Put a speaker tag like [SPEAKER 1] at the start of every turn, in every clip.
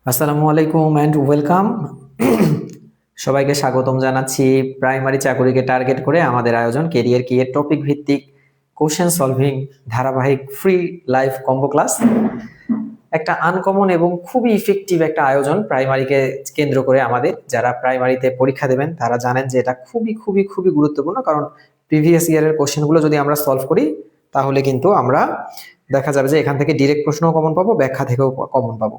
[SPEAKER 1] আসসালামু আলাইকুম and welcome. সবাইকে স্বাগতম জানাচ্ছি প্রাইমারি চাকুরিকে টার্গেট করে আমাদের আয়োজন কেরিয়ার কি এর টপিক ভিত্তিক কোশ্চেন সলভিং ধারাবাহিক ফ্রি লাইভ কম্বো ক্লাস। একটা আনকমন এবং খুবই ইফেক্টিভ একটা আয়োজন প্রাইমারিকে কেন্দ্র করে। আমাদের যারা প্রাইমারিতে পরীক্ষা দেবেন তারা জানেন যে এটা খুবই খুবই খুবই গুরুত্বপূর্ণ, কারণ প্রিভিয়াস ইয়ারের কোশ্চেনগুলো যদি আমরা সলভ করি তাহলে কিন্তু আমরা দেখা যাবে যে এখান থেকে ডিরেক্ট প্রশ্নও কমন পাবো, ব্যাখ্যা থেকেও কমন পাবো।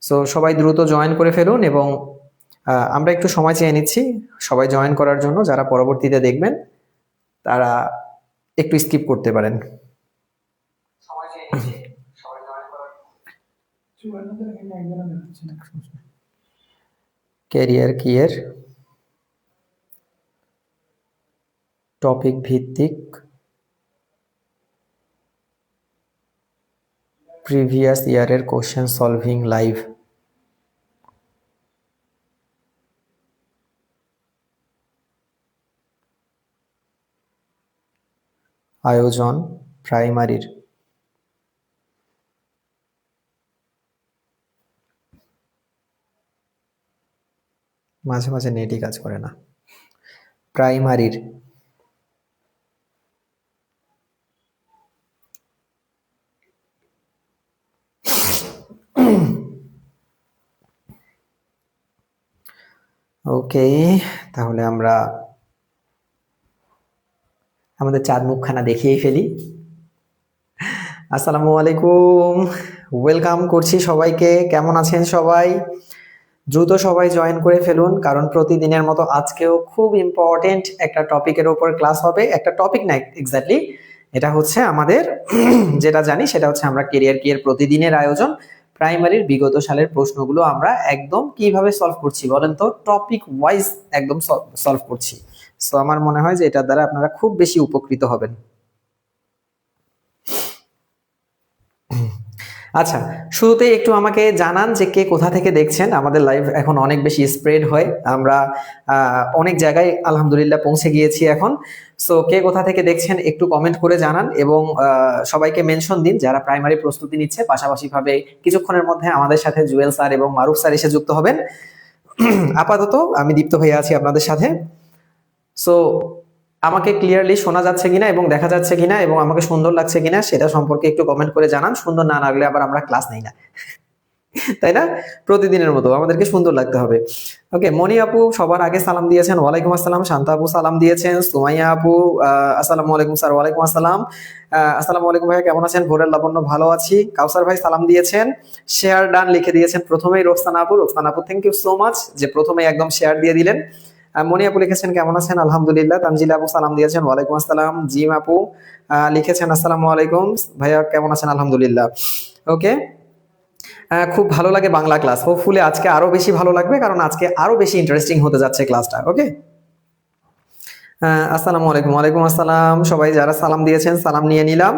[SPEAKER 1] সো সবাই দ্রুত জয়েন করে ফেলুন এবং আমরা একটু সময় চেয়ে নিচ্ছি সবাই জয়েন করার জন্য। যারা পরবর্তীতে দেখবেন তারা একটু স্কিপ করতে পারেন। ক্যারিয়ার কি এর টপিক ভিত্তিক প্রিভিয়াস ইয়ারের কোশ্চেন সলভিং লাইভ আয়োজন প্রাইমারির মাঝে মাঝে নেটই কাজ করে না। প্রাইমারির ওকে, তাহলে আমরা আমাদের চাঁদ মুখখানা দেখিয়ে ফেলি। আসসালামু আলাইকুম, ওয়েলকাম করছি সবাইকে। কেমন আছেন সবাই? দ্রুত সবাই জয়েন করে ফেলুন, কারণ প্রতিদিনের মতো আজকেও খুব ইম্পর্টেন্ট একটা টপিকের উপর ক্লাস হবে। একটা টপিক না এক্স্যাক্টলি, এটা হচ্ছে আমাদের যেটা জানি সেটা হচ্ছে আমরা কেরিয়ার কি এর প্রতিদিনের আয়োজন প্রাইমারির বিগত সালের প্রশ্নগুলো আমরা একদম কিভাবে সলভ করছি বলেন তো, টপিক ওয়াইজ একদম সলভ করছি। সো আমার মনে হয় যে এটার দ্বারা আপনারা খুব বেশি উপকৃত হবেন। আচ্ছা, শুরুতে একটু আমাকে জানান যে কে কোথা থেকে দেখছেন। আমাদের লাইভ এখন অনেক বেশি স্প্রেড হয়, আমরা অনেক জায়গায় আলহামদুলিল্লাহ পৌঁছে গিয়েছি এখন। সো কে কোথা থেকে দেখছেন একটু কমেন্ট করে জানান এবং সবাইকে মেনশন দিন যারা প্রাইমারি প্রস্তুতি নিচ্ছে। পাশাপাশি ভাবে কিছুক্ষণের মধ্যে আমাদের সাথে জুয়েল স্যার এবং মারুফ স্যার এসে যুক্ত হবেন। আপাতত আমি দীপ্ত হয়ে আছি আপনাদের সাথে। সো আমাকে ক্লিয়ারলি শোনা যাচ্ছে কিনা এবং দেখা যাচ্ছে কিনা এবং আমাকে সুন্দর লাগছে কিনা সেটা সম্পর্কে একটু কমেন্ট করে জানান। সুন্দর না লাগলে আবার আমরা ক্লাস নেই না, তাই না? প্রতিদিনের মতো আমাদেরকে সুন্দর লাগতে হবে। ওকে, মনি আপু সবার আগে সালাম দিয়েছেন, ওয়ালাইকুম আসসালাম। শান্তা আপু সালাম দিয়েছেন। সুমাইয়া আপু আসসালামু আলাইকুম স্যার। ওয়ালাইকুম আসসালাম। আসসালামু আলাইকুম ভাই, কেমন আছেন? ভোরের লাবণ্য, ভালো আছি। কাউসার ভাই সালাম দিয়েছেন, শেয়ার ডান লিখে দিয়েছেন প্রথমেই। রোকসানা আপু, থ্যাংক ইউ সো মাচ যে প্রথমেই একদম শেয়ার দিয়ে দিলেন। মনি আপু লিখেছেন কেমন আছেন? আলহামদুলিল্লাহ। তানজিলা আপু সালাম দিয়েছেন, ওয়ালাইকুম আসসালাম। জিম আপু লিখেছেন আসসালামু আলাইকুম ভাইয়া, কেমন আছেন? আলহামদুলিল্লাহ। ওকে, খুব ভালো লাগে বাংলা ক্লাস। হোপফুলি আজকে আরো বেশি ভালো লাগবে, কারণ আজকে আরো বেশি ইন্টারেস্টিং হতে যাচ্ছে ক্লাসটা। ওকে, আসসালামু আলাইকুম। ওয়ালাইকুম আসসালাম। সবাই যারা সালাম দিয়েছেন সালাম নিয়ে নিলাম।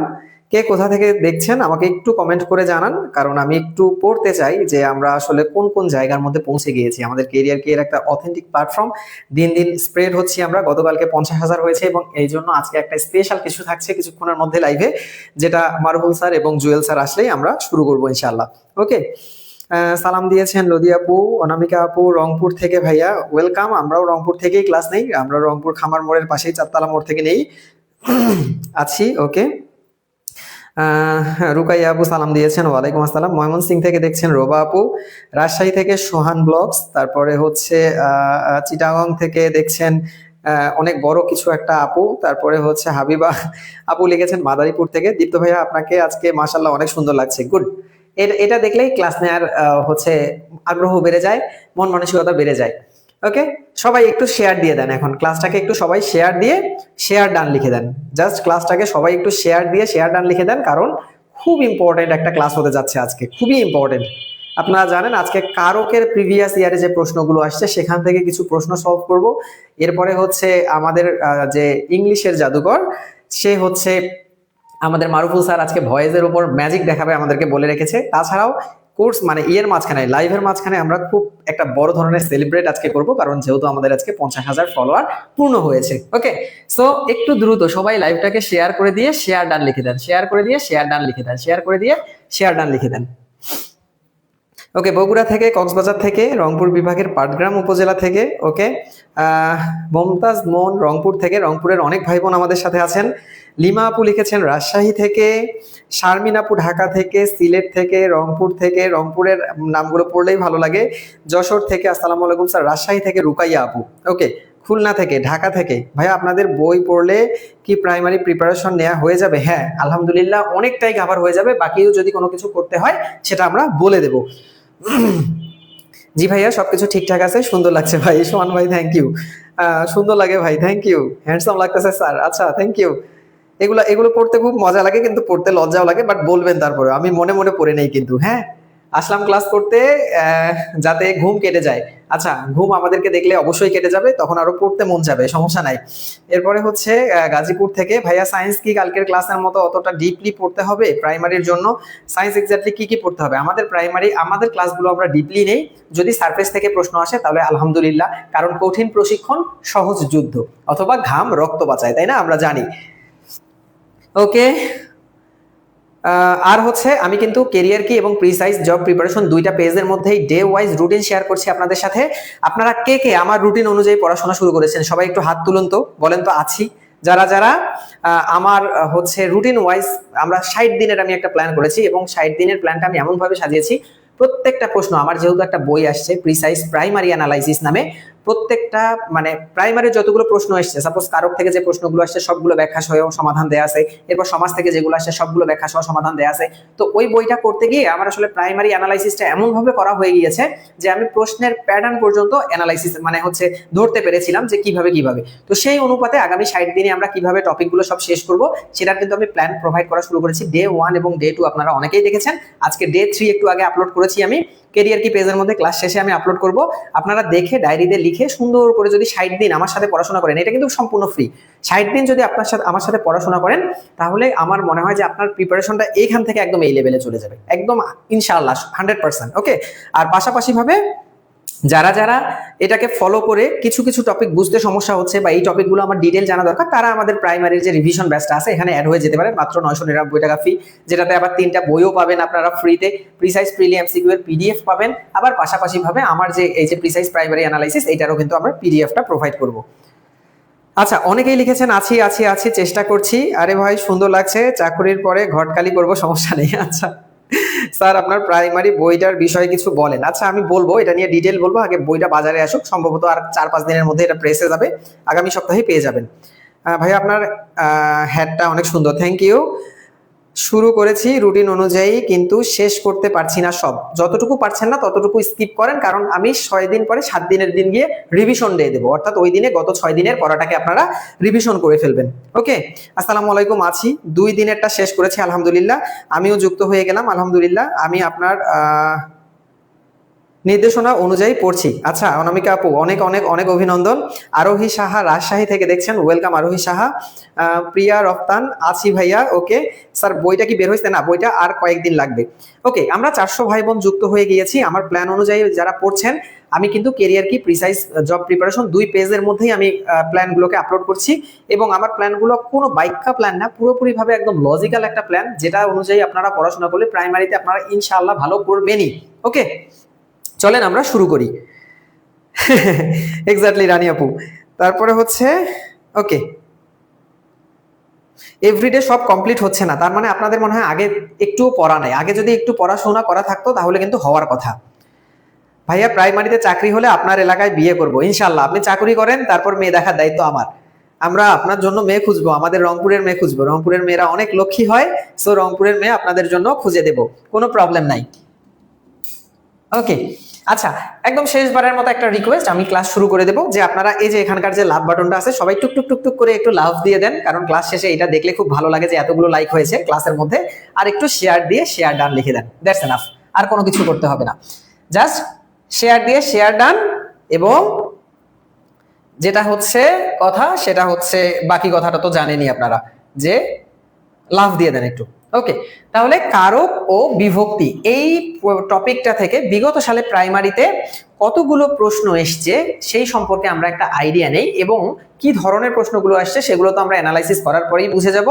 [SPEAKER 1] কে কোথা থেকে দেখছেন আমাকে একটু কমেন্ট করে জানান, কারণ আমি একটু পড়তে চাই যে আমরা আসলে কোন কোন জায়গার মধ্যে পৌঁছে গিয়েছি। আমাদের কেরিয়ার কি এর একটা অথেন্টিক প্ল্যাটফর্ম, দিন দিন স্প্রেড হচ্ছি আমরা। গতকালকে 50,000 হয়েছে এবং এই জন্য আজকে একটা স্পেশাল কিছু থাকছে কিছুক্ষণের মধ্যে লাইভে, যেটা মারুফুল স্যার এবং জুয়েল স্যার আসলেই আমরা শুরু করবো ইনশাআল্লাহ। ওকে, সালাম দিয়েছেন লদি আপু, অনামিকা আপু রংপুর থেকে। ভাইয়া ওয়েলকাম। আমরাও রংপুর থেকেই ক্লাস নেই, আমরা রংপুর খামার মোড়ের পাশেই চারতলা মোড় থেকে নেই আছি। ওকে, রুকাইয়া আপু সালাম দিয়েছেন, ওয়ালাইকুম আসসালাম। ময়মনসিং থেকে দেখছেন রোবা আপু, রাজশাহী থেকে সোহান ব্লগস, তারপরে হচ্ছে চিটাগং থেকে দেখছেন অনেক বড় কিছু একটা আপু, তারপরে হচ্ছে হাবিবা আপু লিখেছেন মাদারীপুর থেকে। দীপ্ত ভাইয়া আপনাকে আজকে মাশাআল্লাহ অনেক সুন্দর লাগছে, গুড। এটা দেখলেই ক্লাস নেওয়ার হচ্ছে আগ্রহ বেড়ে যায়, মন মানসিকতা বেড়ে যায়। ওকে, সবাই একটু শেয়ার দিয়ে দেন এখন ক্লাসটাকে, একটু সবাই শেয়ার দিয়ে শেয়ার ডান লিখে দেন। জাস্ট ক্লাসটাকে সবাই একটু শেয়ার দিয়ে শেয়ার ডান লিখে দেন, কারণ খুব ইম্পর্টেন্ট একটা ক্লাস হতে যাচ্ছে আজকে, খুবই ইম্পর্টেন্ট। আপনারা জানেন আজকে কারকের প্রিভিয়াস ইয়ারে যে প্রশ্নগুলো আসছে সেখান থেকে কিছু প্রশ্ন সলভ করব। এরপরে হচ্ছে আমাদের যে ইংলিশের জাদুকর, সে হচ্ছে আমাদের মারুফুল স্যার আজকে ভয়েসের উপর ম্যাজিক দেখাবে আমাদেরকে বলে রেখেছে। তাছাড়াও কোর্স মানে ইয়ের মাঝখানে, লাইভের মাঝখানে আমরা খুব একটা বড় ধরনের সেলিব্রেট আজকে করব, কারণ যেহেতু আমাদের আজকে 50,000 ফলোয়ার পূর্ণ হয়েছে। ওকে, সো একটু দ্রুত সবাই লাইভটাকে শেয়ার করে দিয়ে শেয়ার ডান লিখে দেন, শেয়ার করে দিয়ে শেয়ার ডান লিখে দেন, শেয়ার করে দিয়ে শেয়ার ডান লিখে দেন। ওকে, বগুড়া থেকে, কক্সবাজার থেকে, রংপুর বিভাগের পাটগ্রাম উপজেলা থেকে, ওকে, মমতাজ মন রংপুর থেকে, রংপুরের অনেক ভাই বোন আমাদের সাথে আছেন। লিমা আপু লিখেছেন রাজশাহী থেকে, শারমিন আপু ঢাকা থেকে, সিলেট থেকে, রংপুর থেকে, রংপুরের নামগুলো পড়লেই ভালো লাগে, যশোর থেকে, আসসালামু আলাইকুম স্যার, রাজশাহী থেকে রুকাইয়া আপু, ওকে, খুলনা থেকে, ঢাকা থেকে। ভাইয়া আপনাদের বই পড়লে কি প্রাইমারি প্রিপারেশন নেওয়া হয়ে যাবে? হ্যাঁ আলহামদুলিল্লাহ অনেকটাই কভার হয়ে যাবে, বাকিও যদি কোনো কিছু করতে হয় সেটা আমরা বলে দেব। জি ভাইয়া সবকিছু ঠিকঠাক আছে, সুন্দর লাগছে ভাই। সোহান ভাই থ্যাংক ইউ, সুন্দর লাগে ভাই, থ্যাংক ইউ, হ্যান্ডসাম লাগতেছে স্যার, আচ্ছা থ্যাংক ইউ। এগুলো এগুলো পড়তে খুব মজা লাগে, কিন্তু পড়তে লজ্জাও লাগে, বাট বলবেন তারপরে, আমি মনে মনে পড়ে নেই কিন্তু। হ্যাঁ, আসলাম ক্লাস করতে যাতে ঘুম কেটে যায়। আচ্ছা, ঘুম আমাদেরকে দেখলে অবশ্যই কেটে যাবে, তখন আরো পড়তে মন যাবে, সমস্যা নাই। এরপরে হচ্ছে গাজীপুর থেকে, ভাইয়া সায়েন্স কি কালকের ক্লাসের মতো অতটা ডিপলি পড়তে হবে প্রাইমারির জন্য? সায়েন্স এক্স্যাক্টলি কি কি পড়তে হবে? আমাদের ক্লাসগুলো আমরা ডিপলি নেই, যদি সারফেস থেকে প্রশ্ন আসে তাহলে আলহামদুলিল্লাহ, কারণ কঠিন প্রশিক্ষণ সহজ যুদ্ধ, অথবা ঘাম রক্ত বাঁচায়, তাই না, আমরা জানি। ওকে, আর হচ্ছে আমি কিন্তু কেরিয়ার কি এবং প্রিসাইজ জব প্রিপারেশন দুইটা পেজের মধ্যেই ডে ওয়াইজ রুটিন শেয়ার করছি আপনাদের সাথে। আপনারা কে কে আমার রুটিন অনুযায়ী পড়াশোনা শুরু করেছেন? সবাই একটু হাত তুলুন তো, বলেন তো আছি যারা যারা আমার হচ্ছে রুটিন ওয়াইজ। আমরা 60 দিনের আমি একটা প্ল্যান করেছি, এবং 60 দিনের প্ল্যানটা আমি এমন ভাবে সাজিয়েছি, প্রত্যেকটা প্রশ্ন আমার, যেহেতু একটা বই আসছে প্রিসাইজ প্রাইমারি অ্যানালাইসিস নামে, প্রত্যেকটা মানে প্রাইমারি যতগুলো প্রশ্ন আসছে, সাপোজ কারক থেকে যে প্রশ্নগুলো আসছে সবগুলো ব্যাখ্যা সহ সমাধান দেয়া আছে, এরপর সমাজ থেকে যেগুলো আসছে সবগুলো ব্যাখ্যা সহ সমাধান দেয়া আছে। তো ওই বইটা করতে গিয়ে আমার আসলে প্রাইমারি অ্যানালাইসিসটা এমন ভাবে করা হয়ে গিয়েছে যে আমি প্রশ্নের প্যাটার্ন পর্যন্ত অ্যানালাইসিস মানে হচ্ছে ধরতে পেরেছিলাম যে কিভাবে কিভাবে। তো সেই অনুপাতে আগামী 60 দিনে আমরা কিভাবে টপিকগুলো সব শেষ করব সেটার কিন্তু আমি প্ল্যান প্রোভাইড করা শুরু করেছি। ডে 1 এবং ডে 2 আপনারা অনেকেই দেখেছেন, আজকে ডে 3 একটু আগে আপলোড করেছি আমি কেরিয়ার কি পেজের মধ্যে, ক্লাস শেষে আমি আপলোড করব। আপনারা দেখে ডায়েরিতে লিখে সুন্দর করে যদি 60 দিন আমার সাথে পড়াশোনা করেন, এটা কিন্তু সম্পূর্ণ ফ্রি, 60 দিন যদি আপনার সাথে আমার সাথে পড়াশোনা করেন, তাহলে আমার মনে হয় যে আপনার প্রিপারেশনটা এইখান থেকে একদম এই লেভেলে চলে যাবে, একদম ইনশাআল্লাহ 100%। ওকে, আর পাশাপাশি ভাবে যারা যারা এটাকে ফলো করে কিছু কিছু টপিক বুঝতে সমস্যা হচ্ছে বা এই টপিকগুলো আমার ডিটেল জানা দরকার, তারা আমাদের প্রাইমারির যে রিভিশন ব্যাচটা আছে এখানে অ্যাড হয়ে যেতে পারে, মাত্র 999 টাকা ফি, যেটাতে আবার 3টা বইও পাবেন আপনারা ফ্রিতে, প্রিসাইজ প্রিলি এমসিকিউ এর পিডিএফ পাবেন, আবার পাশাপাশি ভাবে আমার যে এই যে প্রিসাইজ প্রাইমারি অ্যানালাইসিস এটারও কিন্তু আমরা পিডিএফটা প্রোভাইড করব। আচ্ছা, অনেকেই লিখেছেন আছি আছি আছি, চেষ্টা করছি। আরে ভাই সুন্দর লাগছে, চাকরির পরে ঘটকালি করব, সমস্যা নেই। আচ্ছা স্যার আপনার প্রাইমারি বইটার বিষয়ে কিছু বলেন। আচ্ছা আমি বলবো, এটা নিয়ে ডিটেল বলবো, আগে বইটা বাজারে আসুক, সম্ভবত আর 4-5 দিনের মধ্যে এটা প্রেসে যাবে, আগামী সপ্তাহে পেয়ে যাবেন। ভাই আপনার হ্যাটটা অনেক সুন্দর, থ্যাংক ইউ। শুরু করেছি রুটিন অনুযায়ী, কিন্তু শেষ করতে পারছি না সব। যতটুকু পারছেন না ততটুকু স্কিপ করেন, কারণ আমি 6 দিন পরে 7 দিনের দিন গিয়ে রিভিশন দিয়ে দেবো, অর্থাৎ ওই দিনে গত 6 দিনের পড়াটাকে আপনারা রিভিশন করে ফেলবেন। ওকে, আসসালামু আলাইকুম, আছি 2 দিনেরটা শেষ করেছি আলহামদুলিল্লাহ, আমিও যুক্ত হয়ে গেলাম আলহামদুলিল্লাহ। আমি আপনার নির্দেশনা অনুযায়ী পড়ছি। আচ্ছা অনামিকা আপু অনেক অনেক অনেক অভিনন্দন। আরোহী সাহা রাজশাহী থেকে দেখছেন, ওয়েলকাম আরোহী সাহা। প্রিয়া রফতান, আছি ভাইয়া। ওকে স্যার, বইটা কি বের হয়েছে? না, বইটা আর কয়েকদিন লাগবে। ওকে, আমরা 400 ভাই বোন যুক্ত হয়ে গিয়েছি। আমার প্ল্যান অনুযায়ী যারা পড়ছেন, আমি কিন্তু কেরিয়ার কি প্রিসাইজ জব প্রিপারেশন 2 পেজের মধ্যেই আমি প্ল্যানগুলোকে আপলোড করছি, এবং আমার প্ল্যানগুলো কোনো বাইকা প্ল্যান না, পুরোপুরি ভাবে একদম লজিক্যাল একটা প্ল্যান, যেটা অনুযায়ী আপনারা পড়াশোনা করলে প্রাইমারিতে আপনারা ইনশাআল্লাহ ভালো করবেনই। ওকে, চলেন আমরা শুরু করি। এক্স্যাক্টলি রানী আপু। তারপরে হচ্ছে ওকে, এভরিডে সব কমপ্লিট হচ্ছে না, তার মানে আপনাদের মনে হয় আগে একটু পড়া নাই। আগে যদি একটু পড়াশোনা করা থাকতো তাহলে কিন্তু হওয়ার কথা। ভাইয়া প্রাইমারিতে চাকরি হলে আপনার এলাকায় বিয়ে করব ইনশাল্লাহ। আপনি চাকরি করেন, তারপর মেয়ে দেখার দায়িত্ব আমার। আমরা আপনার জন্য মেয়ে খুঁজবো, আমাদের রংপুরের মেয়ে খুঁজবো, রংপুরের মেয়েরা অনেক লক্ষ্মী হয়, সো রংপুরের মেয়ে আপনাদের জন্য খুঁজে দেব, কোনো প্রবলেম নাই। ওকে, আচ্ছা একদম শেষবারের মতো একটা রিকোয়েস্ট, আমি ক্লাস শুরু করে দেবো, যে আপনারা এই যে এখানকার যে লাভ বাটনটা আছে সবাই টুক টুক টুক টুক করে একটু লাভ দিয়ে দেন, কারণ ক্লাস শেষে এটা দেখলে খুব ভালো লাগে যে এতগুলো লাইক হয়েছে ক্লাসের মধ্যে। আর একটু শেয়ার দিয়ে শেয়ার ডান লিখে দেন, দ্যাটস এনাফ, আর কোনো কিছু করতে হবে না, জাস্ট শেয়ার দিয়ে শেয়ার ডান। এবং যেটা হচ্ছে কথা, সেটা হচ্ছে বাকি কথাটা তো জানেনই আপনারা, যে লাভ দিয়ে দেন একটু। ওকে, তাহলে কারক ও বিভক্তি এই টপিকটা থেকে বিগত সালে প্রাইমারিতে কতগুলো প্রশ্ন এসছে সেই সম্পর্কে আমরা একটা আইডিয়া নেই, এবং কি ধরনের প্রশ্নগুলো আসছে সেগুলো তো আমরা অ্যানালাইসিস করার পরেই বুঝে যাব।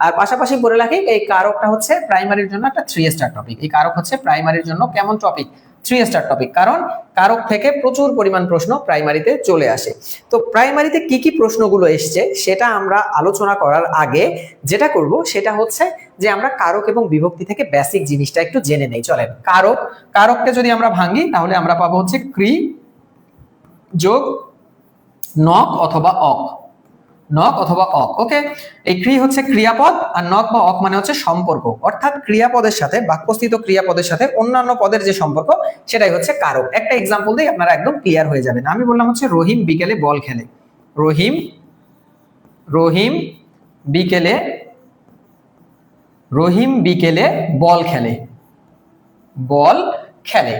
[SPEAKER 1] আর পাশাপাশি বলে রাখি, এই কারকটা হচ্ছে প্রাইমারির জন্য একটা 3 স্টার টপিক। এই কারক হচ্ছে প্রাইমারির জন্য কেমন টপিক? 3 স্টার টপিক, কারণ কারক থেকে প্রচুর পরিমাণ প্রশ্ন প্রাইমারিতে চলে আসে। তো প্রাইমারিতে কি কি প্রশ্নগুলো এসছে সেটা আমরা আলোচনা করার আগে যেটা করব সেটা হচ্ছে যে আমরা কারক এবং বিভক্তি থেকে বেসিক জিনিসটা একটু জেনে নেই। চলেন, কারককে যদি আমরা ভাঙি তাহলে আমরা পাবো হচ্ছে ক্রি যোগ নক অথবা অক, নক অথবা অক। ওকে, এই ক্রি হচ্ছে ক্রিয়াপদ আর নক বা অক মানে হচ্ছে সম্পর্ক, অর্থাৎ ক্রিয়াপদের সাথে বাক্যস্থিত ক্রিয়াপদের সাথে অন্যান্য পদের যে সম্পর্ক সেটাই হচ্ছে কারক। একটা এক্সাম্পল দিয়ে আপনারা একদম ক্লিয়ার হয়ে যাবেন। আমি বললাম হচ্ছে রহিম বিকেলে বল খেলে। রহিম বিকেলে বল খেলে।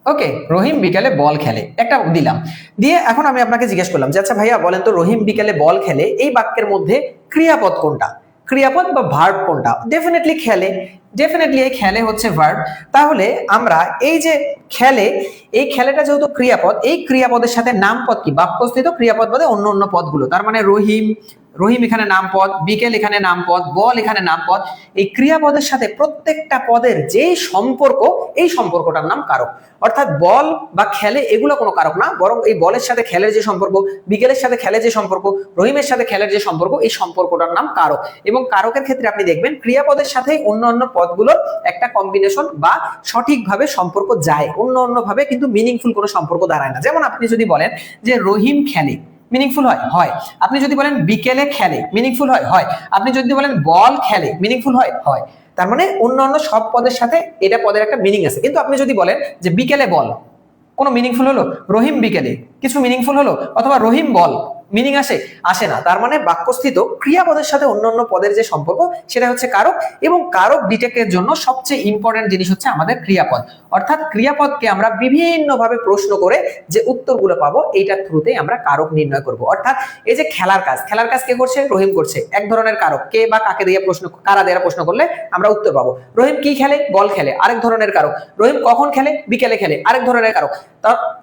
[SPEAKER 1] ওকে, রহিম বিকেলে বল খেলে একটা দিলাম, দিয়ে এখন আমি আপনাকে জিজ্ঞেস করলাম যে আচ্ছা ভাইয়া বলেন তো রহিম বিকেলে বল খেলে এই বাক্যের মধ্যে ক্রিয়াপদ কোনটা, ক্রিয়াপদ বা ভার্ব কোনটা? ডেফিনেটলি খেলে, ডেফিনেটলি এই খেলে হচ্ছে ভার্ব। তাহলে আমরা এই যে খেলে, এই খেলেটা যেহেতু ক্রিয়াপদ, এই ক্রিয়াপদের সাথে নামপদ কি বাক্যস্থিত ক্রিয়াপদ বাদে অন্য পদগুলো, তার মানে রহিম এখানে নামপদ, বিকেল এখানে নামপদ, বল এখানে নামপদ। এই ক্রিয়াপদের সাথে প্রত্যেকটা পদের যে সম্পর্ক, এই সম্পর্কটার নাম কারক। অর্থাৎ বল বা খেলে এগুলো কোনো কারক না, বরং এই বলের সাথে খেলের যে সম্পর্ক, বিকেলের সাথে খেলের যে সম্পর্ক, রহিমের সাথে খেলের যে সম্পর্ক, এই সম্পর্কটার নাম কারক। এবং কারকের ক্ষেত্রে আপনি দেখবেন ক্রিয়াপদের সাথে অন্য পদগুলোর একটা কম্বিনেশন বা সঠিকভাবে সম্পর্ক যায়, অন্যভাবে কিন্তু মিনিংফুল কোনো সম্পর্ক দাঁড়ায় না। যেমন আপনি যদি বলেন যে রহিম খেলে, মিনিংফুল হয়। আপনি যদি বলেন বিকেলে খেলে, মিনিংফুল হয়। আপনি যদি বলেন বল খেলে, মিনিংফুল হয়। তার মানে অন্যান্য সব পদের সাথে এটা পদের একটা মিনিং আছে। কিন্তু আপনি যদি বলেন যে বিকেলে বল, কোনো মিনিংফুল হলো? রহিম বিকেলে কিছু মিনিংফুল হলো? অথবা রহিম বল মিনিং আসে না। তার মানে বাক্যস্থিত ক্রিয়াপদের সাথে অন্যান্য পদের যে সম্পর্ক সেটা হচ্ছে কারক। এবং কারক ডিটেক্টের জন্য সবচেয়ে ইম্পর্টেন্ট জিনিস হচ্ছে আমাদের ক্রিয়াপদ। অর্থাৎ ক্রিয়াপদকে আমরা বিভিন্নভাবে প্রশ্ন করে যে উত্তরগুলো পাবো এইটার থ্রুতেই আমরা কারক নির্ণয় করব। অর্থাৎ এই যে খেলার কাজ কে করছে? রহিম করছে। এক ধরনের কারক, কে বা কাকে দিয়ে প্রশ্ন, কারা দিয়ে প্রশ্ন করলে আমরা উত্তর পাবো। রহিম কি খেলে? বল খেলে, আরেক ধরনের কারক। রহিম কখন খেলে? বিকেলে খেলে, আরেক ধরনের কারক।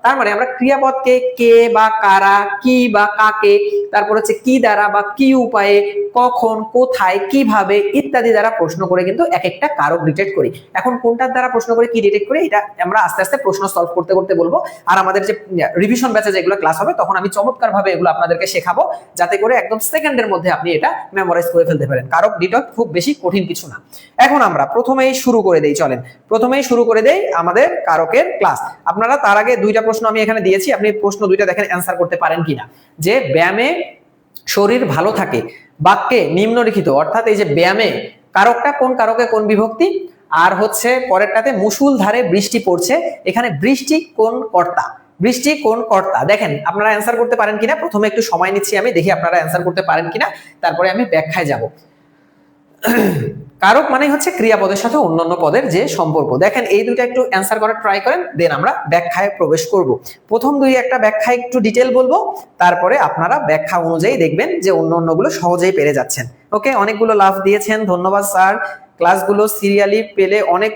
[SPEAKER 1] তার মানে আমরা ক্রিয়াপদকে কে বা কারা, কি বা কাকে, তারপর হচ্ছে কি দ্বারা বা কি উপায়ে, কখন, কোথায়, কিভাবে ইত্যাদি দ্বারা প্রশ্ন করে কিন্তু এক একটা কারক ডিটেক্ট করি। এখন কোনটার দ্বারা প্রশ্ন করে কি ডিটেক্ট করি এটা আমরা আস্তে আস্তে প্রশ্ন সলভ করতে করতে বলবো। আর আমাদের যে রিভিশন ব্যাচে যেগুলো ক্লাস হবে তখন আমি চমৎকার ভাবে এগুলো আপনাদেরকে শেখাবো, যাতে করে একদম সেকেন্ডের মধ্যে আপনি এটা মেমোরাইজ করে ফেলতে পারেন। কারক ডিটেক্ট খুব বেশি কঠিন কিছু না। এখন আমরা প্রথমেই শুরু করে দেই, চলেন প্রথমেই শুরু করে দেই আমাদের কারকের ক্লাস। আপনারা তার আগে দুইটা প্রশ্ন আমি এখানে দিয়েছি, আপনি প্রশ্ন দুইটা দেখেন অ্যান্সার করতে পারেন কিনা। যে ব্যায়ামে শরীর ভালো থাকে বাক্যে নিম্নলিখিত, অর্থাৎ এই যে ব্যায়ামে কারকটা কোন কারকে কোন বিভক্তি, আর হচ্ছে পরেরটাতে মুষলধারে বৃষ্টি পড়ছে, এখানে বৃষ্টি কোন কর্তা, বৃষ্টি কোন কর্তা। দেখেন আপনারা অ্যান্সার করতে পারেন কিনা, প্রথমে একটু সময় নিচ্ছি আমি, দেখি আপনারা অ্যান্সার করতে পারেন কিনা, তারপরে আমি ব্যাখ্যায় যাব। কারক মানে হচ্ছে ক্রিয়াপদের সাথে অন্যান্য পদের যে সম্পর্ক। দেখেন এই দুটো একটু অ্যান্সার করার ট্রাই করেন, দেন আমরা ব্যাখ্যায় প্রবেশ করব। প্রথম দুই একটা ব্যাখ্যা একটু ডিটেল বলবো, তারপরে আপনারা ব্যাখ্যা অনুযায়ী দেখবেন যে অন্যগুলো সহজেই পেরে যাচ্ছেন। ওকে, অনেকগুলো লাভ দিয়েছেন, ধন্যবাদ স্যার। ক্লাসগুলো সিরিয়ালি পেলে অনেক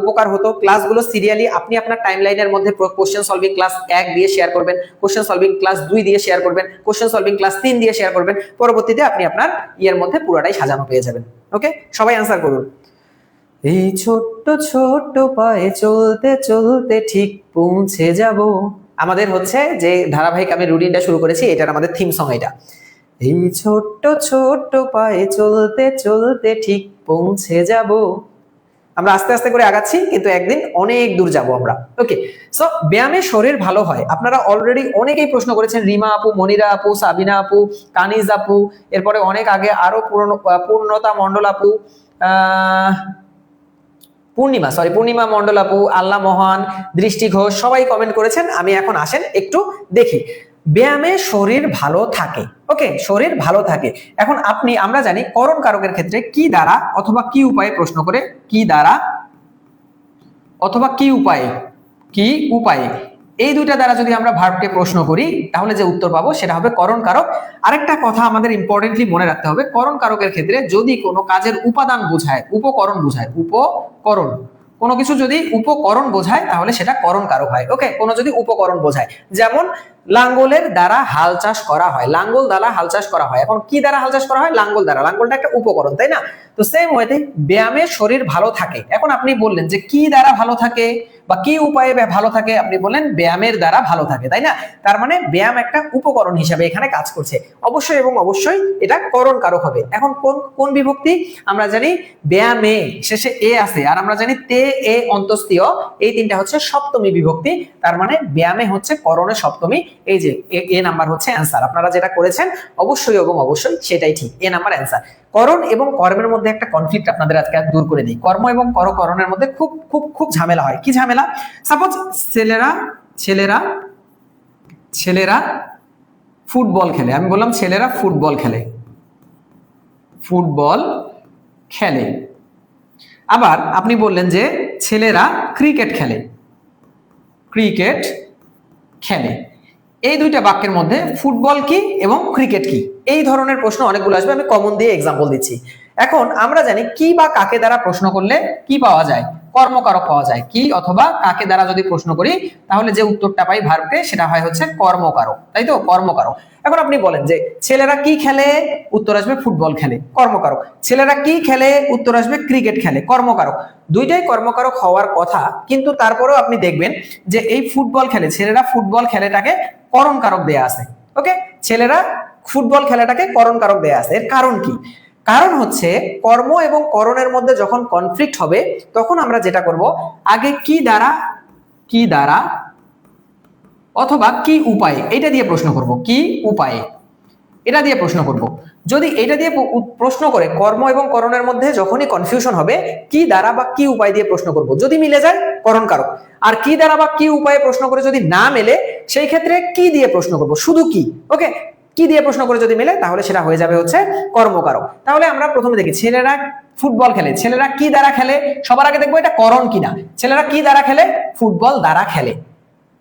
[SPEAKER 1] উপকার হতো। ক্লাসগুলো সিরিয়ালি আপনি আপনার টাইমলাইনের মধ্যে কোশ্চেন সলভিং ক্লাস 1 দিয়ে শেয়ার করবেন, কোশ্চেন সলভিং ক্লাস 2 দিয়ে শেয়ার করবেন, কোশ্চেন সলভিং ক্লাস 3 দিয়ে শেয়ার করবেন। পরবর্তীতে আপনি আপনার ইয়ের মধ্যে পুরোটাই সাজানো পেয়ে যাবেন। ওকে, সবাই অ্যান্সার করুন। এই ছোট্ট ছোট্ট পায়ে চলতে চলতে ঠিক পৌঁছে যাব, আমাদের হচ্ছে যে ধারাবাহিক আমি রুটিনটা শুরু করেছি, এটার আমাদের থিম সং এটা। এই ছোট্ট ছোট্ট পায়ে চলতে চলতে ঠিক পৌঁছে যাব। আমরা আস্তে আস্তে করে আগাচ্ছি, কিন্তু একদিন অনেক দূর যাব আমরা। ওকে, সো ব্যায়ামে শরীর ভালো হয়, আপনারা অলরেডি অনেকেই প্রশ্ন করেছেন, রিমা আপু, মনিরা আপু, সাবিনা আপু, কানিজ আপু, এরপরে অনেক আগে আরো পূর্ণতা মন্ডল আপু, পূর্ণিমা মন্ডল আপু, আল্লাহ মহান, দৃষ্টি ঘোষ, সবাই কমেন্ট করেছেন। আমি এখন আসেন একটু দেখি, ব্যায়ামে শরীর ভালো থাকে। ওকে, শরীর ভালো থাকে। এখন আমরা জানি করণ কারকের ক্ষেত্রে কি দ্বারা অথবা কি উপায়ে প্রশ্ন করে, কি দ্বারা অথবা কি উপায়ে এই দুইটা দ্বারা যদি আমরা ভার্বকে প্রশ্ন করি তাহলে যে উত্তর পাবো সেটা হবে করণ কারক। আরেকটা কথা আমাদের ইম্পর্টেন্টলি মনে রাখতে হবে, করণ কারকের ক্ষেত্রে যদি কোনো কাজের উপাদান বোঝায়, উপকরণ বোঝায়, উপকরণ, কোনো কিছু যদি উপকরণ বোঝায় তাহলে সেটা করণ কারক হয়। ওকে, কোনো যদি উপকরণ বোঝায়, যেমন লাঙ্গলের দ্বারা হাল চাষ করা হয়, লাঙ্গল দ্বারা হাল চাষ করা হয়। এখন কি দ্বারা হাল চাষ করা হয়? লাঙ্গল দ্বারা। লাঙ্গলটা একটা উপকরণ, তাই না? তো সেম ওয়েতে ব্যায়ামে শরীর ভালো থাকে। এখন আপনি বললেন যে কি দ্বারা ভালো থাকে বা কি উপায়ে ভালো থাকে, আপনি বললেন ব্যায়ামের দ্বারা ভালো থাকে, তাই না? তার মানে ব্যায়াম একটা উপকরণ হিসাবে এখানে কাজ করছে। অবশ্যই এবং অবশ্যই এটা করণ কারক হবে। এখন কোন কোন বিভক্তি? আমরা জানি ব্যায়ামে শেষে এ আছে, আর আমরা জানি তে এ অন্তস্তীয়, এই তিনটা হচ্ছে সপ্তমী বিভক্তি। তার মানে ব্যায়ামে হচ্ছে করণে সপ্তমী। এই যে এ নাম্বার হচ্ছে অ্যান্সার। আপনারা যেটা করেছেন অবশ্যই এবং অবশ্যই সেটাই ঠিক, এ নাম্বার অ্যান্সার। করণ এবং কর্মের মধ্যে একটা কনফ্লিক্ট আপনাদের আজকে দূর করে দিই। কর্ম এবং করণের মধ্যে খুব খুব খুব ঝামেলা হয়। কি ঝামেলা? সাপোজ ছেলেরা ফুটবল খেলে, আমি বললাম ছেলেরা ফুটবল খেলে, ফুটবল খেলে। আবার আপনি বললেন যে ছেলেরা ক্রিকেট খেলে, ক্রিকেট খেলে। এই দুইটা বাক্যের মধ্যে ফুটবল কি এবং ক্রিকেট কি, এই ধরনের প্রশ্ন অনেকগুলো আসবে। আমি কমন দিয়ে এক্সাম্পল দিচ্ছি। এখন আমরা জানি কি বা কাকে দ্বারা প্রশ্ন করলে কি পাওয়া যায়? কর্মকারক পাওয়া যায়। কি অথবা কাকে দ্বারা যদি প্রশ্ন করি তাহলে যে উত্তরটা পাই ভার্বকে, সেটা হয় হচ্ছে কর্মকারক, তাই তো? কর্মকারক। এখন আপনি বলেন যে ছেলেরা কি খেলে, উত্তর আসবে ফুটবল খেলে, কর্মকারক। ছেলেরা কি খেলে, উত্তর আসবে ক্রিকেট খেলে, কর্মকারক। দুইটাই কর্মকারক হওয়ার কথা, কিন্তু তারপরেও আপনি দেখবেন যে এই ফুটবল খেলে, ছেলেরা ফুটবল খেলেটাকে করণ কারক দেয়া আছে। ওকে, ছেলেরা ফুটবল খেলাটাকে করণ কারক দেয়া আছে। এর কারণ কি? কারণ হচ্ছে কর্ম এবং করণের মধ্যে যখন কনফ্লিক্ট হবে তখন আমরা যেটা করব, আগে কি দ্বারা অথবা কি উপায়ে, এটা দিয়ে প্রশ্ন করব। কি উপায়ে, এটা দিয়ে প্রশ্ন করব। যদি এটা দিয়ে প্রশ্ন করে কর্ম এবং করণের মধ্যে যখনই কনফিউশন হবে, কি দ্বারা বা কি উপায় দিয়ে প্রশ্ন করব। যদি মিলে যায় করণ কারক, আর কি দ্বারা বা কি উপায়ে প্রশ্ন করে যদি না মেলে সেই ক্ষেত্রে কি দিয়ে প্রশ্ন করব, শুধু কি। ওকে, কি দিয়ে প্রশ্ন করে যদি মিলে তাহলে সেটা হয়ে যাবে হচ্ছে কর্মকারক। তাহলে আমরা প্রথমে দেখি ছেলেরা ফুটবল খেলে, ছেলেরা কি দ্বারা খেলে, সবার আগে দেখবো এটা করণ কিনা। ছেলেরা কি দ্বারা খেলে? ফুটবল দ্বারা খেলে।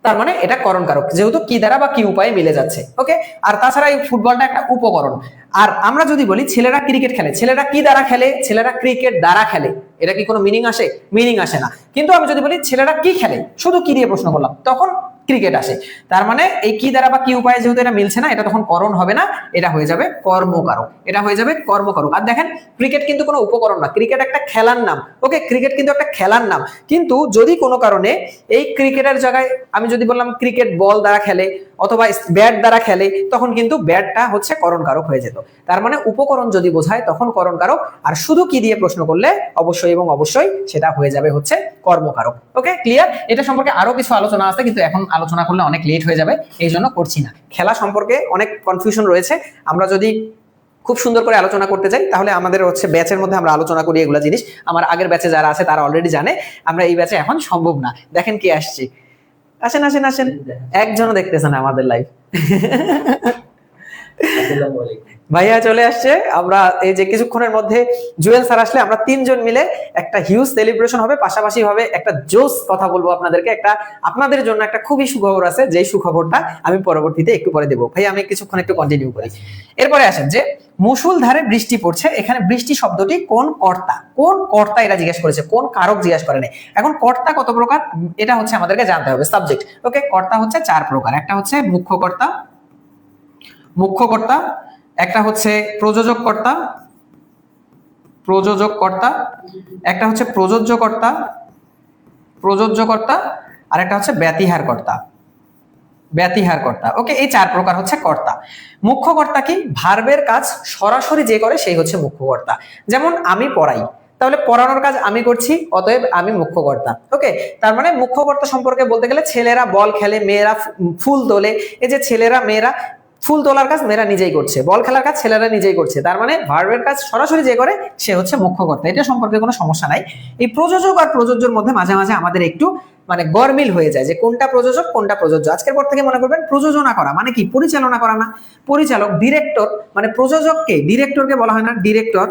[SPEAKER 1] তার মানে এটা করণ কারক, যেহেতু কি দ্বারা বা কি উপায়ে মিলে যাচ্ছে। ওকে, আর তাছাড়া এই ফুটবলটা একটা উপকরণ। আর আমরা যদি বলি ছেলেরা ক্রিকেট খেলে, ছেলেরা কি দ্বারা খেলে? ছেলেরা ক্রিকেট দ্বারা খেলে। এটা কি কোনো মিনিং আসে? মিনিং আসে না। কিন্তু আমি যদি বলি ছেলেরা কি খেলে, শুধু কি দিয়ে প্রশ্ন করলাম, তখন ক্রিকেট আসে। তার মানে এই কি দ্বারা বা কি উপায়ে যেহেতু এটা মিলছে না, এটা তখন করণ হবে না, এটা হয়ে যাবে কর্মকারক। এটা হয়ে যাবে কর্মকারক। আর দেখেন ক্রিকেট কিন্তু কোনো উপকরণ না, ক্রিকেট একটা খেলার নাম। ওকে, ক্রিকেট কিন্তু একটা খেলার নাম। কিন্তু যদি কোনো কারণে এই ক্রিকেটের জায়গায় আমি যদি বললাম ক্রিকেট বল দ্বারা খেলে অথবা ব্যাট দ্বারা খেলে, তখন কিন্তু ব্যাটটা হচ্ছে করণ কারক হয়ে যেত। তার মানে উপকরণ যদি বোঝায় তখন করণ কারক, আর শুধু কি দিয়ে প্রশ্ন করলে অবশ্যই এবং অবশ্যই সেটা হয়ে যাবে হচ্ছে কর্মকারক। ওকে, ক্লিয়ার? এটা সম্পর্কে আরো কিছু আলোচনা আছে, কিন্তু এখন আলোচনা করলে অনেক লেট হয়ে যাবে, এই জন্য করছি না। খেলা সম্পর্কে অনেক কনফিউশন রয়েছে, আমরা যদি খুব সুন্দর করে আলোচনা করতে যাই তাহলে আমাদের হচ্ছে ব্যাচের মধ্যে আমরা আলোচনা করি এগুলা জিনিস। আমার আগের ব্যাচে যারা আছে তারা অলরেডি জানে, আমরা এই ব্যাচে এখন সম্ভব না। দেখেন কে আসছে, আসেন আসেন আসেন, একজনও দেখতেছেন আমাদের লাইভ। ভাইয়া চলে আসছে। আমরা এই যে কিছুক্ষণের মধ্যে জুয়েল স্যার আসলে আমরা তিনজন মিলে একটা হিউজ সেলিব্রেশন হবে, পাশাপাশি ভাবে একটা জোস কথা বলবো আপনাদেরকে। একটা আপনাদের জন্য একটা খুবই সুখবর আছে, যেই সুখবরটা আমি পরবর্তীতে একটু পরে দেবো। ভাই আমি কিছুক্ষণ একটু কন্টিনিউ করি। এরপরে আসেন যে মুষলধারে বৃষ্টি পড়ছে, এখানে বৃষ্টি শব্দটি কোন কর্তা, কোন কর্তা এটা জিজ্ঞেস করেছে, কোন কারক জিজ্ঞেস করে নাই। এখন কর্তা কত প্রকার এটা হচ্ছে আমাদেরকে জানতে হবে, সাবজেক্ট। ওকে, কর্তা হচ্ছে চার প্রকার। একটা হচ্ছে মুখ্য কর্তা, মুখ্য কর্তা, একটা হচ্ছে প্রযোজক কর্তা, প্রযোজক কর্তা, একটা হচ্ছে প্রযোজ্য কর্তা, প্রযোজ্য কর্তা, আর একটা হচ্ছে ব্যতিহার কর্তা, ব্যতিহার কর্তা। ওকে, এই চার প্রকার হচ্ছে কর্তা। মুখ্য কর্তা কি? ভার্বের কাজ সরাসরি যে করে সেই হচ্ছে মুখ্য কর্তা। যেমন আমি পড়াই, তাহলে পড়ানোর কাজ আমি করছি, অতএব আমি মুখ্য কর্তা। ওকে, তার মানে মুখ্য কর্তা সম্পর্কে বলতে গেলে ছেলেরা বল খেলে, মেয়েরা ফুল তোলে। এই যে ছেলেরা মেয়েরা ফুল তোলার কাজ মেয়েরা নিজেই করছে, বল খেলার কাজ ছেলেরা নিজেই করছে। তার মানে ভার্বের কাজ সরাসরি যে করে সে হচ্ছে মুখ্য কর্তা। এটা সম্পর্কে কোনো সমস্যা নাই। এই প্রযোজক আর প্রযোজ্যের মধ্যে মাঝে মাঝে আমাদের একটু মানে গরমিল হয়ে যায় যে কোনটা প্রযোজক কোনটা প্রযোজ্য। আজকের পর থেকে মনে করবেন প্রযোজনা করা মানে কি? পরিচালনা করা না। পরিচালক ডিরেক্টর, মানে প্রযোজককে ডিরেক্টরকে বলা হয় না ডিরেক্টর,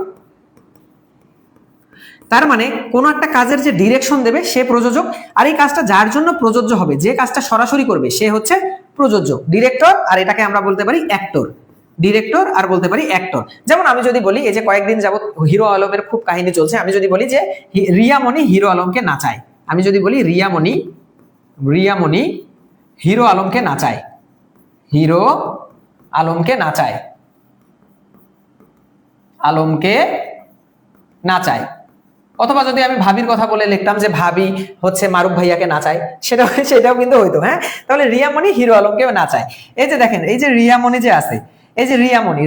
[SPEAKER 1] তার মানে কোন একটা কাজের যে ডিরেকশন দেবে সে প্রযোজক, আর এই কাজটা যার জন্য প্রযোজ্য হবে, যে কাজটা সরাসরি করবে সে হচ্ছে প্রযোজ্য, ডিরেক্টর, আর এটাকে আমরা বলতে পারি অ্যাক্টর। ডিরেক্টর আর বলতে পারি অ্যাক্টর। যেমন আমি যদি বলি, এই যে কয়েকদিন যাবত হিরো আলমের খুব কাহিনী চলছে, আমি যদি বলি যে রিয়ামণি হিরো আলমকে নাচায়, আমি যদি বলি রিয়ামণি হিরো আলমকে নাচায়, হিরো আলমকে নাচায়, আলমকে নাচায়। অথবা যদি আমি ভাবির কথা বলে লিখতাম যে ভাবি হচ্ছে মারুফ ভাইয়াকে নাচায়, সেটাও কিন্তু হইতো। হ্যাঁ, তাহলে রিয়ামণি হিরো আলমকে নাচায়। এই যে দেখেন, এই যে রিয়ামণি যে আছে, এই যে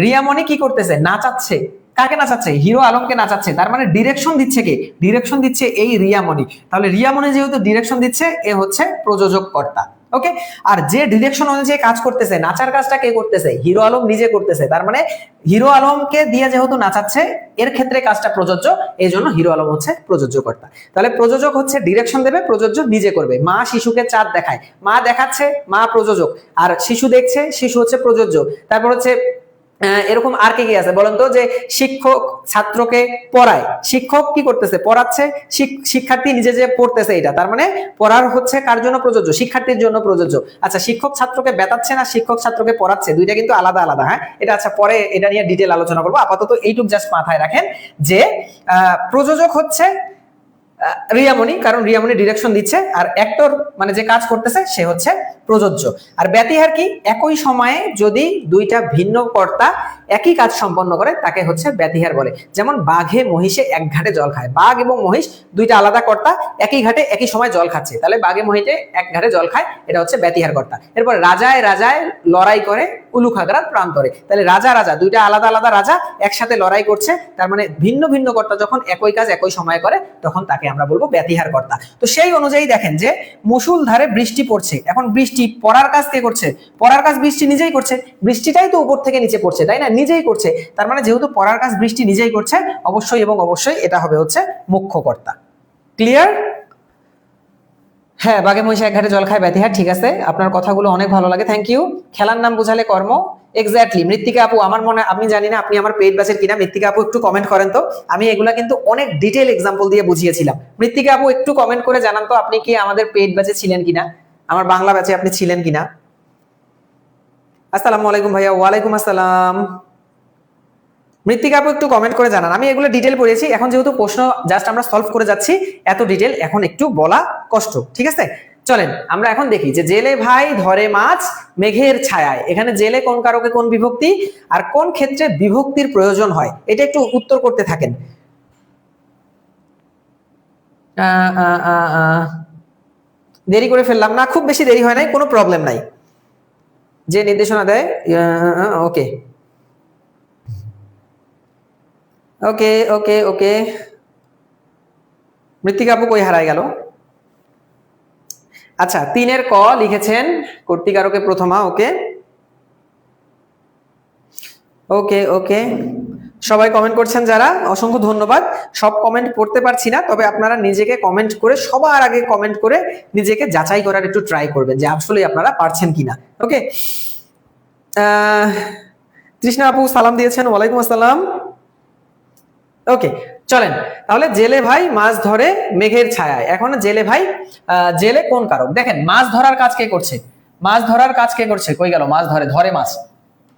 [SPEAKER 1] রিয়ামণি কি করতেছে? নাচাচ্ছে। কাকে নাচাচ্ছে? হিরো আলমকে নাচাচ্ছে। তার মানে ডিরেকশন দিচ্ছে কে? ডিরেকশন দিচ্ছে এই রিয়ামণি। তাহলে রিয়ামণি যেহেতু ডিরেকশন দিচ্ছে, এ হচ্ছে প্রযোজক কর্তা। ওকে, আর যে ডিরেকশন অনুযায়ী কাজ করতেছে, নাচার কাজটা কে করতেছে? হিরো আলম নিজে করতেছে। তার মানে হিরো আলমকে দিয়ে যেহেতু নাচাচ্ছে, এর ক্ষেত্রে কাজটা প্রযোজ্য, এই জন্য হিরো আলম হচ্ছে প্রযোজ্য কর্তা। তাহলে প্রযোজক হচ্ছে ডিরেকশন দেবে, প্রযোজ্য নিজে করবে। মা শিশুকে চাঁদ দেখায়, মা দেখাচ্ছে, মা প্রযোজক, আর শিশু দেখছে, শিশু হচ্ছে প্রযোজ্য। তারপর হচ্ছে এরকম আর কি কি আছে বলেন তো? যে শিক্ষক ছাত্রকে পড়ায়, শিক্ষক কি করতেছে? পড়াচ্ছে, শিক্ষার্থী নিজে যে পড়তেছে, এটা তার মানে পড়ার হচ্ছে কার জন্য প্রযোজ্য? শিক্ষার্থীর জন্য প্রযোজ্য। আচ্ছা, শিক্ষক ছাত্রকে বেতাচ্ছে না শিক্ষক ছাত্রকে পড়াচ্ছে, দুইটা কিন্তু আলাদা আলাদা। হ্যাঁ, এটা আচ্ছা পরে এটা নিয়ে ডিটেল আলোচনা করবো, আপাতত এইটুক জাস্ট মাথায় রাখেন যে প্রযোজক হচ্ছে রিয়ামণি, কারণ রিয়ামণি ডিরেকশন দিচ্ছে, আর অ্যাক্টর মানে যে কাজ করতেছে সে হচ্ছে প্রযোজ্য। আর ব্যতিহার কি? একই সময়ে যদি দুইটা ভিন্ন কর্তা একই কাজ সম্পন্ন করে তাকে হচ্ছে ব্যতিহার বলে। যেমন বাঘে মহিষে এক ঘাটে জল খায়, বাঘ এবং মহিষ দুইটা আলাদা কর্তা একই ঘাটে একই সময় জল খাচ্ছে, তাহলে বাঘে মহিষে এক ঘাটে জল খায়, এটা হচ্ছে ব্যতিহার কর্তা। এরপর রাজায় রাজায় লড়াই করে উলুখাগড়ার প্রান্তরে, তাহলে রাজা রাজা দুইটা আলাদা আলাদা রাজা একসাথে লড়াই করছে, তার মানে ভিন্ন ভিন্ন কর্তা যখন একই কাজ একই সময় করে তখন তাকে আমরা বলবো ব্যতিহার কর্তা। তো সেই অনুযায়ী দেখেন যে মুষলধারে বৃষ্টি পড়ছে, এখন বৃষ্টি পড়ার কাজ কে করছে? পড়ার কাজ বৃষ্টি নিজেই করছে, বৃষ্টিটাই তো উপর থেকে নিচে পড়ছে, তাই না? নিজেই করছে। তার মানে যেহেতু পড়ার কাজ বৃষ্টি নিজেই করছে, অবশ্যই এবং অবশ্যই এটা হবে হচ্ছে মুখ্য কর্তা। ক্লিয়ার? হ্যাঁ, বাঘে মহিষে এক ঘাটে জল খায় ব্যতিহার, ঠিক আছে, আপনার কথাগুলো অনেক ভালো লাগে, থ্যাংক ইউ। খেলার নাম বুঝালে কর্ম, এক্স্যাক্টলি। মৃত্তিকা আপু, আমার মনে, আমি জানি না আপনি আমার পেইড ব্যাচের কিনা, মৃত্তিকা আপু একটু কমেন্ট করেন তো। আমি এগুলা কিন্তু অনেক ডিটেইল এক্সাম্পল দিয়ে বুঝিয়েছিলাম। মৃত্তিকা আপু একটু কমেন্ট করে জানান তো আপনি কি আমাদের পেইড ব্যাচে ছিলেন কিনা, আমার বাংলা ব্যাচে আপনি ছিলেন কিনা। আসসালামু আলাইকুম ভাইয়া। ওয়ালাইকুম আসসালাম। মৃত্তিকা আপু একটু কমেন্ট করে জানান। আমি এগুলো ডিটেল পড়েছি, এখন যেহেতু প্রশ্ন জাস্ট আমরা সলভ করে যাচ্ছি, এত ডিটেল এখন একটু বলা কষ্ট, ঠিক আছে? চলেন আমরা এখন দেখি যে জেলে ভাই ধরে মাছ মেঘের ছায়ায়, এখানে জেলে কোন কারকে কোন বিভক্তি, আর কোন ক্ষেত্রে বিভক্তির প্রয়োজন হয়, এটা একটু উত্তর করতে থাকেন। দেরি করে ফেললাম না, খুব বেশি দেরি হয় নাই, কোনো প্রবলেম নাই। যে নির্দেশনা দেয়, ওকে ওকে ওকে ওকে। মৃত্তিকা আপু কই হারায় গেল? আচ্ছা, 3-এর ক লিখেছেন কর্তৃকারকে প্রথমা। ওকে ওকে ওকে, সবাই কমেন্ট করছেন যারা, অসংখ্য ধন্যবাদ। সব কমেন্ট পড়তে পারছি না, তবে আপনারা নিজেকে কমেন্ট করে সবার আগে কমেন্ট করে নিজেকে যাচাই করার একটু ট্রাই করবেন যে আসলে আপনারা পারছেন কিনা। ওকে, তৃষ্ণা আপু সালাম দিয়েছেন, ওয়ালাইকুম আসসালাম। ওকে, চলেন তাহলে জেলে ভাই মাছ ধরে মেঘের ছায়ায়। এখন জেলে ভাই, জেলে কোন কারক? দেখেন মাছ ধরার কাজ কে করছে? মাছ ধরার কাজ কে করছে? কই গেল? মাছ ধরে, ধরে মাছ,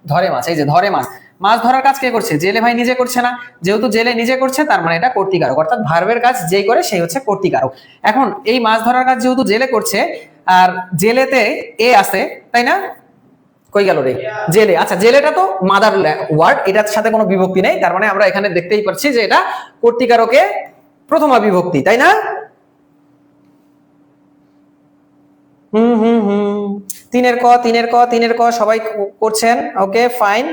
[SPEAKER 1] ধরে মাছ, এই যে ধরে মাছ। মাছ ধরার কাজ কে করছে? জেলে ভাই নিজে করছে না, যেহেতু জেলে নিজে করছে তার মানে এটা কর্তৃকারক, অর্থাৎ ভার্বের কাজ যেই করে সেই হচ্ছে কর্তৃকারক। এখন এই মাছ ধরার কাজ যেহেতু জেলে করছে, আর জেলেতে এ আছে, তাই না? কই গেল রে? জেলে। আচ্ছা, জেলেটা তো মাদার ওয়ার্ড, এটার সাথে কোনো বিভক্তি নেই, তার মানে আমরা এখানে দেখতেই পাচ্ছি যে এটা কর্তৃকারকে প্রথমা বিভক্তি, তাই না? হুম। 3-এর ক সবাই করছেন। Okay, fine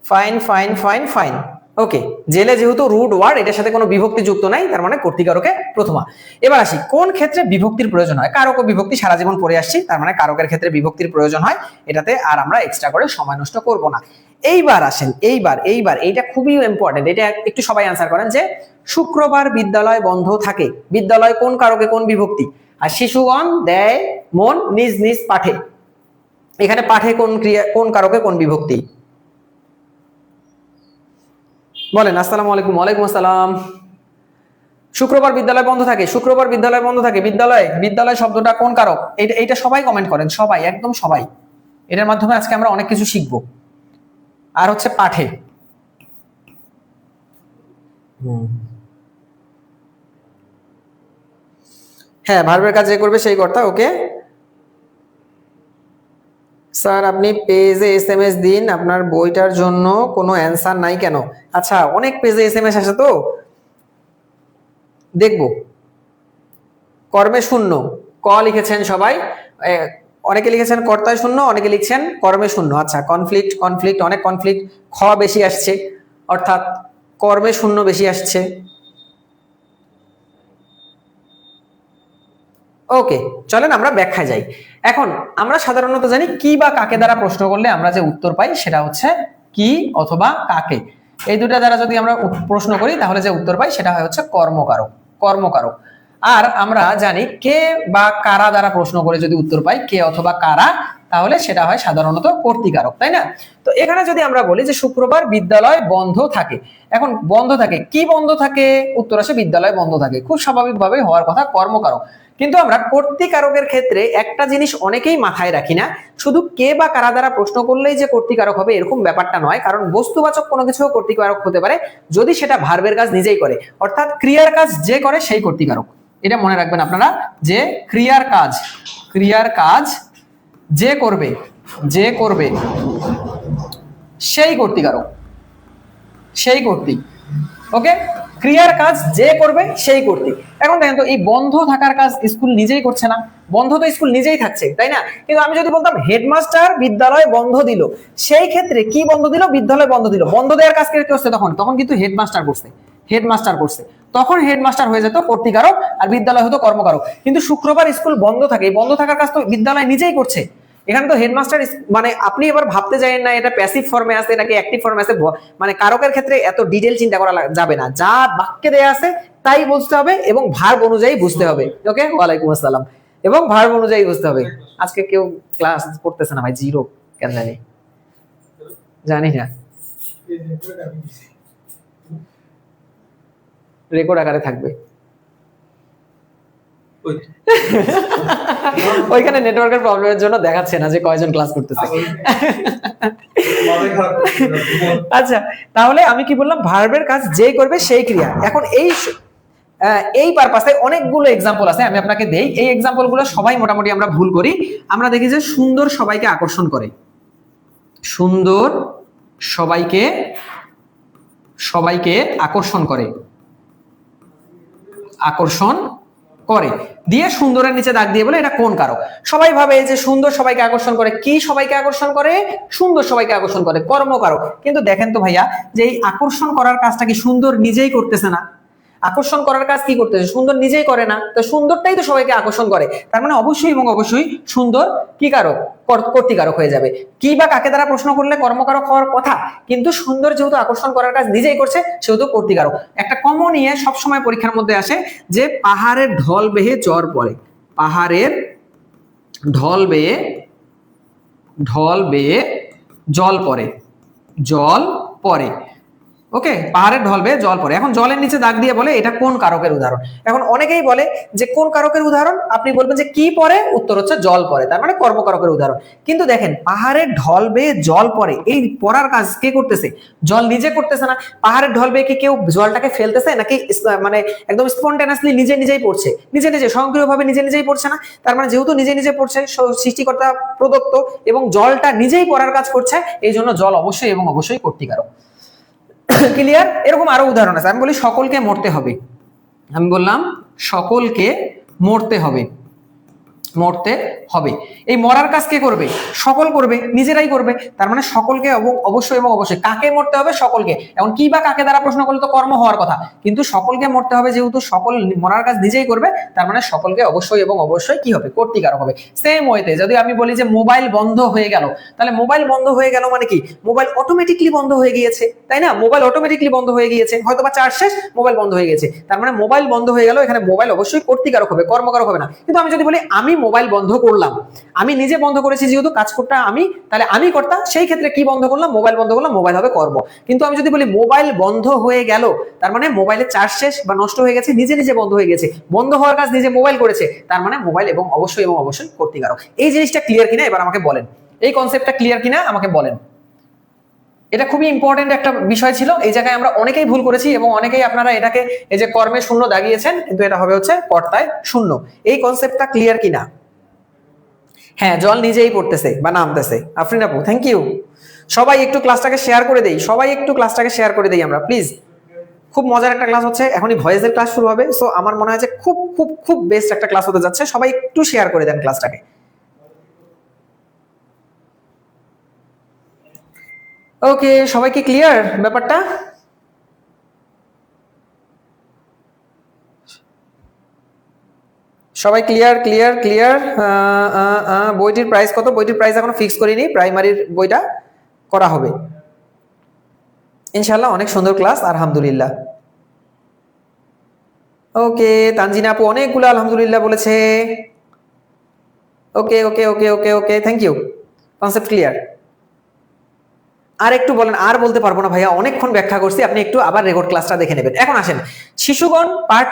[SPEAKER 1] fine fine fine fine. Okay, জেলে যেহেতু রুট ওয়ার্ড, এটার সাথে কোনো বিভক্তি যুক্ত নাই, তার মানে কর্তৃকারকে প্রথমা। এবার আসি কোন ক্ষেত্রে বিভক্তির প্রয়োজন হয়। কারক ও বিভক্তি সারা জীবন পড়ে আসছি, তার মানে কারকের ক্ষেত্রে বিভক্তির প্রয়োজন হয়, এটাতে আর আমরা এক্সট্রা করে সময় নষ্ট করব না। এইবার আসেন, এইবার এইটা খুবই ইম্পর্টেন্ট, এটা একটু সবাই আনসার করেন যে শুক্রবার বিদ্যালয় বন্ধ থাকে, বিদ্যালয় কোন কারকে কোন বিভক্তি, আর শিশুগণ দেয় মন নিজ নিজ পাঠে, এখানে পাঠে কোন ক্রিয়া, কোন কারকে কোন বিভক্তি? বলেন। আসসালামু আলাইকুম। ওয়ালাইকুম আসসালাম। শুক্রবার বিদ্যালয় বন্ধ থাকে, শুক্রবার বিদ্যালয় বন্ধ থাকে। বিদ্যালয়, বিদ্যালয় শব্দটা কোন কারক? এইটা সবাই কমেন্ট করেন, সবাই, একদম সবাই। এটার মাধ্যমে আজকে আমরা অনেক কিছু শিখবো। আর হচ্ছে পাঠে, হ্যাঁ ভার্বের কাজ যে করবে সেই কর্তা। ওকে স্যার, আপনি পেজে এসএমএস দিন, আপনার বইটার জন্য কোনো অ্যান্সার নাই কেন? আচ্ছা, অনেক পেজে এসএমএস আসে তো দেখবো। কর্মে শূন্য, ক লিখেছেন সবাই, অনেকে লিখেছেন কর্তায় শূন্য, অনেকে লিখছেন কর্মে শূন্য। আচ্ছা, কনফ্লিক্ট, কনফ্লিক্ট, অনেক কনফ্লিক্ট, খ বেশি আসছে, অর্থাৎ কর্মে শূন্য বেশি আসছে। ওকে, চলেন আমরা ব্যাখ্যায় যাই। এখন আমরা সাধারণত জানি কি বা কাকে দ্বারা প্রশ্ন করলে আমরা যে উত্তর পাই সেটা হচ্ছে কি অথবা কাকে। এই দুটা দ্বারা যদি আমরা প্রশ্ন করি তাহলে যে উত্তর পাই সেটা হয় হচ্ছে কর্মকারক, কর্মকারক। আর আমরা জানি কে বা কারা দ্বারা প্রশ্ন করে যদি উত্তর পাই কে অথবা কারা, তাহলে সেটা হয় সাধারণত কর্তৃকারক, তাই না? তো এখানে যদি আমরা বলি যে শুক্রবার বিদ্যালয় বন্ধ থাকে, এখন বন্ধ থাকে, কি বন্ধ থাকে? উত্তর আসে বিদ্যালয় বন্ধ থাকে, খুব স্বাভাবিকভাবে হওয়ার কথা কর্মকারক। কিন্তু আমরা কর্তৃকারকের ক্ষেত্রে একটা জিনিস অনেকেই মাথায় রাখি না, শুধু কে বা কারা দ্বারা প্রশ্ন করলেই যে কর্তৃকারক হবে এরকম ব্যাপারটা নয়। কারণ বস্তুবাচক কোনো কিছু কর্তৃকারক হতে পারে যদি সেটা ভার্বের কাজ নিজেই করে, অর্থাৎ ক্রিয়ার কাজ যে করে সেই কর্তৃকারক। এটা মনে রাখবেন আপনারা যে ক্রিয়ার কাজ, ক্রিয়ার কাজ যে করবে, যে করবে সেই কর্তৃকারক, সেই কর্তৃক। ওকে, ক্রিয়ার কাজ যে করবে সেই কর্তৃক। এখন দেখেন তো, এই বন্ধ থাকার কাজ স্কুল নিজেই করছে না, বন্ধ তো স্কুল নিজেই থাকছে, তাই না? কিন্তু আমি যদি বলতাম হেডমাস্টার বিদ্যালয় বন্ধ দিল, সেই ক্ষেত্রে কি বন্ধ দিল? বিদ্যালয় বন্ধ দিল। বন্ধ দেওয়ার কাজ কে করছে? তখন কিন্তু হেডমাস্টার করছে, হেডমাস্টার করছে। তখন হেডমাস্টার হয়ে যেত কর্তৃকারক আর বিদ্যালয় হতো কর্মকারক। কিন্তু শুক্রবার স্কুল বন্ধ থাকে, বন্ধ থাকার কাজ তো বিদ্যালয় নিজেই করছে। এখানে তো হেডমাস্টার, মানে আপনি এবার ভাবতে যাবেন না এটা প্যাসিভ ফর্মে আছে নাকি অ্যাক্টিভ ফর্মে আছে। মানে কারকের ক্ষেত্রে এত ডিটেইল চিন্তা করা যাবে না, যা বাক্যে দেয়া আছে তাই বুঝতে হবে এবং ভার্ব অনুযায়ী বুঝতে হবে। ওকে, ওয়ালাইকুম আসসালাম। এবং ভার্ব অনুযায়ী বুঝতে হবে। আজকে কেউ ক্লাস করতেছে না ভাই, জিরো, কেন জানি, জানি না, রেকর্ড আকারে থাকবে। ওইখানে নেটওয়ার্কের প্রবলেমের জন্য দেখাচ্ছে না যে কয়জন ক্লাস করতেছে। আচ্ছা, তাহলে আমি কি বললাম? ভার্বের কাজ যেই করবে সেই ক্রিয়া। এখন এই পারপাসে অনেকগুলো এক্সাম্পল আছে, আমি আপনাকে দেই। এই এক্সাম্পল গুলো সবাই মোটামুটি আমরা ভুল করি। আমরা দেখি যে সুন্দর সবাইকে আকর্ষণ করে, সুন্দর সবাইকে, সবাইকে আকর্ষণ করে, আকর্ষণ করে দিয়ে সুন্দরের নিচে দাগ দিয়ে বলে এটা কোন কারক। সবাই ভাবে যে সুন্দর সবাইকে আকর্ষণ করে, কি সবাইকে আকর্ষণ করে? সুন্দর সবাইকে আকর্ষণ করে, কর্মকারক। কিন্তু দেখেন তো ভাইয়া, যে এই আকর্ষণ করার কাজটা কি সুন্দর নিজেই করতেছে না? আকর্ষণ করার কাজ কি করতেছে? সুন্দর নিজেই করে না, তো সুন্দরটাই তো সবাইকে আকর্ষণ করে। তার মানে অবশ্যই এবং অবশ্যই সুন্দর কি কারক? কর্তৃকারক হয়ে যাবে। কি বা কাকে দ্বারা প্রশ্ন করলে কর্মকারক হওয়ার কথা, কিন্তু সুন্দর যেহেতু আকর্ষণ করার কাজ নিজেই করছে সেহেতু কর্তৃকারক। একটা কমন নিয়ে সবসময় পরীক্ষার মধ্যে আসে যে পাহাড়ের ঢল বেয়ে জ্বর পড়ে, পাহাড়ের ঢল বেয়ে, ঢল বেয়ে জল পড়ে, জল পড়ে। ওকে, পাহাড়ের ঢল বেয়ে জল পড়ে। এখন জলের নিচে দাগ দিয়ে বলে এটা কোন কারকের উদাহরণ। এখন অনেকেই বলে যে কোন কারকের উদাহরণ? আপনি বলবেন যে কি পড়ে, উত্তর হচ্ছে জল পড়ে, তার মানে কর্মকারকের উদাহরণ। কিন্তু দেখেন, পাহাড়ের ঢল বেয়ে জল পড়ে, এই পড়ার কাজ কে করতেছে? জল নিজে করতেছে না। পাহাড়ের ঢল বেয়ে কি কেউ জলটাকে ফেলতেছে নাকি মানে একদম স্পন্টেনিয়াসলি নিজে নিজেই পড়ছে? নিজে নিজে স্বয়ংক্রিয়ভাবে নিজে নিজেই পড়ছে না। তার মানে যেহেতু নিজে নিজে পড়ছে, সৃষ্টিকর্তা প্রদত্ত এবং জলটা নিজেই পড়ার কাজ করছে, এই জন্য জল অবশ্যই এবং অবশ্যই কর্তৃকারক। ক্লিয়ার? এরকম আরো উদাহরণ আছে। আমি বলি সকলকে মরতে হবে, আমি বললাম সকলকে মরতে হবে, মরতে হবে। এই মরার কাজ কে করবে? সকল করবে, নিজেরাই করবে। তার মানে সকলকে অবশ্যই এবং অবশ্যই। কাকে মরতে হবে? সকলকে। এখন কি বা কাকে দ্বারা প্রশ্ন করলে তো কর্ম হওয়ার কথা, কিন্তু সকলকে মরতে হবে যেহেতু সকল মরার কাজ নিজেই করবে, তার মানে সকলকে অবশ্যই এবং অবশ্যই কি হবে? কর্তৃকারক হবে। সেম ওয়েতে যদি আমি বলি যে মোবাইল বন্ধ হয়ে গেল, তাহলে মোবাইল বন্ধ হয়ে গেল মানে কি? মোবাইল অটোমেটিকলি বন্ধ হয়ে গিয়েছে, তাই না? মোবাইল অটোমেটিকলি বন্ধ হয়ে গিয়েছে, হয়তো বা চার্জ শেষ, মোবাইল বন্ধ হয়ে গেছে, তার মানে মোবাইল বন্ধ হয়ে গেল। এখানে মোবাইল অবশ্যই কর্তৃকারক হবে, কর্মকারক হবে না। কিন্তু আমি যদি বলি আমি মোবাইল বন্ধ করলাম, আমি নিজে বন্ধ করেছি যেহেতু কাজ করতে আমি, তাহলে আমি কর্তা, সেই ক্ষেত্রে কি বন্ধ করলাম, মোবাইল বন্ধ করলাম, মোবাইল হবে কর্ম। কিন্তু আমি যদি বলি মোবাইল বন্ধ হয়ে গেল, তার মানে মোবাইলের চার্জ শেষ বা নষ্ট হয়ে গেছে, নিজে নিজে বন্ধ হয়ে গেছে, বন্ধ হওয়ার কাজ নিজে মোবাইল করেছে, তার মানে মোবাইল এবং অবশ্যই কর্তৃকারক। এই জিনিসটা ক্লিয়ার কিনা এবার আমাকে বলেন, এই কনসেপ্টটা ক্লিয়ার কিনা আমাকে বলেন। এটা খুবই ইম্পর্টেন্ট একটা বিষয় ছিল, এই জায়গায় আমরা অনেকেই ভুল করেছি এবং অনেকেই আপনারা এটাকে এই যে কর্মে শূন্য দাগিয়েছেন, কিন্তু এটা হবে হচ্ছে কর্তায় শূন্য। এই কনসেপ্টটা ক্লিয়ার কিনা? হ্যাঁ, জল নিজেই পড়তেছে বা নামতেছে। আফরিন আপু থ্যাংক ইউ। সবাই একটু ক্লাসটাকে শেয়ার করে দেই, সবাই একটু ক্লাসটাকে শেয়ার করে দেই আমরা প্লিজ। খুব মজার একটা ক্লাস হচ্ছে, এখনই ভয়েসের ক্লাস শুরু হবে, সো আমার মনে হয় যে খুব খুব খুব বেস্ট একটা ক্লাস হতে যাচ্ছে। সবাই একটু শেয়ার করে দেন ক্লাসটাকে। ওকে, সবাই কি ক্লিয়ার ব্যাপারটা? সবাই ক্লিয়ার ক্লিয়ার ক্লিয়ার। বইটির প্রাইস কত? বইটির প্রাইস এখনো ফিক্স করিনি, প্রাইমারির বইটা করা হবে ইনশাআল্লাহ। অনেক সুন্দর ক্লাস আলহামদুলিল্লাহ। ওকে, তানজিনা আপু অনেকগুলো আলহামদুলিল্লাহ বলেছে। Okay okay okay okay okay, thank you. Concept clear. আর একটু বলেন। আর বলতে পারবো না ভাইয়া, অনেকক্ষণ ব্যাখ্যা করছি, আপনি একটু আবার রেকর্ড ক্লাসটা দেখে নেবেন। এখন আসেন, শিশুগণ পাঠ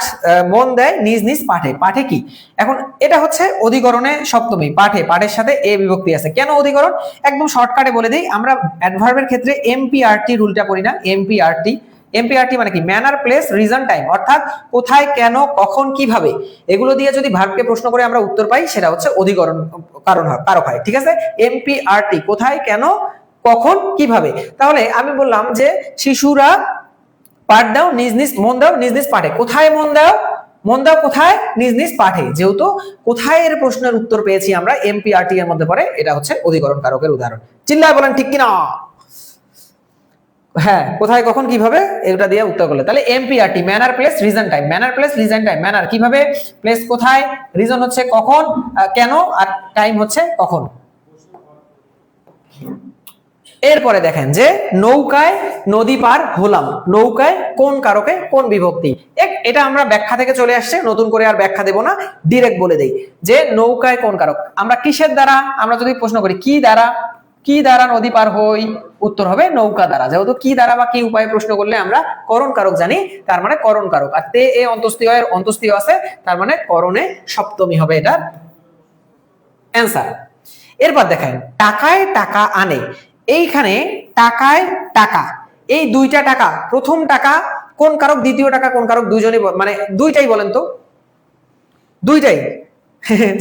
[SPEAKER 1] মন দেয় নিজ নিজ পাঠে। পাঠে কি? এখন এটা হচ্ছে অধিকরণে সপ্তমী। পাঠে, পাঠের সাথে এ বিভক্তি আছে। কেন অধিকরণ? একদম শর্টকাটে বলে দিই, আমরা অ্যাডভার্বের ক্ষেত্রে এমপিআরটি রুলটা করি না? এমপিআরটি, এমপিআরটি মানে কি? ম্যানার, প্লেস, রিজন, টাইম, অর্থাৎ কোথায়, কেন, কখন, কিভাবে, এগুলো দিয়ে যদি ভার্বকে প্রশ্ন করে আমরা উত্তর পাই, সেটা হচ্ছে অধিকরণ কারক হয়। ঠিক আছে? এমপিআরটি, কোথায়, কেন, কখন, কিভাবে। তাহলে আমি বললাম যে শিশুরা পাঠ দাও নিজ নিজ, মন দাও নিজ নিজ পাঠে। কোথায় মন দাও? মন দাও কোথায়? নিজ নিজ পাঠে। যেহেতু কোথায় এর প্রশ্নের উত্তর পেয়েছি আমরা, এমপিআরটি এর মধ্যে পড়ে, এটা হচ্ছে অধিকরণ কারকের উদাহরণ। চিল্লায় বলেন ঠিক কিনা? হ্যাঁ, কোথায়, কখন, কিভাবে, এটা দিয়ে উত্তর করলে। তাহলে এমপিআরটি, manner, place, reason, time. Manner, place, reason, time. Manner কিভাবে, প্লেস কোথায়, রিজন হচ্ছে কখন, কেন, আর টাইম হচ্ছে কখন। এরপরে দেখেন যে নৌকায় নদী পার হলাম, নৌকায় কোন কারকে কোন বিভক্তি। এটা আমরা ব্যাখ্যা থেকে চলে আসছে, নতুন করে আর ব্যাখ্যা দেব না, ডিরেক্ট বলে দেই যে নৌকায় কোন কারক। আমরা কিসের দ্বারা, আমরা যদি প্রশ্ন করি কি দ্বারা, কি দ্বারা নদী পার হই, উত্তর হবে নৌকা দ্বারা। যেহেতু কি দ্বারা বা কি উপায়ে প্রশ্ন করলে আমরা করণ কারক জানি, তার মানে করণ কারক। আর তে এ অন্তস্তীয় অন্তস্তীয় আছে, তার মানে করণে সপ্তমী হবে এটার অ্যান্সার। এরপর দেখেন টাকায় টাকা আনে। এইখানে টাকায় টাকা, এই দুইটা টাকা, প্রথম টাকা কোন কারক, দ্বিতীয় টাকা কোন কারক, দুইজনই মানে দুইটাই বলেন তো, দুইটাই।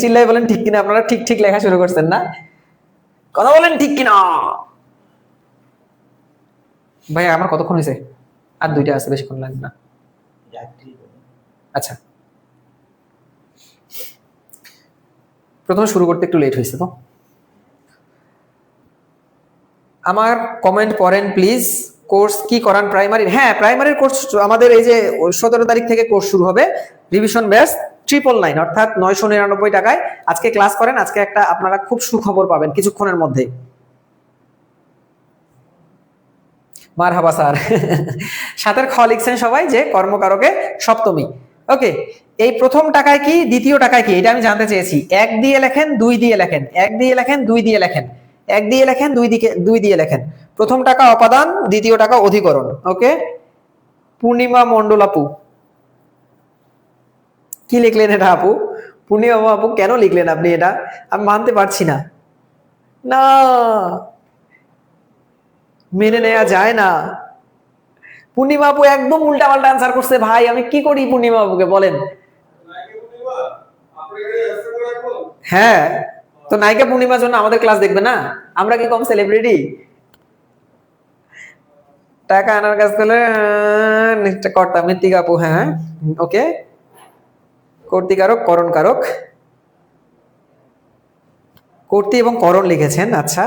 [SPEAKER 1] চিল্লাই বলেন ঠিক কিনা। আপনারা ঠিক ঠিক লেখা শুরু করছেন না? কথা বলেন ঠিক কিনা ভাই। আমার কতক্ষণ হয়েছে? আর দুইটা আছে, বেশিক্ষণ লাগবে না। আচ্ছা, প্রথমে শুরু করতে একটু লেট হয়েছে তো। আমার কমেন্ট পড়েন প্লিজ। কোর্স কি করান প্রাইমারি? হ্যাঁ, প্রাইমারির কোর্স আমাদের এই যে 17 তারিখ থেকে কোর্স শুরু হবে, রিভিশন ব্যাচ 999 অর্থাৎ 999 টাকায় আজকে ক্লাস করেন। আজকে একটা আপনারা খুব সুখবর পাবেন কিছুক্ষণের মধ্যে। মারহাবা স্যার। সাতের খ লিখছেন সবাই যে কর্মকারকে সপ্তমী। ওকে, এই প্রথম টাকায় কি, দ্বিতীয় টাকায় কি, এটা আমি জানতে চেয়েছি। এক দিয়ে লেখেন, দুই দিয়ে লেখেন, এক দিয়ে লেখেন, দুই দিয়ে লেখেন, এক দিয়ে লেখেন, দুই দিয়ে লেখেন। প্রথম টাকা অপাদান, দ্বিতীয় টাকা অধিকরণ। ওকে, পূর্ণিমা মন্ডল আপু কি লিখলেন এটা আপু? পূর্ণিমা আপু কেন লিখলেন আপনি এটা? আমি মানতে পারছি না, না মেনে নেওয়া যায় না। পূর্ণিমা আপু একদম উল্টা পাল্টা আনসার করছে ভাই, আমি কি করি পূর্ণিমা আপুকে বলেন? হ্যাঁ, তো নায়িকা পূর্ণিমার জন্য আমাদের ক্লাস দেখবে না? আমরা কি কম সেলিব্রিটি? টাকা আনার কাজ করলে কর্তা, মৃত্তিকা আপু। হ্যাঁ ওকে, কর্তিকারক, করণ কারক, কর্তি এবং করণ লিখেছেন। আচ্ছা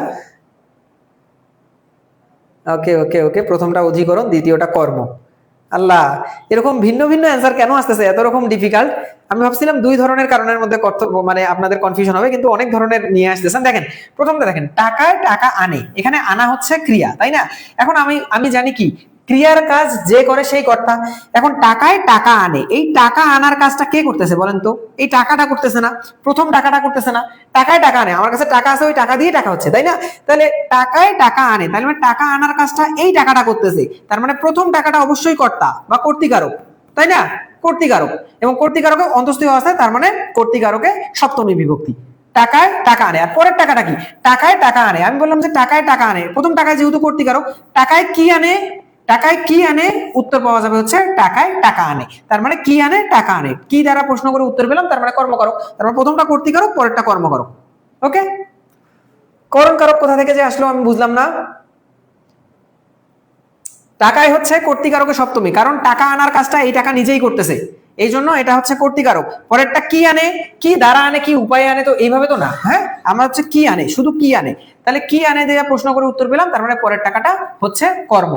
[SPEAKER 1] ওকে ওকে ওকে, প্রথমটা অধিকরণ, দ্বিতীয়টা কর্ম। আল্লাহ, এরকম ভিন্ন ভিন্ন অ্যান্সার কেন আসতেছে, এত রকম ডিফিকাল্ট? আমি ভাবছিলাম দুই ধরনের কারণের মধ্যে মানে আপনাদের কনফিউশন হবে, কিন্তু অনেক ধরনের নিয়ে আসতেছেন। দেখেন প্রথমটা দেখেন, টাকায় টাকা আনে, এখানে আনা হচ্ছে ক্রিয়া, তাই না? এখন আমি জানি কি ক্রিয়ার কাজ যে করে সেই কর্তা। এখন টাকায় টাকা আনে, এই টাকা আনার কাজটা কে করতেছে বলেন তো? এই টাকাটা করতেছে না, প্রথম টাকাটা করতেছে না, টাকায় টাকা আনে, আমার কাছে টাকা আছে, ওই টাকা দিয়ে টাকা হচ্ছে, তাই না? তাহলে টাকায় টাকা আনে, তাহলে মানে টাকা আনার কাজটা এই টাকাটা করতেছে, তার মানে প্রথম টাকাটা অবশ্যই কর্তা বা কর্তৃকারক, তাই না? কর্তৃকারক, এবং কর্তৃকারকে অন্তঃস্থ অবস্থায়, তার মানে কর্তৃকারকে সপ্তমী বিভক্তি। টাকায় টাকা আনে, আর পরের টাকাটা কি? টাকায় টাকা আনে, আমি বললাম যে টাকায় টাকা আনে, প্রথম টাকায় যেহেতু কর্তৃকারক, টাকায় কি আনে? টাকায় কি আনে? উত্তর পাওয়া যাবে হচ্ছে টাকায় টাকা আনে, তার মানে কি আনে? টাকা আনে। কি দ্বারা প্রশ্ন করে উত্তর পেলাম, তার মানে কর্মকারক, তার মানে প্রথমটা কর্তৃকারক, পরেরটা কর্মকারক। ওকে, করণকারক কোথা থেকে যে আসলো আমি বুঝলাম না। টাকায় হচ্ছে কর্তৃকারকের সপ্তমী, কারণ টাকা আনার কাজটা এই টাকা নিজেই করতেছে, এই জন্য এটা হচ্ছে কর্তৃকারক। পরেরটা কি আনে? কি দ্বারা আনে, কি উপায়ে আনে, তো এইভাবে তো না, হ্যাঁ আমরা হচ্ছে কি আনে, শুধু কি আনে, তাহলে কি আনে দিয়ে প্রশ্ন করে উত্তর পেলাম, তার মানে পরের টাকাটা হচ্ছে কর্ম।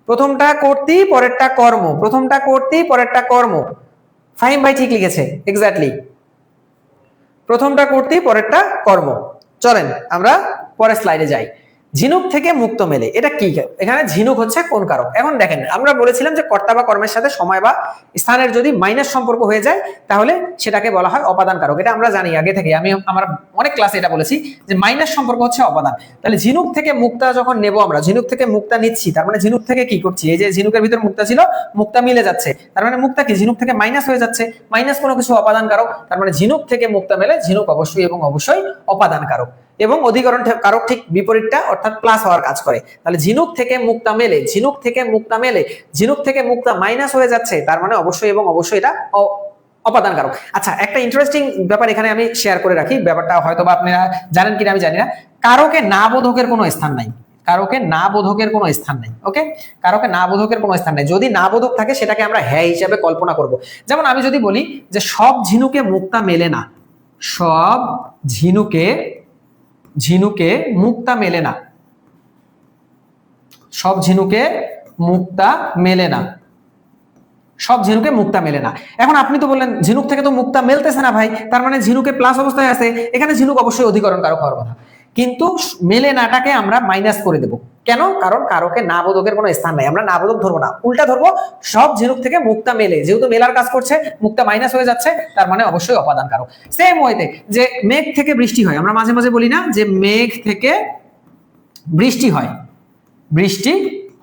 [SPEAKER 1] প্রথমটা কর্তৃ, পরেরটা কর্ম, প্রথমটা কর্তৃ, পরেরটা কর্ম। ফাহিম ভাই ঠিক লিখেছে, এক্স্যাক্টলি, প্রথমটা কর্তৃ, পরেরটা কর্ম। চলেন আমরা পরের স্লাইডে যাই। ঝিনুক থেকে মুক্ত মেলে, এটা কি? এখানে ঝিনুক হচ্ছে কোন কারক? এখন দেখেন, আমরা বলেছিলাম যে কর্তা বা কর্মের সাথে সময় বা স্থানের যদি মাইনাস সম্পর্ক হয়ে যায়, তাহলে সেটাকে বলা হয় অপাদান কারক। এটা আমরা জানি আগে থেকে, আমি আমার অনেক ক্লাসে এটা বলেছি যে মাইনাস সম্পর্ক হচ্ছে অপাদান। তাহলে ঝিনুক থেকে মুক্তা যখন নেব, আমরা ঝিনুক থেকে মুক্তা নিচ্ছি, তার মানে ঝিনুক থেকে কি করছি? এই যে ঝিনুকের ভিতর মুক্তা ছিল, মুক্তা মিলে যাচ্ছে, তার মানে মুক্তা কি? ঝিনুক থেকে মাইনাস হয়ে যাচ্ছে, মাইনাস কোনো কিছু অপাদান কারক, তার মানে ঝিনুক থেকে মুক্তা মেলে, ঝিনুক অবশ্যই এবং অবশ্যই অপাদান কারক। এবং অধিকরণ কারক ঠিক বিপরীতটা, অর্থাৎ প্লাস হওয়ার কাজ করে। তাহলে ঝিনুক থেকে মুক্তা মেলে, ঝিনুক থেকে মুক্তা মেলে, ঝিনুক থেকে মুক্তা মাইনাস হয়ে যাচ্ছে, তার মানে অবশ্যই এবং অবশ্যই এটা অপাদান কারক। আচ্ছা, একটা ইন্টারেস্টিং ব্যাপার এখানে আমি শেয়ার করে রাখি, ব্যাপারটা হয়তো বা আপনারা জানেন কিনা আমি জানি না। কারকে না বোধকের কোনো স্থান নাই, কারকে না বোধকের কোনো স্থান নেই। ওকে, কারকে না বোধকের কোনো স্থান নেই। যদি না বোধক থাকে সেটাকে আমরা হ্যাঁ হিসাবে কল্পনা করব। যেমন আমি যদি বলি যে সব ঝিনুকে মুক্তা মেলে না, সব ঝিনুকে মুক্তা মেলে না, সব ঝিনুকে মুক্তা মেলে না, সব ঝিনুকে মুক্তা মেলে না। এখন আপনি তো বললেন ঝিনুক থেকে তো মুক্তা মেলতেছে না ভাই, তার মানে ঝিনুকে প্লাস অবস্থায় আছে, এখানে ঝিনুক অবশ্যই অধিকরণ কারক হওয়ার কথা, কিন্তু মেলে নাটাকে আমরা মাইনাস করে দেব। কেন? কারণ কারকে না বোধকের কোনো স্থান নাই, আমরা না বোধক ধরবো না, উল্টা ধরবো, সব ঝিনুক থেকে মুক্তা মেলে, যেহেতু মেলার কাজ করছে, মুক্তা মাইনাস হয়ে যাচ্ছে, তার মানে অবশ্যই অপাদান কারক। সেম ওয়েতে যে মেঘ থেকে বৃষ্টি হয়, আমরা মাঝে মাঝে বলি না যে মেঘ থেকে বৃষ্টি হয়, বৃষ্টি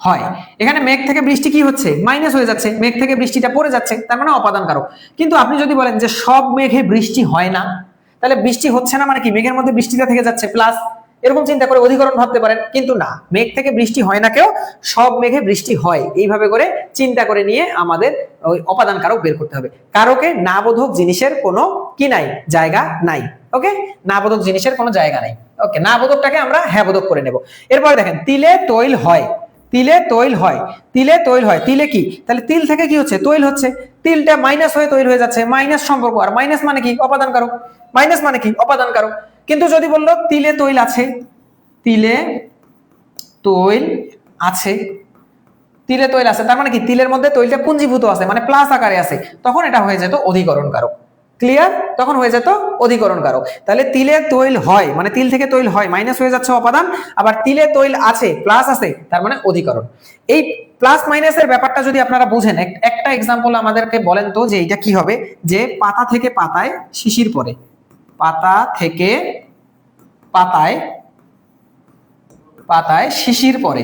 [SPEAKER 1] হয়, এখানে মেঘ থেকে বৃষ্টি কি হচ্ছে? মাইনাস হয়ে যাচ্ছে, মেঘ থেকে বৃষ্টিটা পড়ে যাচ্ছে, তার মানে অপাদান কারক। কিন্তু আপনি যদি বলেন যে সব মেঘে বৃষ্টি হয় না, তাহলে বৃষ্টি হচ্ছে না মানে কি? মেঘের মধ্যে বৃষ্টিটা থেকে যাচ্ছে প্লাস, এরকম চিন্তা করে অধিকরণ ভাবতে পারেন, কিন্তু না, মেঘ থেকে বৃষ্টি হয় না কেউ, সব মেঘে বৃষ্টি হয়, এইভাবে করে চিন্তা করে নিয়ে আমাদের ওই অপাদান কারক বের করতে হবে। কারকে না বোধক জিনিসের কোনো কি নাই? জায়গা নাই। ওকে, না বোধক জিনিসের কোনো জায়গা নাই। ওকে, না বোধকটাকে আমরা হ্যাঁ বোধক করে নেব। এরপরে দেখেন, তিলে তৈল হয়, তিলে তৈল হয়, তিলে তৈল হয়, তিলে কি? তাহলে তিল থেকে কি হচ্ছে? তৈল হচ্ছে, তিলটা মাইনাস হয়ে তৈল হয়ে যাচ্ছে, মাইনাস সম্পর্ক, আর মাইনাস মানে কি? অপাদান কারক, মাইনাস মানে কি? অপাদান কারক। কিন্তু যদি বললো তিলে তৈল আছে, তিলে তৈল আছে, তিলে তৈল আছে, তার মানে কি? তিলের মধ্যে তৈলটা পুঞ্জীভূত আছে, মানে প্লাস আকারে আছে, তখন এটা হয়ে যেত অধিকরণ কারক। ক্লিয়ার? তখন হয়ে যেত অধিকরণ কারক। তাহলে তিলে তৈল হয় মানে তিল থেকে তৈল হয়, মাইনাস হয়ে যাচ্ছে অপাদান, আবার তিলে তৈল আছে, প্লাস আছে, তার মানে অধিকরণ। এই প্লাস মাইনাসের ব্যাপারটা যদি আপনারা বুঝেন, একটা এক্সাম্পল আমাদেরকে বলেন তো, যে এটা কি হবে? যে পাতা থেকে পাতায় শিশির পড়ে, পাতা থেকে পাতায়, পাতায় শিশির পড়ে,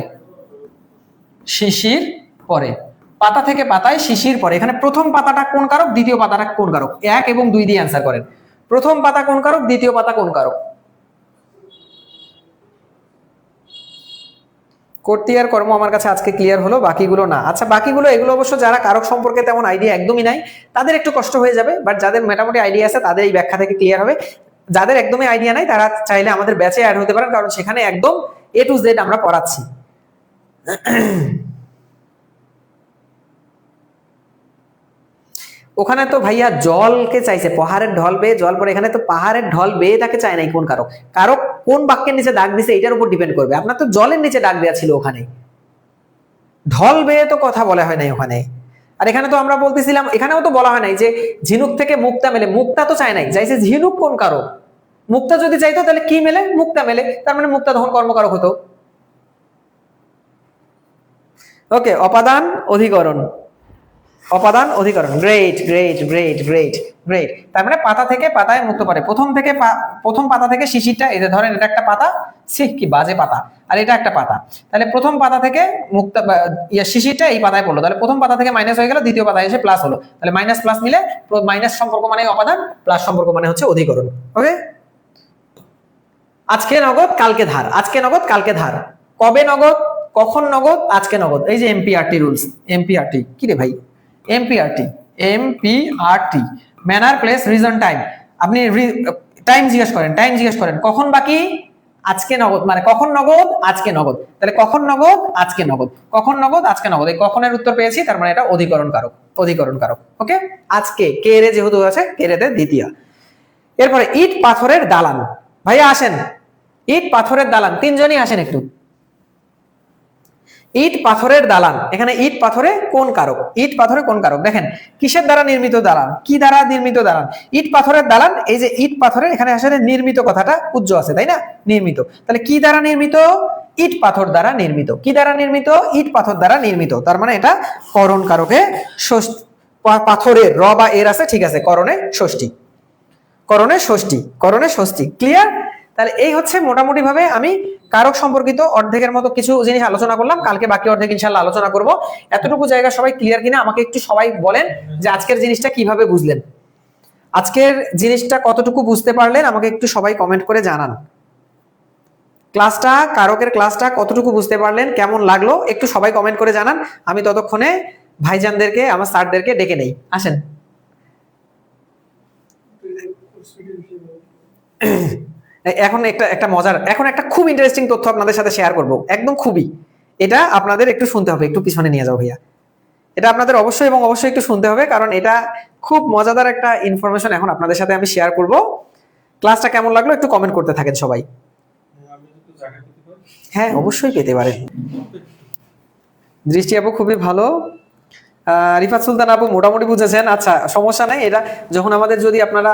[SPEAKER 1] শিশির পড়ে, পাতা থেকে পাতায় শিশির পড়ে। এখানে প্রথম পাতাটা কোন কারক, দ্বিতীয় পাতাটা কোন কারক? 1 এবং 2 দিয়ে অ্যান্সার করেন। প্রথম পাতা কোন কারক, দ্বিতীয় পাতা কোন কারক? কর্তৃ আর কর্ম আমার কাছে আজকে ক্লিয়ার হলো, বাকিগুলো না। আচ্ছা, বাকিগুলো এগুলো অবশ্য যারা কারক সম্পর্কে তেমন আইডিয়া একদমই নাই, তাদের একটু কষ্ট হয়ে যাবে, বাট যাদের মোটামুটি আইডিয়া আছে তাদের এই ব্যাখ্যা থেকে ক্লিয়ার হবে। যাদের একদমই আইডিয়া নাই তারা চাইলে আমাদের ব্যাচে অ্যাড হতে পারেন, কারণ সেখানে একদম A to Z আমরা পড়াচ্ছি। ওখানে তো ভাইয়া জলকে চাইছে, পাহাড়ের ঢল বেয়ে জল পড়ে, এখানে তো পাহাড়ের ঢল বেয়ে তাকে চায় নাই। কোন কারক? কারক কোন বাক্যের নিচে দাগ দিছে এটার উপর ডিপেন্ড করবে। আপনার তো জলের নিচে দাগ দেওয়া ছিল, ওখানে ঢল বেয়ে তো কথা বলা হয় নাই ওখানে। আর এখানে তো আমরা বলতেছিলাম, এখানেও তো বলা হয় নাই যে ঝিনুক থেকে মুক্তা মেলে, মুক্তা তো চায় নাই, চাইছে ঝিনুক কোন কারক। মুক্তা যদি চাইতো তাহলে কি মেলে? মুক্তা মেলে, তার মানে মুক্তা তখন কর্মকারক হতো। ওকে, অপাদান অধিকরণ, অপাদান অধিকরণ, great great great great great. তার মানে পাতা থেকে পাতায় মুক্ত পারে, প্রথম পাতা থেকে শিশিরটা, এই যে ধরেন এটা একটা পাতা, কি বাজে পাতা, আর এটা একটা পাতা, তাহলে প্রথম পাতা থেকে মুক্ত শিশিরটা এই পাতায় পড়লো, তাহলে প্রথম পাতা থেকে মাইনাস হয়ে গেল, দ্বিতীয় পাতায় এসে প্লাস হলো, তাহলে মাইনাস প্লাস মিলে মাইনাস সম্পর্ক মানে অপাদান, প্লাস সম্পর্ক মানে হচ্ছে অধিকরণ। ওকে, আজকে নগদ কালকে ধার, আজকে নগদ কালকে ধার, কবে নগদ, কখন নগদ, আজকে নগদ, এই যে এমপিআরটি রুলস, এমপিআরটি কি রে ভাই, এমপিআরটি, এমপিআরটি ম্যানার প্লেস রিজন টাইম। আপনি টাইম জিজ্ঞেস করেন, টাইম জিজ্ঞেস করেন, কখন বাকি, আজকে নগদ, মানে কখন নগদ, আজকে নগদ, তাহলে কখন নগদ, আজকে নগদ, কখন নগদ, আজকে নগদ, এই কখনের উত্তর পেয়েছি, তার মানে এটা অধিকরণ কারক, অধিকরণ কারক। ওকে, আজকে কে রে যেহেতু আছে, কে রে তে দ্বিতীয়। এরপরে ইট পাথরের দালান, ভাইয়া আসেন, ইট পাথরের দালান, তিনজনই আসেন একটু। ইট পাথরের দালান, এখানে ইট পাথরে কোন কারক, ইট পাথরে কোন কারক, দেখেন কিসের দ্বারা নির্মিত দালান, কি দ্বারা নির্মিত দালান, ইট পাথরের দালান, এই যে ইট পাথরের এখানে আসলে নির্মিত কথাটা উজ্জ্ব আছে, তাই না, নির্মিত, তাহলে কি দ্বারা নির্মিত, ইট পাথর দ্বারা নির্মিত, কি দ্বারা নির্মিত, ইট পাথর দ্বারা নির্মিত, তার মানে এটা করণ কারকে ষষ্ঠী, পাথরের র বা এর আছে, ঠিক আছে, করণে ষষ্ঠী, করণে ষষ্ঠী, করণে ষষ্ঠী, ক্লিয়ার। তাহলে এই হচ্ছে মোটামুটি ভাবে আমি কারক সম্পর্কিত অর্ধেকের মতো কিছু জিনিস আলোচনা করলাম, কালকে বাকি অর্ধেক ইনশাআল্লাহ আলোচনা করব। এতটুকু জায়গা সবাই ক্লিয়ার কিনা আমাকে একটু সবাই বলেন যে আজকের জিনিসটা কিভাবে বুঝলেন, আজকের জিনিসটা কতটুকু বুঝতে পারলেন, আমাকে একটু সবাই কমেন্ট করে জানান। ক্লাসটা, কারকের ক্লাসটা কতটুকু বুঝতে পারলেন, কেমন লাগলো, একটু সবাই কমেন্ট করে জানান। আমি ততক্ষণে ভাইজানদেরকে, আমার স্যারদেরকে ডেকে নেই, আসেন। এখন একটা মজার, এখন একটা খুব ইন্টারেস্টিং তথ্য আপনাদের সাথে শেয়ার করব, একদম খুবই, এটা আপনাদের একটু শুনতে হবে, একটু পিছনে নিয়ে যাও ভাইয়া, এটা আপনাদের অবশ্যই এবং অবশ্যই একটু শুনতে হবে, কারণ এটা খুব মজাদার একটা ইনফরমেশন এখন আপনাদের সাথে আমি শেয়ার করব। ক্লাসটা কেমন লাগলো একটু কমেন্ট করতে থাকেন সবাই। হ্যাঁ অবশ্যই পেতে পারেন। দৃষ্টি আপু খুবই ভালো, রিফাত সুলতান আপু মোটামুটি বুঝেছেন, আচ্ছা সমস্যা নাই, এটা যখন আমাদের যদি আপনারা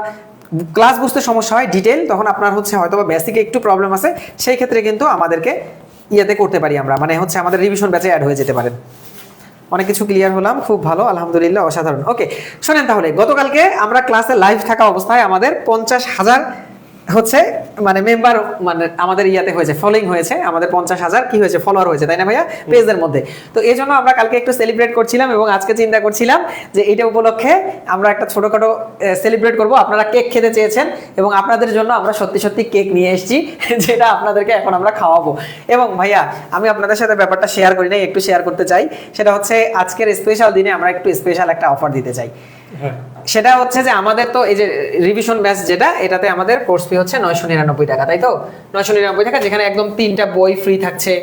[SPEAKER 1] ক্লাস বুঝতে সমস্যা হয় ডিটেইল, তখন আপনার হচ্ছে হয়তো বা বেসিকে একটু প্রবলেম আছে, সেই ক্ষেত্রে কিন্তু আমাদেরকে ইয়েতে করতে পারি আমরা, মানে হচ্ছে আমাদের রিভিশন ব্যাচে অ্যাড হয়ে যেতে পারেন। অনেক কিছু ক্লিয়ার হলাম, খুব ভালো, আলহামদুলিল্লাহ, অসাধারণ। ওকে, শোনেন তাহলে, গতকালকে আমরা ক্লাসে লাইভ থাকা অবস্থায় আমাদের 50,000 হচ্ছে মানে মেম্বার, মানে আমাদের ইয়াতে হয়েছে, ফলোইং হয়েছে, আমাদের 50,000 কি হয়েছে, ফলোয়ার হয়েছে, তাই না ভাইয়া, পেজের মধ্যে। তো এই জন্য আমরা কালকে একটু সেলিব্রেট করছিলাম, এবং আজকে চিন্তা করছিলাম যে এটা উপলক্ষে আমরা একটা ছোটখাটো সেলিব্রেট করব। আপনারা কেক খেতে চেয়েছেন, এবং আপনাদের জন্য আমরা সত্যি সত্যি কেক নিয়ে এসেছি, যেটা আপনাদেরকে এখন আমরা খাওয়াবো। এবং ভাইয়া আমি আপনাদের সাথে ব্যাপারটা শেয়ার করি নাই, একটু শেয়ার করতে চাই, সেটা হচ্ছে আজকের স্পেশাল দিনে আমরা একটু স্পেশাল একটা অফার দিতে চাই। সেটা হচ্ছে যে আমাদের তো এই যে রিভিশন ব্যাচ যেটা, এটাতে আমাদের কোর্স ফি হচ্ছে 999 টাকা, তাই তো, 999 টাকা, যেখানে একদম 3টা বই ফ্রি থাকছে,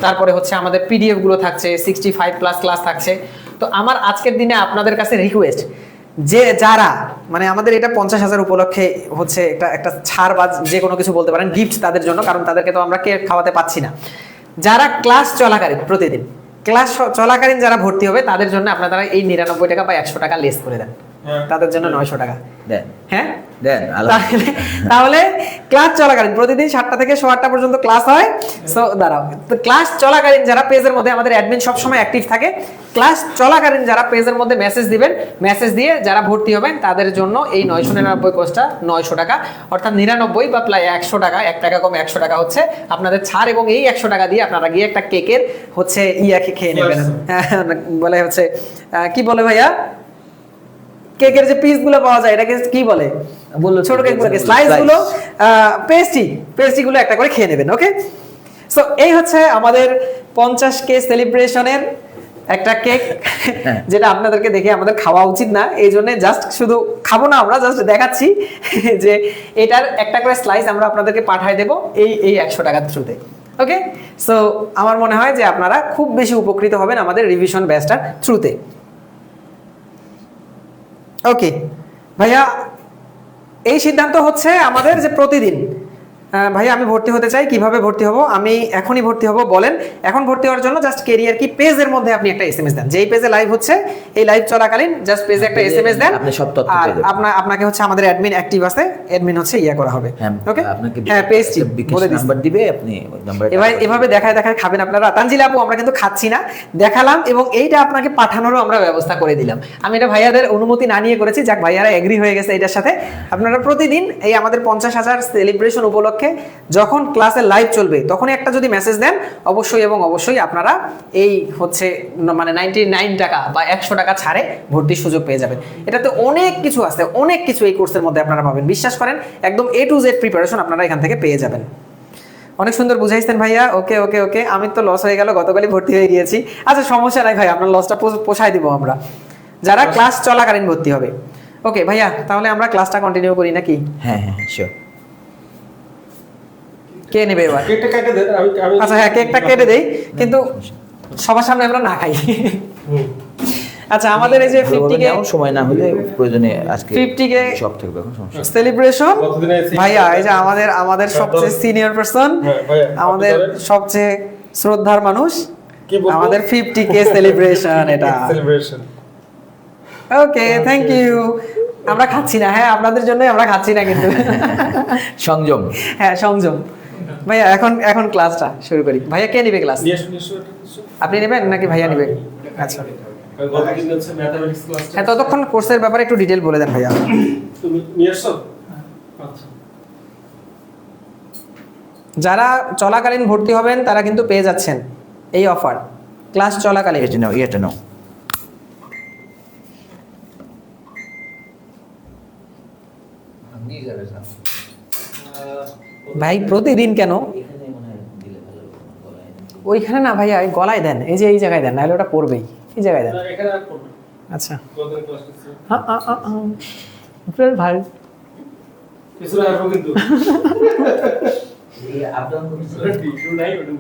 [SPEAKER 1] তারপরে হচ্ছে আমাদের পিডিএফ গুলো থাকছে, 65+ ক্লাস থাকছে। তো আমার আজকের দিনে আপনাদের কাছে রিকোয়েস্ট, যে যারা মানে আমাদের এটা 50,000 উপলক্ষে হচ্ছে একটা ছাড় বা যে কোনো কিছু বলতে পারেন, গিফট তাদের জন্য, কারণ তাদেরকে তো আমরা কেক খাওয়াতে পাচ্ছি না। যারা ক্লাস চলাকালীন, প্রতিদিন ক্লাস চলাকালীন যারা ভর্তি হবে, তাদের জন্য আপনারা এই 99 টাকা বা 100 টাকা লেস করে দেন, তাদের জন্য 900 টাকা দেন। হ্যাঁ দেন, তাহলে ক্লাস চলাকালীন প্রতিদিন 7টা থেকে 8টা পর্যন্ত ক্লাস হয়। সো দাঁড়াও, তো ক্লাস চলাকালীন যারা পেজের মধ্যে, আমাদের অ্যাডমিন সব সময় অ্যাক্টিভ থাকে, ক্লাস চলাকালীন যারা পেজের মধ্যে মেসেজ দিবেন, মেসেজ দিয়ে যারা ভর্তি হবেন, তাদের জন্য এই 999 কোর্সটা 900 টাকা, অর্থাৎ 99 বা প্রায় 100 টাকা, 1 টাকা কম 100 টাকা হচ্ছে আপনাদের ছাড়। এবং এই 100 টাকা দিয়ে আপনারা গিয়ে একটা কেকের হচ্ছে খেয়ে নেবেন, বলে হচ্ছে কি বলে ভাইয়া, কেকের যে পিস গুলো পাওয়া যায়, এটাকে কি বলে, বললো ছোট কেক গুলোকে, স্লাইস গুলো, পেস্ট্রি গুলো একটা করে খেয়ে নেবেন। ওকে, সো এই হচ্ছে আমাদের 50K সেলিব্রেশনের একটা কেক, যেটা আপনাদেরকে দেখে আমাদের খাওয়া উচিত না, এই জন্য জাস্ট শুধু খাবো না, আমরা জাস্ট দেখাচ্ছি যে এটার একটা করে স্লাইস আমরা আপনাদেরকে পাঠিয়ে দেবো এই 100 টাকার থ্রুতে। ওকে, সো আমার মনে হয় যে আপনারা খুব বেশি উপকৃত হবেন আমাদের রিভিশন ব্যাচটার থ্রুতে। ওকে ভাইয়া, এই সিদ্ধান্ত হচ্ছে আমাদের যে প্রতিদিন ভাইয়া আমি ভর্তি হতে চাই, কিভাবে ভর্তি হব? আমি এখনই ভর্তি হব বলেন। এখন ভর্তি হওয়ার জন্য জাস্ট কেরিয়ার কি পেজের মধ্যে আপনি একটা এসএমএস দেন, যেই পেজে লাইভ হচ্ছে এই লাইভ চলাকালীন জাস্ট পেজে একটা এসএমএস দেন,
[SPEAKER 2] আপনি সব তথ্য
[SPEAKER 1] আর
[SPEAKER 2] পেয়ে যাবেন।
[SPEAKER 1] আপনাকে হচ্ছে আমাদের অ্যাডমিন অ্যাক্টিভ আছে, অ্যাডমিন হচ্ছে ইয়া করা হবে।
[SPEAKER 2] ওকে,
[SPEAKER 1] আপনাকে হ্যাঁ পেজটি বলে দিচ্ছি,
[SPEAKER 2] নাম্বার দিবে, আপনি ওই নাম্বারে
[SPEAKER 1] এভাবে দেখায় খাবেন আপনারা। তানজিলা আপু আমরা কিন্তু খাচ্ছি না, দেখালাম এবং এইটা আপনাকে পাঠানোরও আমরা ব্যবস্থা করে দিলাম। আমি এটা ভাইয়াদের অনুমতি না নিয়ে করেছি, যাক ভাইয়ারা এগ্রি হয়ে গেছে এটার সাথে। আপনারা প্রতিদিন এই আমাদের 50,000 সেলিব্রেশন উপলক্ষে যখন ক্লাসে লাইভ চলবে তখনই একটা যদি মেসেজ দেন, অবশ্যই এবং অবশ্যই আপনারা এই হচ্ছে মানে 99 টাকা বা 100 টাকা ছাড়ে ভর্তির সুযোগ পেয়ে যাবেন। এটাতে অনেক কিছু আছে, অনেক কিছু এই কোর্সের মধ্যে আপনারা পাবেন, বিশ্বাস করেন একদম A to Z প্রিপারেশন আপনারা এখান থেকে পেয়ে যাবেন। অনেক সুন্দর বুঝাইছেন ভাইয়া, ওকে ওকে ওকে। আমি তো লস হয়ে গেল, গতকালই ভর্তি হয়ে গিয়েছি। আচ্ছা সমস্যা নাই ভাই, আপনার লসটা পোষায় দিব আমরা, যারা ক্লাস চলাকালীন ভর্তি হবে। ওকে ভাইয়া, তাহলে আমরা ক্লাসটা কন্টিনিউ করি নাকি?
[SPEAKER 2] হ্যাঁ শিওর।
[SPEAKER 1] কে নেবে এবার?
[SPEAKER 3] কেকটা কেটে দেন, আমি
[SPEAKER 1] আচ্ছা হ্যাঁ কেকটা কেটে দেই, কিন্তু সবার সামনে আমরা না খাই। আচ্ছা আমাদের এই যে 50K
[SPEAKER 2] সময় না হলে প্রয়োজনে আজকে
[SPEAKER 1] 50K
[SPEAKER 2] সব থাকবে, এখন সমস্যা
[SPEAKER 1] সেলিব্রেশন
[SPEAKER 3] কতদিনে
[SPEAKER 1] ভাইয়া, এই যে আমাদের সবচেয়ে সিনিয়র পারসন,
[SPEAKER 3] ভাইয়া,
[SPEAKER 1] আমাদের সবচেয়ে শ্রদ্ধার মানুষ,
[SPEAKER 3] কি বলবো?
[SPEAKER 1] আমাদের 50K সেলিব্রেশন এটা।
[SPEAKER 3] সেলিব্রেশন।
[SPEAKER 1] Okay thank you. আমরা খাচ্ছি না, হ্যাঁ আপনাদের জন্যই আমরা খাচ্ছি না কিন্তু।
[SPEAKER 2] সংযম।
[SPEAKER 1] হ্যাঁ সংযম। ভাইয়া এখন ক্লাসটা শুরু করি। ভাইয়া কে নেবে ক্লাস? আপনি নেবেন নাকি ভাইয়া নেবে? আচ্ছা
[SPEAKER 3] গতদিন হচ্ছে ম্যাথমেটিক্স ক্লাস।
[SPEAKER 1] হ্যাঁ ততক্ষণ কোর্সের ব্যাপারে একটু ডিটেল বলে দেন ভাইয়া।
[SPEAKER 3] তুমি নিয়ে আসছো? আচ্ছা।
[SPEAKER 1] যারা চলাকালীন ভর্তি হবেন তারা কিন্তু পেয়ে যাচ্ছেন এই অফার, ক্লাস চলাকালীন।
[SPEAKER 2] এটা নাও, এটা নাও।
[SPEAKER 1] ভাই প্রতিদিন কেন? ওইখানে না ভাইয়া, এই গলায় দেন, এই যে এই জায়গায় দেন, নাহলে ওটা পড়বেই। এই জায়গায় দেন।
[SPEAKER 3] এখানে আর করবে।
[SPEAKER 1] আচ্ছা
[SPEAKER 3] গতদিন ক্লাস করছি।
[SPEAKER 1] আপনার ভাই
[SPEAKER 3] কিছু না আসবো কিন্তু।
[SPEAKER 2] এই আপডাউন করতেছে,
[SPEAKER 3] ইস্যু নাই ওটা।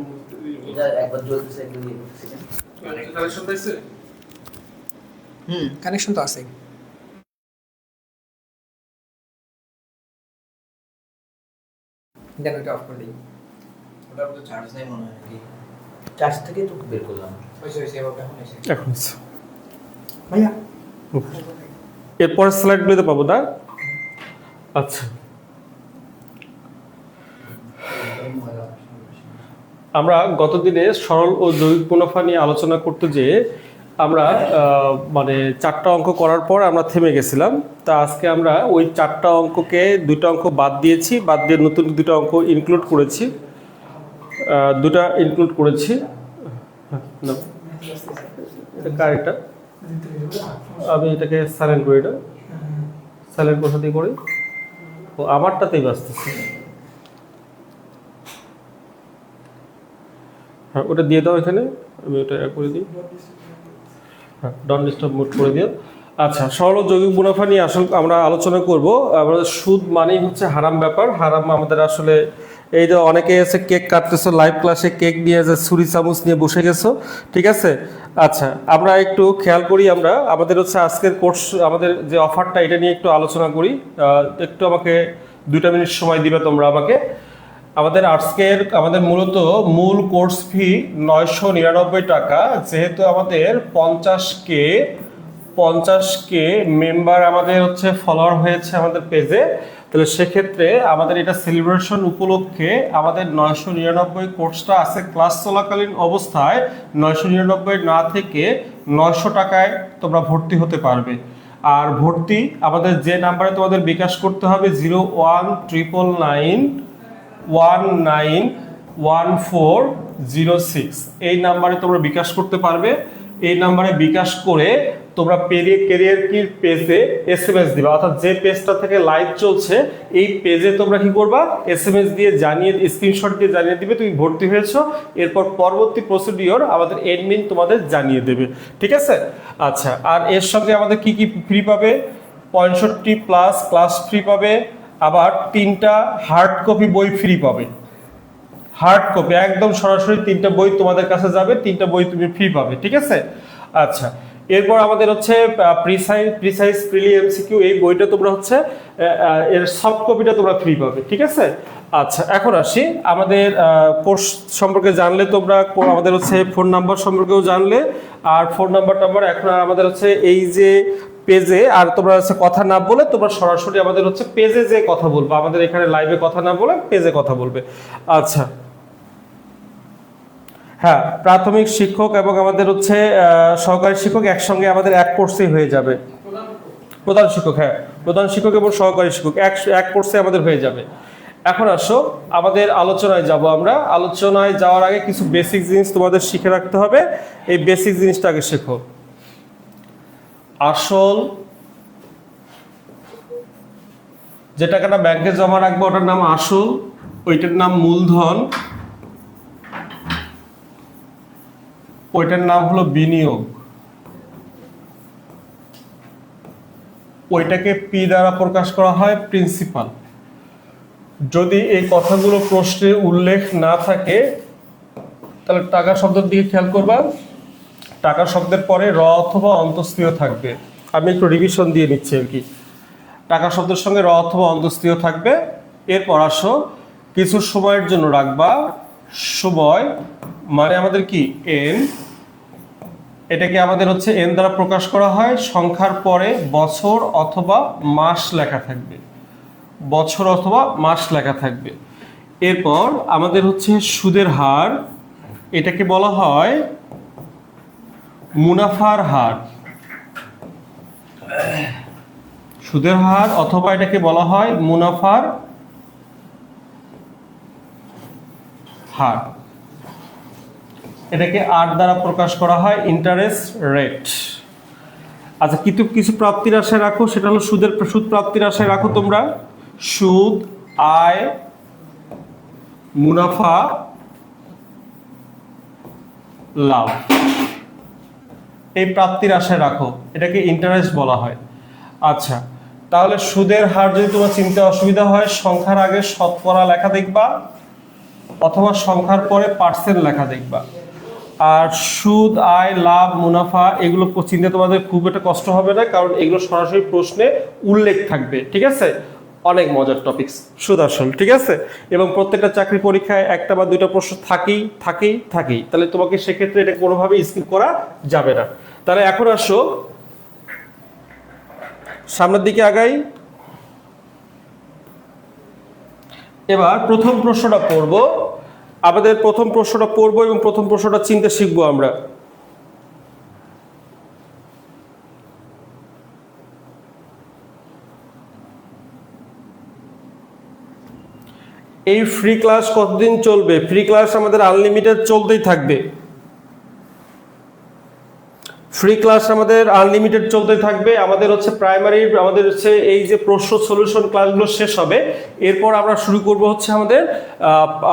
[SPEAKER 2] এটা একবার জ্বলতেছে, একবার ইয়ে করতেছে।
[SPEAKER 3] কালেকশন পাইছে?
[SPEAKER 1] কানেকশন তো আছে। দেন ওটা অফ করে দিই।
[SPEAKER 2] ওটার মধ্যে চার্জ নেই মনে হয় নাকি? চার্জ থেকে তো বের করলাম।
[SPEAKER 3] এখন
[SPEAKER 1] ভাইয়া
[SPEAKER 3] এরপরের স্লাইডগুলোতে পাবো না? আচ্ছা, আমরা গতদিনে সরল ও যৌগিক মুনাফা নিয়ে আলোচনা করতে যেয়ে আমরা মানে 4টা অঙ্ক করার পর আমরা থেমে গেছিলাম। তা আজকে আমরা ওই 4টা অঙ্ককে 2টা অঙ্ক বাদ দিয়েছি, বাদ দিয়ে নতুন 2টা অঙ্ক ইনক্লুড করেছি। 2টা ইনক্লুড করেছি। না, এটা কারেক্টটা, আমি এটাকে সাইলেন্ট করি, এটা সাইলেন্ট কোথা দিয়ে করি? ও আমারটাতেই বাঁচতেছে। হ্যাঁ ওটা দিয়ে দাও এখানে, আমি ওটা করে দিই। হ্যাঁ ডন ডিস্টার্ব মোড করে দিও। আচ্ছা, সরল ও যৌগিক মুনাফা নিয়ে আসলে আমরা আলোচনা করব। আমাদের সুদ মানেই হচ্ছে হারাম ব্যাপার। হারাম আমাদের আসলে এই যে অনেকে এসে কেক কাটতেছো, লাইভ ক্লাসে কেক নিয়ে যে ছুরি চামচ নিয়ে বসে গেছো, ঠিক আছে? আচ্ছা আমরা একটু খেয়াল করি, আমরা আমাদের হচ্ছে আজকের কোর্স, আমাদের যে অফারটা এটা নিয়ে একটু আলোচনা করি। একটু আমাকে 2টা মিনিট সময় দিবে তোমরা আমাকে। আমাদের মূলত মূল কোর্স ফি 999 টাকা। যেহেতু আমাদের 50K মেম্বার আমাদের হচ্ছে ফলোয়ার হয়েছে আমাদের পেজে, তাহলে সেক্ষেত্রে আমাদের এটা সেলিব্রেশন উপলক্ষে আমাদের 999 কোর্সটা আছে ক্লাস চলাকালীন অবস্থায় 999 না থেকে 900 টাকায় তোমরা ভর্তি হতে পারবে। আর ভর্তি আমাদের যে নাম্বারে তোমাদের বিকাশ করতে হবে 0199191406, এই নাম্বারে তোমরা বিকাশ করতে পারবে। এই নাম্বারে বিকাশ করে তোমরা কেরিয়ার কি পেজে এসএমএস দিবা, অর্থাৎ যে পেজটা থেকে লাইভ চলছে এই পেজে তোমরা কি করবা, এসএমএস দিয়ে জানিয়ে, স্ক্রিনশট দিয়ে জানিয়ে দিবে তুমি ভর্তি হয়েছো। এরপর পরবর্তী প্রসিডিওর আমাদের অ্যাডমিন তোমাদের জানিয়ে দেবে, ঠিক আছে? আচ্ছা, আর এর সঙ্গে আমাদের কি কি ফ্রি পাবে? 65+ ক্লাস ফ্রি পাবে, আবার 3টা হার্ড কপি বই ফ্রি পাবে। হার্ড কপি একদম সরাসরি 3টা বই তোমাদের কাছে যাবে, 3টা বই তুমি ফ্রি পাবে, ঠিক আছে? আচ্ছা, এরপর আমাদের হচ্ছে প্রিসাইজ প্রিলি এমসিকিউ, এই বইটা তোমরা হচ্ছে এর সফট কপিটা তোমরা ফ্রি পাবে, ঠিক আছে। আচ্ছা, এখন আসি আমাদের কোর্স সম্পর্কে জানলে তোমরা, আমাদের হচ্ছে ফোন নাম্বার সম্পর্কেও জানলে, আর ফোন নাম্বার এখন আর আমাদের হচ্ছে এই যে পেজে আর তোমরা হচ্ছে কথা না বলে তোমরা সরাসরি আমাদের হচ্ছে পেজে যে কথা বলবো, আমাদের এখানে লাইভে কথা না বলে পেজে কথা বলবে। আচ্ছা, হ্যাঁ, প্রাথমিক শিক্ষক এবং আমাদের হচ্ছে সহকারী শিক্ষক একসঙ্গে আমাদের এক কোর্সেই হয়ে যাবে। প্রধান শিক্ষক, হ্যাঁ, প্রধান শিক্ষক এবং সহকারী শিক্ষক এক কোর্সে আমাদের হয়ে যাবে। এখন আসো আমাদের আলোচনায় যাব। আমরা আলোচনায় যাওয়ার আগে কিছু বেসিক জিনিস তোমাদের শিখে রাখতে হবে। এই বেসিক জিনিসটা আগে শেখো। আসল, যে টাকাটা ব্যাংকে জমা রাখবো ওটার নাম আসল, ওইটার নাম মূলধন, ওইটার নাম হলো বিনিয়োগ, ওইটাকে পি দ্বারা প্রকাশ করা হয় প্রিন্সিপাল। যদি এই কথাগুলো প্রশ্নে উল্লেখ না থাকে তাহলে টাকা শব্দের দিকে খেয়াল করবা। টাকা শব্দের পরে র অথবা অন্তঃস্থীয় থাকবে। আমি একটু রিভিশন দিয়ে নিচ্ছি আর কি। টাকা শব্দের সঙ্গে র অথবা অন্তঃস্থীয় থাকবে। এরপর আসো কিছু সময়ের জন্য রাখবা। সময় মানে আমাদের কি এন, এটাকে আমাদের হচ্ছে এন দ্বারা প্রকাশ করা হয়। সংখ্যার পরে বছর অথবা মাস লেখা থাকবে, বছর অথবা মাস লেখা থাকবে। এরপর আমাদের হচ্ছে সুদের হার, এটাকে বলা হয় মুনাফার হার। সুদের হার অথবা এটাকে বলা হয় মুনাফার হার। এটাকে আর দ্বারা প্রকাশ করা হয় ইন্টারেস্ট রেট। আচ্ছা, কিছু প্রাপ্তির আশায় রাখো, সেটা হলো সুদ প্রাপ্তির আশায় রাখো তোমরা। সুদ, আয়, মুনাফা, লাভ, এই প্রাপ্তির আশায় রাখো, এটাকে ইন্টারেস্ট বলা হয়। আচ্ছা, তাহলে সুদের হার যদি তোমার চিনতে অসুবিধা হয়, সংখ্যার আগে শতকরা লেখা দেখবা অথবা সংখ্যার পরে পার্সেন্ট লেখা দেখবা। আর সুদ, আয়, লাভ, মুনাফা এগুলো চিনতে তোমাদের খুব একটা কষ্ট হবে না, কারণ এগুলো সরাসরি প্রশ্নে উল্লেখ থাকবে, ঠিক আছে। অনেক মজার টপিকস সুদ আসল, ঠিক আছে। এবং প্রত্যেকটা চাকরি পরীক্ষায় একটা বা দুইটা প্রশ্ন থাকেই। তাহলে তোমাকে সেক্ষেত্রে এটা কোনোভাবেই স্কিপ করা যাবে না। তাহলে এখন আসো সামনের দিকে আগাই। এবার প্রথম প্রশ্নটা পড়ব। আমাদের প্রথম প্রশ্নটা পড়ব এবং প্রথম প্রশ্নটা চিনতে শিখবো আমরা। এই ফ্রি ক্লাস কতদিন চলবে? ফ্রি ক্লাস আমাদের আনলিমিটেড চলতেই থাকবে। ফ্রি ক্লাস আমাদের আনলিমিটেড চলতে থাকবে। আমাদের হচ্ছে প্রাইমারি, আমাদের হচ্ছে এই যে প্রশ্ন সলিউশন ক্লাসগুলো শেষ হবে, এরপর আমরা শুরু করব হচ্ছে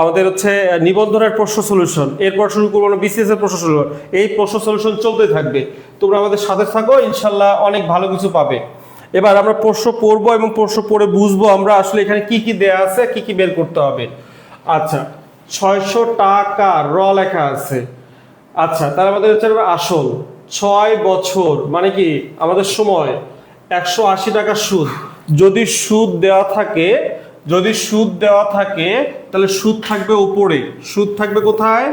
[SPEAKER 3] আমাদের হচ্ছে নিবন্ধনের প্রশ্ন সলিউশন, এরপর শুরু করবো আমরা বিসিএস এর প্রশ্ন সলিউশন। এই প্রশ্ন সলিউশন চলতে থাকবে, তোমরা আমাদের সাথে থাকো, ইনশাল্লাহ অনেক ভালো কিছু পাবে। এবার আমরা প্রশ্ন পড়বো এবং প্রশ্ন পড়ে বুঝবো আমরা আসলে এখানে কি কি দেয়া আছে, কি কি বের করতে হবে। আচ্ছা, 600 টাকা র লেখা আছে। আচ্ছা, তাহলে আমাদের হচ্ছে আসল 6 বছর মানে কি আমাদের সময় 180 টাকা সুদ। যদি সুদ দেওয়া থাকে তাহলে সুদ থাকবে উপরে। সুদ থাকবে কোথায়?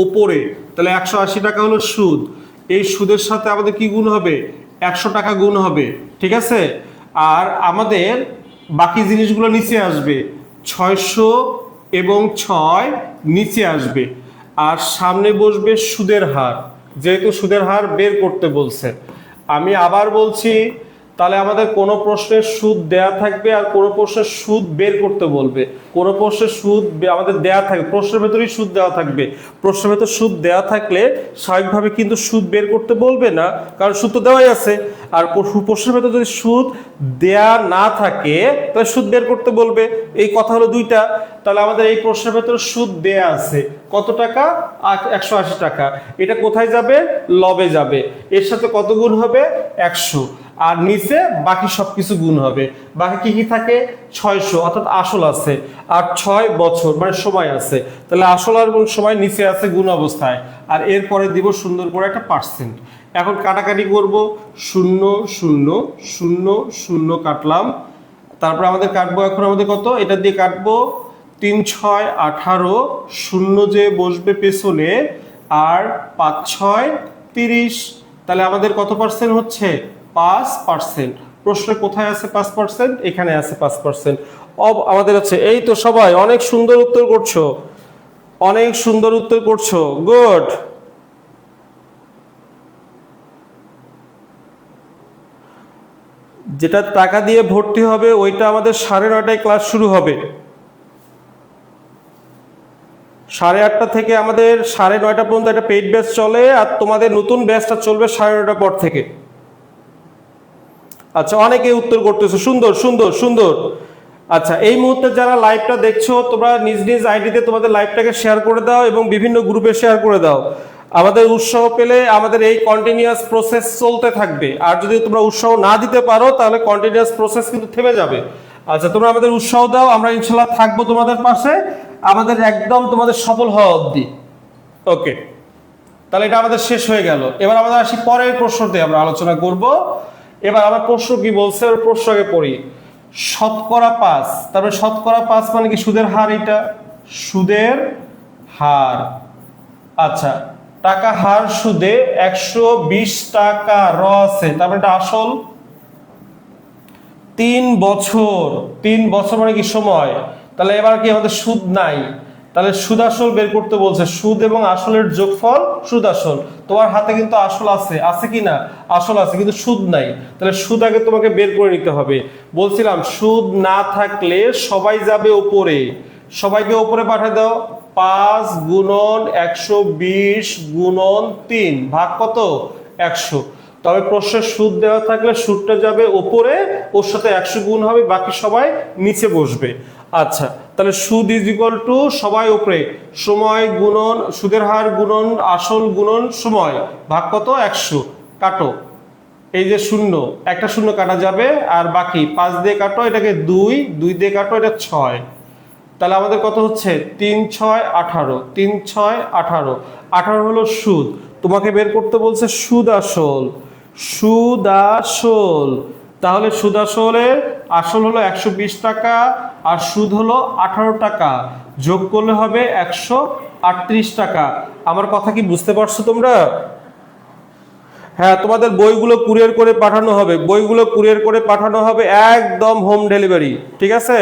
[SPEAKER 3] উপরে। তাহলে 180 টাকা হলো সুদ। এই সুদের সাথে আমাদের কি গুণ হবে? 100 টাকা গুণ হবে, ঠিক আছে। আর আমাদের বাকি জিনিসগুলো নিচে আসবে, 600 এবং 6 নিচে আসবে, আর সামনে বসবে সুদের হার, যেহেতু সুদের হার বের করতে বলছে। আমি আবার বলছি, তাহলে আমাদের কোনো প্রশ্নের সুদ দেয়া থাকবে আর কোনো প্রশ্নের সুদ বের করতে বলবে। কোনো প্রশ্নের সুদ আমাদের দেয়া থাকবে, প্রশ্নের ভেতরেই সুদ দেওয়া থাকবে। প্রশ্নের ভেতর সুদ দেওয়া থাকলে স্বাভাবিকভাবে কিন্তু সুদ বের করতে বলবে না, কারণ সুদ তো দেওয়াই আছে। আর প্রশ্নের ভেতর যদি সুদ দেয়া না থাকে তাহলে সুদ বের করতে বলবে। এই কথা হলো দুইটা। তাহলে আমাদের এই প্রশ্নের ভেতরে সুদ দেয়া আছে কত টাকা? 180 টাকা। এটা কোথায় যাবে? লবে যাবে। এর সাথে কত গুণ হবে? 100। আর নিচে বাকি সবকিছু গুণ হবে। বাকি কি কি থাকে? 600, অর্থাৎ আসল আছে, আর 6 বছর মানে সময় আছে। তাহলে আসল আর সময় নিচে আছে গুণ অবস্থায়, আর এরপরে দিব সুন্দর করে একটা পার্সেন্ট। এখন কাটাকাটি করব, 0 0 0 0 কাটলাম। তারপর আমাদের কাটবো, এখন আমাদের কত, এটা দিয়ে কাটবো 3 6 18, 0 যে বসবে পেছনে, আর 5 6 30। তাহলে আমাদের কত পার্সেন্ট হচ্ছে? 5%। প্রশ্নে কোথায় আছে 5%? এখানে আছে 5%। আমাদের আছে, এই তো সবাই অনেক সুন্দর উত্তর করছো, অনেক সুন্দর উত্তর করছো, গুড। যেটা টাকা দিয়ে ভর্তি হবে ওইটা আমাদের 9:30টায় ক্লাস শুরু হবে। 8:30 থেকে আমাদের 9:30 পর্যন্ত একটা পেইড ব্যাচ চলে, আর তোমাদের নতুন ব্যাচটা চলবে 9:30 পর থেকে। আচ্ছা, অনেকে উত্তর করতেছো, সুন্দর সুন্দর সুন্দর। আচ্ছা, এই মুহূর্তে যারা লাইভটা দেখছো তোমরা নিজ নিজ আইডিতে তোমাদের লাইভটাকে শেয়ার করে দাও এবং বিভিন্ন গ্রুপে শেয়ার করে দাও। আমাদের উৎসাহ পেলে আমাদের এই কন্টিনিউয়াস প্রসেস চলতে থাকবে, আর যদি তোমরা উৎসাহ না দিতে পারো তাহলে কন্টিনিউয়াস প্রসেস কিন্তু থেমে যাবে। আচ্ছা, তোমরা আমাদের উৎসাহ দাও, আমরা ইনশাল্লাহ থাকবো তোমাদের পাশে, আমাদের একদম তোমাদের সফল হওয়া অবধি। ওকে, তাহলে এটা আমাদের শেষ হয়ে গেল। এবার আমাদের আসি পরের প্রশ্নতে আমরা আলোচনা করব। এবার আমার প্রশ্ন কি বলছে, ওর প্রশ্ন আগে পড়ি। শতকরা 5, তারপরে শতকরা 5 মানে কি? সুদের হার, এটা সুদের হার। আচ্ছা, টাকা হার সুদে 120 টাকা র আছে, তারপরে এটা আসল 3 বছর। 3 বছর মানে কি? সময়। তাহলে এবার কি আমাদের সুদ নাই, তাহলে সুদ আসল বের করতে বলছে। সুদ এবং আসলের যোগফল সুদ আসল। তোমার হাতে কিন্তু আসল আছে, আছে কি না? আসল আছে, কিন্তু সুদ নাই। তাহলে সুদ আগে তোমাকে বের করে নিতে হবে। বলছিলাম সুদ না থাকলে সবাই যাবে উপরে, সবাইকে উপরে পাঠিয়ে দাও। 5 গুণন 120 গুণন 3 ভাগ কত? 100। তবে প্রশ্নের সুদ দেওয়া থাকলে সুদটা যাবে উপরে, ওর সাথে 100 গুণ হবে, বাকি সবাই নিচে বসবে। আচ্ছা, তাহলে সুদ ইজ ইকুয়াল টু সবাই উপরে, সময় গুণন সুদের হার গুণন আসল গুণন সময় ভাগ কত? 100। কাটো, এই যে শূন্য, একটা শূন্য কাটা যাবে, আর বাকি 5 দিয়ে কাটো, এটাকে 2 2 দিয়ে কাটো, এটা 6। তাহলে আমাদের কত হচ্ছে? 3 6 18, 3 6 18, 18 হলো সুদ। তোমাকে বের করতে বলছে সুদ আসল, সুদ আসল। তাহলে সুদ আসলের আসল হলো 120 টাকা, আর সুদ হলো 18 টাকা, যোগ করলে হবে 138 টাকা। আমার কথা কি বুঝতে পারছো তোমরা? হ্যাঁ, তোমাদের বইগুলো কুরিয়ার করে পাঠানো হবে, বইগুলো কুরিয়ার করে পাঠানো হবে, একদম হোম ডেলিভারি, ঠিক আছে?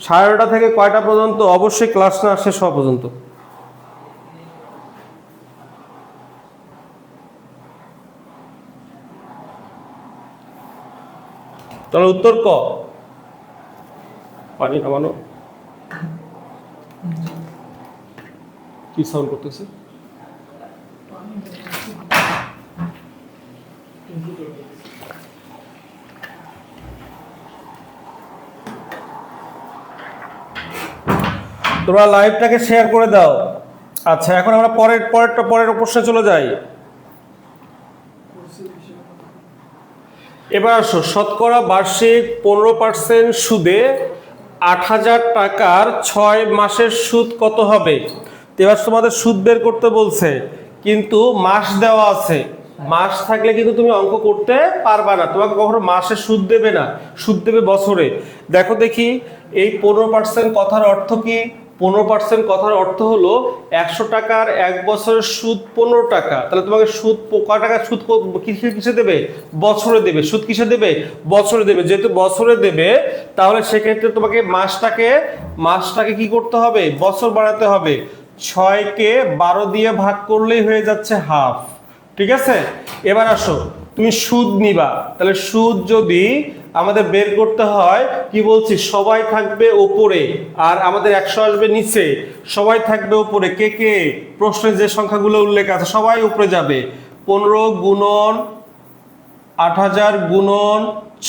[SPEAKER 3] 9:30 থেকে কয়টা পর্যন্ত? অবশ্যই ক্লাস না শেষ হওয়া পর্যন্ত। তাহলে উত্তর ক। পানি নামানো, কি সাউন্ড করতেছে? তোমরা লাইভটাকে শেয়ার করে দাও। আচ্ছা, এখন আমরা পরের প্রশ্নে চলে যাই। এবার আসো, শতকরা বার্ষিক 15% সুদে 8,000 টাকার 6 মাসের সুদ কত হবে? এবার তোমাদের সুদ বের করতে বলছে, কিন্তু মাস দেওয়া আছে। মাস থাকলে কিন্তু তুমি অঙ্ক করতে পারবা না, তোমাকে কখনো মাসে সুদ দেবে না, সুদ দেবে বছরে। দেখো দেখি এই 15% কথার অর্থ কি? 15% কথার অর্থ হলো 100 টাকার 1 বছরের সুদ 15 টাকা। তাহলে তোমাকে সুদ কয় টাকা সুদ কিসে দেবে? বছরে দেবে। সুদ কিসে দেবে? বছরে দেবে। যেহেতু বছরে দেবে, তাহলে সেক্ষেত্রে তোমাকে মাসটাকে কি করতে হবে? বছর বানাতে হবে। 6কে 12 দিয়ে ভাগ করলেই হয়ে যাচ্ছে হাফ, ঠিক আছে? এবার আসো, তুমি সুদ নিবা, তাহলে সুদ যদি আমাদের বের করতে হয়, কি বলছি? সবাই থাকবে উপরে, আর আমাদের 100 আসবে নিচে। সবাই থাকবে উপরে, কে কে? প্রশ্নে যে সংখ্যাগুলো উল্লেখ আছে সবাই উপরে যাবে। 15 গুণন 8,000 গুণন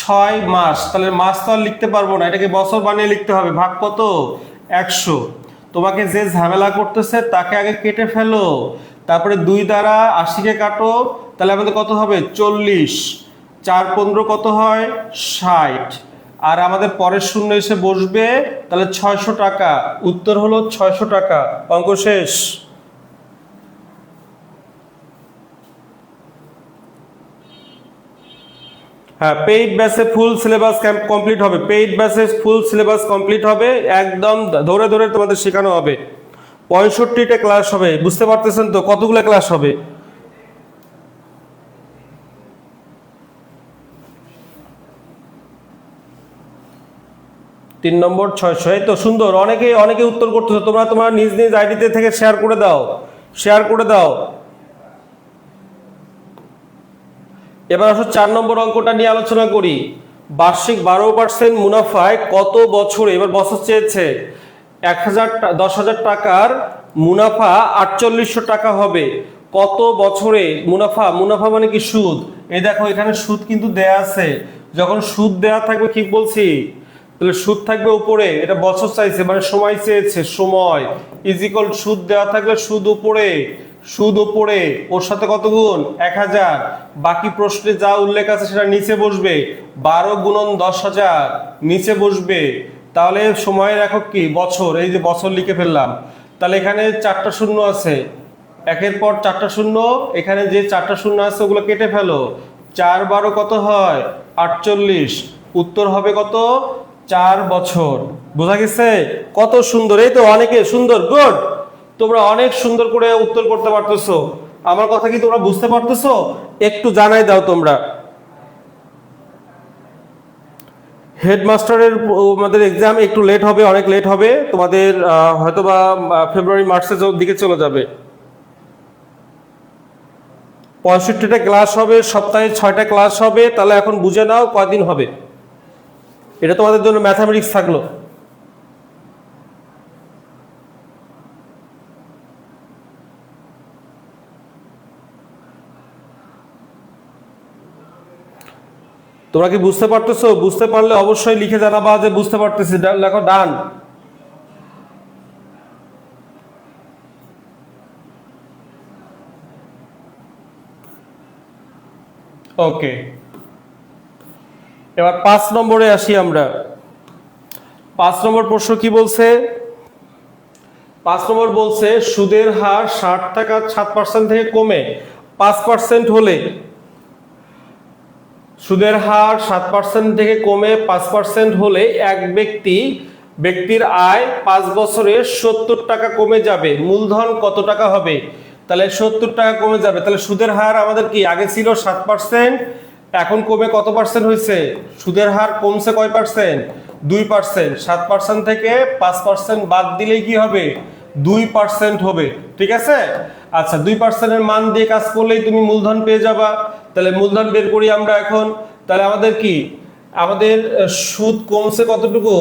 [SPEAKER 3] 6 মাস, তাহলে মাস তো আর লিখতে পারবো না, এটাকে বছর বানিয়ে লিখতে হবে। ভাগ কত? 100। তোমাকে যে ঝামেলা করতেছে তাকে আগে কেটে ফেলো, তারপরে 2 দ্বারা 80কে কাটো, তাহলে আমাদের কত হবে? 40। 4 15 কত হয়? 60। আর আমাদের পরের শূন্য এসে বসবে, তাহলে 600 টাকা। উত্তর হলো 600 টাকা। অঙ্ক শেষ। হ্যাঁ, পেইড ব্যাচে ফুল সিলেবাস কমপ্লিট হবে, পেইড ব্যাচে ফুল সিলেবাস কমপ্লিট হবে, একদম ধরে ধরে তোমাদের শেখানো হবে। 65টা ক্লাস হবে, বুঝতে পারতেছেন তো কতগুলো ক্লাস হবে? তিন নম্বর 600, এই তো সুন্দর, অনেকে অনেকে উত্তর করতেছো, তোমরা তোমার নিজ নিজ আইডিতে থেকে শেয়ার করে দাও, শেয়ার করে দাও। এবার আসো 4 নম্বর অঙ্কটা নিয়ে আলোচনা করি। বার্ষিক 12% মুনাফায় কত বছরে, এবার বছর চেয়েছে, 10,000 টাকার মুনাফা 4800 টাকা হবে, কত বছরে মুনাফা? মুনাফা মানে কি সুদ, এই দেখো এখানে সুদ কিন্তু দেয়া আছে, যখন সুদ দেয়া থাকবে ঠিক বলছি, তাহলে সুদ থাকবে উপরে, এটা বছর চাইছে মানে সময় চেয়েছে, সময় ইজিকল সুদ দেওয়া থাকলে সুদ উপরে, সুদ উপরে, ওর সাথে কত গুণ? 1000, বাকি প্রশ্নে যা উল্লেখ আছে সেটা নিচে বসবে, 12 গুণন 10,000 নিচে বসবে, তাহলে সময়ের একক কি? বছর, এই যে বছর লিখে ফেললাম। তাহলে এখানে 4টা শূন্য আছে, একের পর 4টা শূন্য, এখানে যে 4টা শূন্য আছে ওগুলো কেটে ফেলো, 4 12 কত হয়? 48, উত্তর হবে কত? 4 বছর। বোঝা গেছে? কত সুন্দর, এই তো অনেকে সুন্দর, গুড, তোমরা অনেক সুন্দর করে উত্তর করতে পারতেছো। আমার কথা কি তোমরা বুঝতে পারতেছো? একটু জানাই দাও তোমরা। হেডমাস্টারের আমাদের এক্সাম একটু লেট হবে, অনেক লেট হবে তোমাদের, হয়তোবা ফেব্রুয়ারি মার্চের দিকে চলে যাবে। 65টা ক্লাস হবে, সপ্তাহে 6টা ক্লাস হবে, তাহলে এখন বুঝে নাও কয়দিন হবে। এটা তোমাদের জন্য ম্যাথামেটিক্স থাকলো। তোমরা কি বুঝতে পারতেছো? বুঝতে পারলে অবশ্যই লিখে জানাবা যে বুঝতে পারতেছি, লেখো ডান। ওকে, এবার 5 নম্বরে আসি আমরা। 5 নম্বর প্রশ্ন কি বলছে? 5 নম্বর বলছে সুদের হার 60 টাকা 7% থেকে কমে 5% হলে, সুদের হার 7% থেকে কমে 5% হলে এক ব্যক্তির আয় 5 বছরে 70 টাকা কমে যাবে, মূলধন কত টাকা হবে? তাহলে 70 টাকা কমে যাবে, তাহলে সুদের হার আমাদের কি আগে ছিল 7%, এখন কমে কত পার্সেন্ট হয়েছে? সুদের হার কমছে কয় পার্সেন্ট? 2%। 7% থেকে 5% বাদ দিলেই কি হবে? 2% হবে, ঠিক আছে? আচ্ছা, 2%-এর মান দিয়ে কাজ করলেই তুমি মূলধন পেয়ে যাবা। তাহলে মূলধন বের করি আমরা এখন। তাহলে আমাদের কি, আমাদের সুদ কমছে কতটুকু?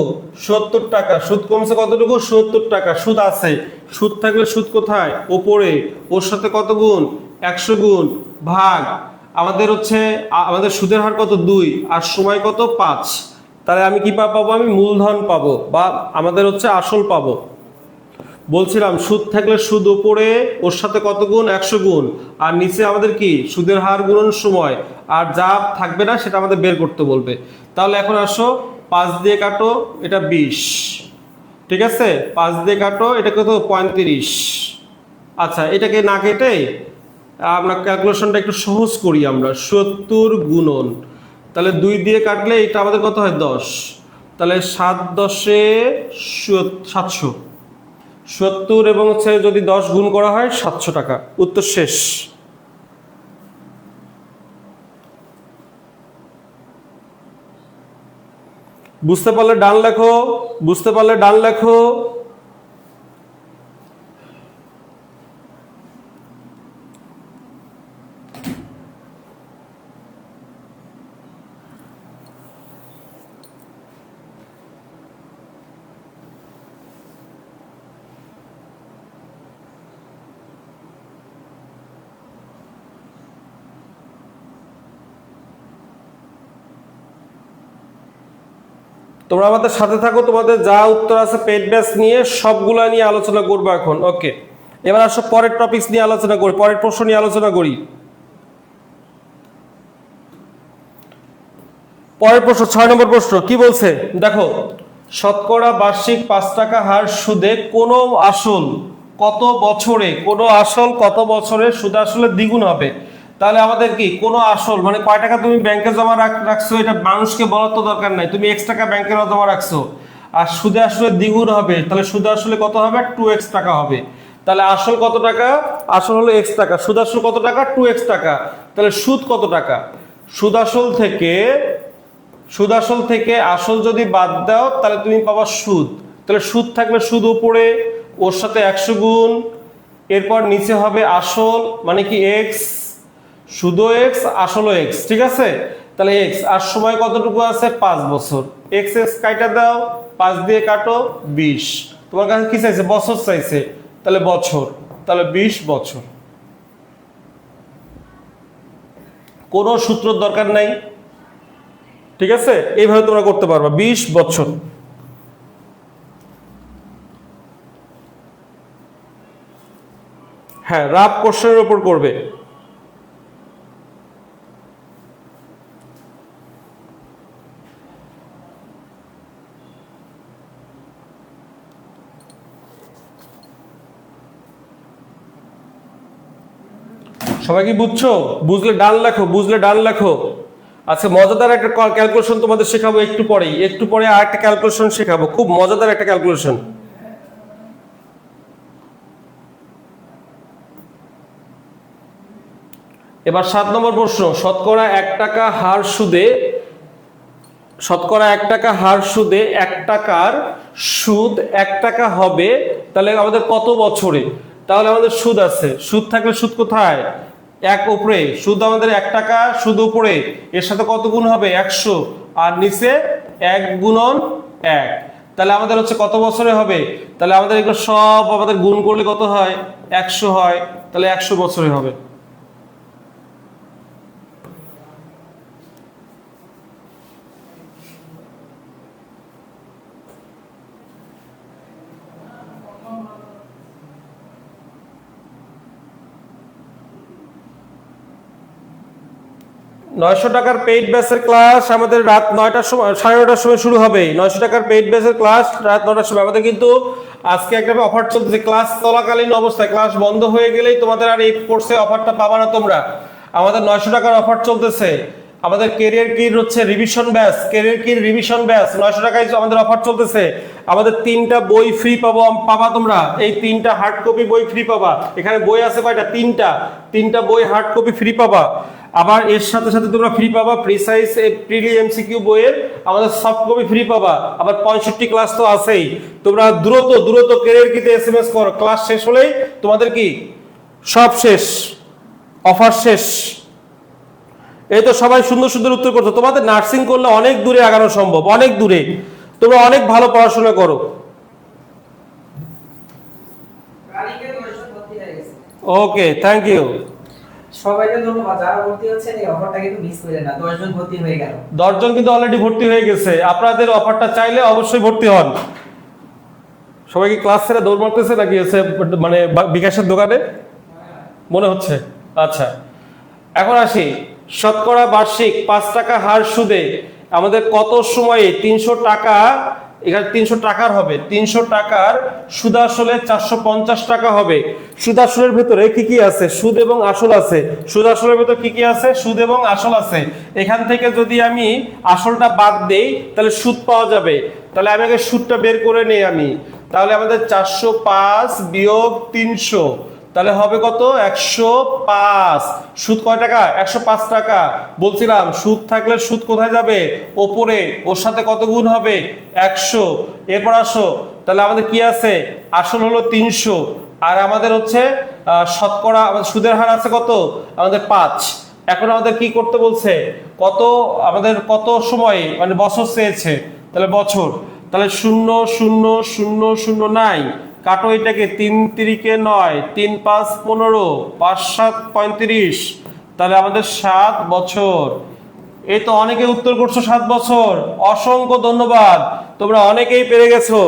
[SPEAKER 3] 70 টাকা। সুদ কমছে কতটুকু? 70 টাকা। সুদ আছে, সুদ থাকলে সুদ কোথায়? ওপরে, ওর সাথে কত গুণ? 100 গুণ, ভাগ, আমাদের হচ্ছে আমাদের সুদের হার কত? 2, আর সময় কত? 5। তাহলে আমি কি পাবো? আমি মূলধন পাবো, বা আমাদের হচ্ছে আসল পাবো। বলছিলাম সুদ থাকলে সুদ উপরে, ওর সাথে কত গুণ? 100 গুণ, আর নিচে আমাদের কি? সুদের হার গুণন সময়, আর যা থাকবে না সেটা আমাদের বের করতে বলবে। তাহলে এখন আসো, 5 দিয়ে কাটো, এটা 20, ঠিক আছে? 5 দিয়ে কাটো, এটা কত? 35। আচ্ছা, এটাকে না কেটে আমরা ক্যালকুলেশনটা একটু সহজ করি আমরা, 70 গুণন, তাহলে 2 দিয়ে কাটলে এটা আমাদের কত হয়? 10। তাহলে 7 10-এ 700, 70 এবং হচ্ছে যদি 10 গুণ করা হয় 700 টাকা। উত্তর শেষ। বুঝতে পারলে ডান লেখো, বুঝতে পারলে ডান লেখো। তোমরা আমাদের সাথে থাকো, তোমাদের যা উত্তর আছে পেড ব্যাচ নিয়ে সবগুলা নিয়ে আলোচনা করবো এখন। ওকে, এবার আসো পরের টপিকস নিয়ে আলোচনা করি, পরের প্রশ্ন নিয়ে আলোচনা করি। পরের প্রশ্ন 6 নম্বর প্রশ্ন কি বলছে দেখো, শতকরা বার্ষিক 5 টাকা হার সুদে কোনো আসল কত বছরে, কোনো আসল কত বছরে সুদ আসলে দ্বিগুণ হবে? তাহলে আমাদের কি কোনো আসল মানে কয় টাকা তুমি ব্যাংকে জমা রাখছো এটা মানুষকে বলার তো দরকার নাই, তুমি x টাকা ব্যাংকে জমা রাখছো, আর সুদে আসলে দ্বিগুণ হবে, তাহলে সুদে আসলে কত হবে 2x টাকা হবে। তাহলে আসল কত টাকা, আসল হলো x টাকা, সুদ আসল কত টাকা 2x টাকা। তাহলে সুদ কত টাকা, সুদ আসল থেকে আসল যদি বাদ দাও তাহলে তুমি পাবা সুদ। তাহলে সুদ থাকলে সুদ উপরে, ওর সাথে 100 গুণ, এরপর নিচে হবে আসল মানে কি x, সুদও x আসলও x, ঠিক আছে। তাহলে x আর সময় কতটুকু আছে 5 বছর, x কাটা দাও 5 দিয়ে কাটো 20, তোমার কাছে কি চাইছে বছর চাইছে, তাহলে বছর, তাহলে 20 বছর। কোনো সূত্রের দরকার নাই, ঠিক আছে, এইভাবে তোমরা করতে পারবা 20 বছর। হ্যাঁ, রাফ কোশ্চেনের উপর করবে। সবাই কি বুঝছো? বুঝলে ডান লেখো, বুঝলে ডান লেখো। আচ্ছা, মজাদার একটা ক্যালকুলেশন তোমাদের শেখাবো একটু পরেই, একটু পরে আর একটা ক্যালকুলেশন শেখাবো, খুব মজাদার একটা ক্যালকুলেশন। এবার 7 নম্বর প্রশ্ন, শতকরা 1 টাকা হার সুদে, শতকরা 1 টাকা হার সুদে 1 টাকার সুদ 1 টাকা হবে, তাহলে আমাদের কত বছরে? তাহলে আমাদের সুদ আছে, সুদ থাকলে সুদ কোথায় 1 উপরে, সুদ আমাদের 1 টাকা, সুদ উপরে, এর সাথে কত গুণ হবে 100, আর নিচে 1 গুণন 1, তাহলে আমাদের হচ্ছে কত বছরে হবে? তাহলে আমাদের এগুলো সব আমাদের গুণ করলে কত হয় 100 হয়, তাহলে 100 বছরে হবে। নয়শো টাকার পেইড ব্যাচের ক্লাস আমাদের রাত 9টার সময়, 9:30টার সময় শুরু হবে। 900 টাকার পেইড ব্যাচের ক্লাস রাত 9টার সময়। আমাদের কিন্তু আজকে একটা অফার চলছে, ক্লাস চলাকালীন অবস্থায়, ক্লাস বন্ধ হয়ে গেলেই তোমাদের আর এই কোর্সে অফারটা পাবা না তোমরা। আমাদের 900 টাকার অফার চলতেছে, আমাদের ক্যারিয়ার কির হচ্ছে রিভিশন ব্যাচ, ক্যারিয়ার কির রিভিশন ব্যাচ 900 টাকায় আমাদের অফার চলতেছে। আমাদের 3টা বই ফ্রি পাবা তোমরা, এই 3টা হার্ড কপি বই ফ্রি পাবা। এখানে বই আছে কয়টা? 3টা বই হার্ড কপি ফ্রি পাবা। আবার এর সাথে সাথে তোমরা ফ্রি পাবা প্রিসাইজ প্রিলি এমসিকিউ বইয়ের আমাদের সফট কপি ফ্রি পাবা। আবার 65 ক্লাস তো আছেই, তোমরা দ্রুত ক্যারিয়ার কিতে এসএমএস করো, ক্লাস শেষ হলেই তোমাদের কি সব শেষ, অফার শেষ। এই তো সবাই সুন্দর সুন্দর উত্তর করছো। তোমাদের নার্সিং করলে অনেক দূরে আগানো সম্ভব, অনেক দূরে, তোমরা অনেক ভালো পড়াশোনা করো। ওকে, থ্যাংক ইউ
[SPEAKER 1] সবাইকে ধন্যবাদ, যারা ভর্তি হচ্ছেন এই অফারটা কিন্তু মিস করেন না। 10 জন ভর্তি হয়ে গেল,
[SPEAKER 3] 10 জন কিন্তু অলরেডি ভর্তি হয়ে গেছে। আপনাদের অফারটা চাইলে অবশ্যই ভর্তি হন। সবাই কি ক্লাস ছেড়ে দৌড় মারতেছে নাকি হচ্ছে মানে বিকাশের দোকানে মনে হচ্ছে? আচ্ছা, এখন আসি, শতকরা বার্ষিক 5 টাকা হার সুদে আমাদের কত সময়ে 300 টাকা, এখানে 300 টাকার হবে, 300 টাকার সুদ আসলে 450 টাকা হবে। সুদ আসলের ভেতরে কি কি আছে? সুদ এবং আসল আছে। সুদ আসলের ভেতর কি কি আছে? সুদ এবং আসল আছে। এখান থেকে যদি আমি আসলটা বাদ দেই তাহলে সুদ পাওয়া যাবে। তাহলে আমি আগে সুদটা বের করে নেই আমি। তাহলে আমাদের 405 বিয়োগ 300, তাহলে হবে কত? 105। সুদ কয় টাকা? 105 টাকা। বলছিলাম সুদ থাকলে সুদ কোথায় যাবে? ওপরে, ওর সাথে কত গুণ হবে? 100। এরপর আসো, তাহলে আমাদের কি আছে? আসল হলো 300, আর আমাদের হচ্ছে শতকরা, আমাদের সুদের হার আছে কত? আমাদের 5। এখন আমাদের কি করতে বলছে? কত আমাদের কত সময়ে মানে বছর চেয়েছে, তাহলে বছর। তাহলে 0 0 0 0 নাই, কাটো এটাকে, 3 3 9, 3 5 15, 5 7 35, তাহলে আমাদের 7 বছর। এই তো অনেকে উত্তর করছো 7 বছর, অসংখ্য ধন্যবাদ, তোমরা অনেকেই পেরে গেছো।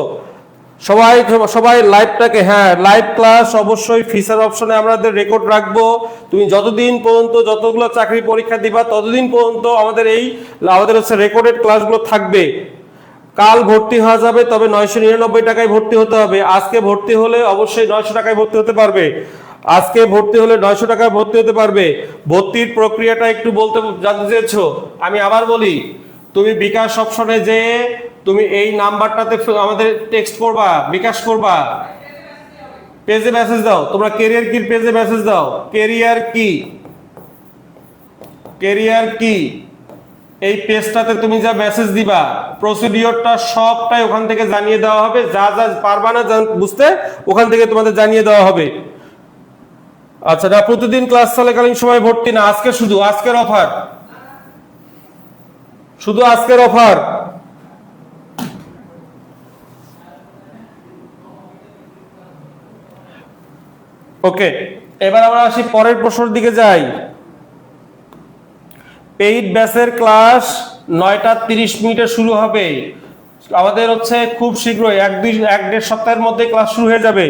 [SPEAKER 3] সবাই লাইভটাকে, হ্যাঁ লাইভ ক্লাস অবশ্যই ফিচার অপশনে আমাদের রেকর্ড রাখবো। তুমি যতদিন পর্যন্ত যতগুলো চাকরি পরীক্ষা দিবা ততদিন পর্যন্ত আমাদের হচ্ছে রেকর্ডেড ক্লাসগুলো থাকবে। কাল ভর্তি হওয়া যাবে, তবে 999 টাকায় ভর্তি হতে হবে। আজকে ভর্তি হলে অবশ্যই 900 টাকায় ভর্তি হতে পারবে। আজকে ভর্তি হলে 900 টাকায় ভর্তি হতে পারবে। ভর্তির প্রক্রিয়াটা একটু বলতে জানতে চেয়েছো, আমি আবার বলি, তুমি বিকাশ অপশনে যে তুমি এই নাম্বারটাতে আমাদের টেক্সট করবা, বিকাশ করবা, পেজে মেসেজ দাও, তোমরা ক্যারিয়ার কি পেজে মেসেজ দাও, ক্যারিয়ার কি এই পেজটাতে তুমি যা মেসেজ দিবা, প্রসিডিওরটা সবটাই ওখান থেকে জানিয়ে দেওয়া হবে, যা যা পারবা না বুঝতে ওখান থেকে তোমাদের জানিয়ে দেওয়া হবে। আচ্ছা, না প্রতিদিন ক্লাস চলাকালীন সময় ভর্তি না, আজকে শুধু আজকের অফার, শুধু আজকের অফার। ওকে, এবার আমরা আসি পরের প্রশ্নের দিকে যাই। পেইড ব্যাচের ক্লাস 9:30 শুরু হবে। আমাদের হচ্ছে খুব শীঘ্রই 1-1.5 সপ্তাহের মধ্যে ক্লাস শুরু হয়ে যাবে।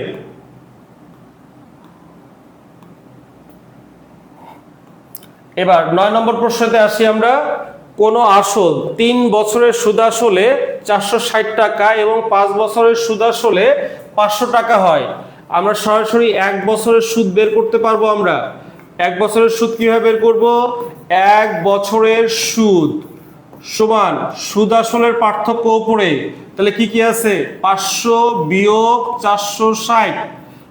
[SPEAKER 3] এবার 9 নম্বর প্রশ্নতে আসি আমরা। কোন আসল 3 বছরের সুদ আসলে 460 টাকা এবং 5 বছরের সুদ আসলে 500 টাকা হয়। আমরা সরাসরি 1 বছরের সুদ বের করতে পারবো। আমরা 1 বছরের সুদ কিভাবে বের করব? 1 বছরের সুদ সমান সুদ আসলের পার্থক্য উপরে, তাহলে কি কি আছে? 500 বিয়োগ 460,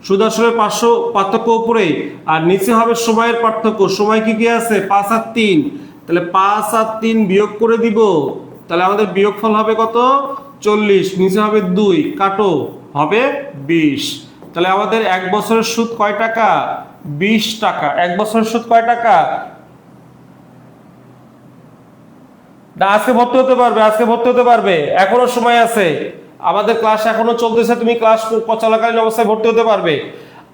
[SPEAKER 3] সুদ আসলের 500 পার্থক্য উপরে, আর নিচে হবে সময়ের পার্থক্য। সময় কি কি আছে? 5 আর 3, তাহলে 5 আর 3 বিয়োগ করে দিব, তাহলে আমাদের বিয়োগফল হবে কত? 40, নিচে হবে 2, কাটো, হবে 20। তাহলে আমাদের 1 বছরের সুদ কয় টাকা? 20 টাকা। 1 বছরের সুদ কয় টাকা? না, আজকে ভর্তি হতে পারবে, আজকে ভর্তি হতে পারবে, এখনো সময় আছে, আমাদের ক্লাস এখনো চলতেছে, তুমি ক্লাস চলাকালীন অবস্থায় ভর্তি হতে পারবে।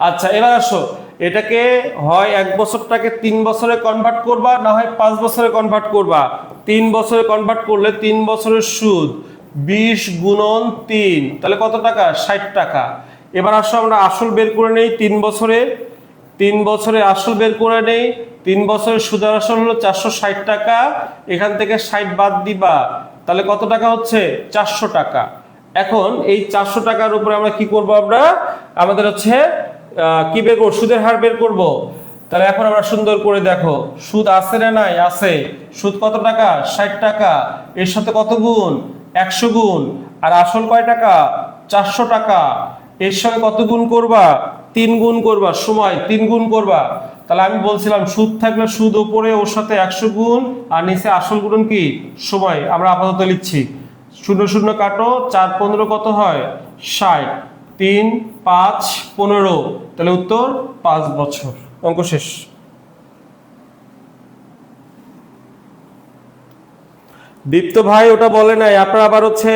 [SPEAKER 3] আচ্ছা, এবার আসো, এটাকে হয় 1 বছরটাকে 3 বছরে কনভার্ট করবা, না হয় 5 বছরে কনভার্ট করবা। 3 বছরে কনভার্ট করলে 3 বছরের সুদ 20 গুণন 3, তাহলে কত টাকা? 60 টাকা। এবার আসো আমরা আসল বের করে নেই। 3 বছরে আসল বের করে নেই। 3 বছরের সুদের আসল হলো 460 টাকা, এখান থেকে 60 বাদ দিবা, তাহলে কত টাকা হচ্ছে? 400 টাকা। এখন এই 400 টাকার উপরে আমরা কি করব? আমরা আমাদের হচ্ছে কি বের করব? সুদের হার বের করব। তাহলে এখন আমরা সুন্দর করে দেখো, সুদ আছে না নাই? আছে। সুদ কত টাকা? 60 টাকা। এর সাথে কত গুণ? 100 গুণ। আর আসল কয় টাকা? 400 টাকা। এর সঙ্গে কত গুণ করবা? 3 গুণ করবা। সময় 3 গুণ করবা। তাহলে আমি বলছিলাম সুদ থাকলে সুদ উপরে, ওর সাথে 100 গুণ, আর নিচে আসল গুণ কি? সময়। আমরা আপাতত লিখছি 0 0 কাটো, 4 15 কত হয়? 60, 3 5 15, তাহলে উত্তর 5 বছর। অঙ্ক শেষ। দীপ্ত ভাই ওটা বলে নাই, আপনারা আবার হচ্ছে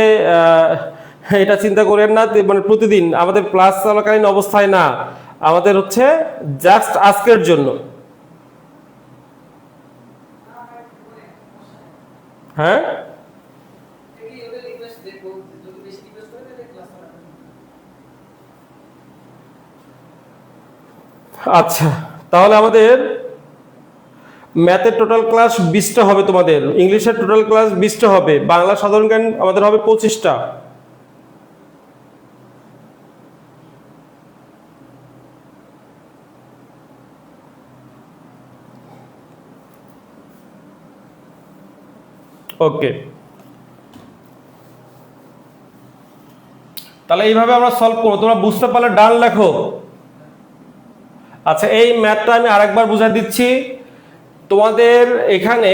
[SPEAKER 3] এটা চিন্তা করেন না, মানে প্রতিদিন আমাদের ক্লাস চলাকালীন অবস্থায় না, আমাদের হচ্ছে জাস্ট আজকের জন্য। হ্যাঁ, আচ্ছা, তাহলে আমাদের ম্যাথের টোটাল ক্লাস 20টা হবে, তোমাদের ইংলিশের টোটাল ক্লাস 20টা হবে, বাংলা সাধারণ জ্ঞান আমাদের হবে 25টা। ওকে, তাহলে এইভাবে আমরা সলভ করবো। তোমরা বুঝতে পারলে ডান লেখো। আচ্ছা, এই ম্যাথটা আমি আরেকবার বুঝাই দিচ্ছি। তোমাদের এখানে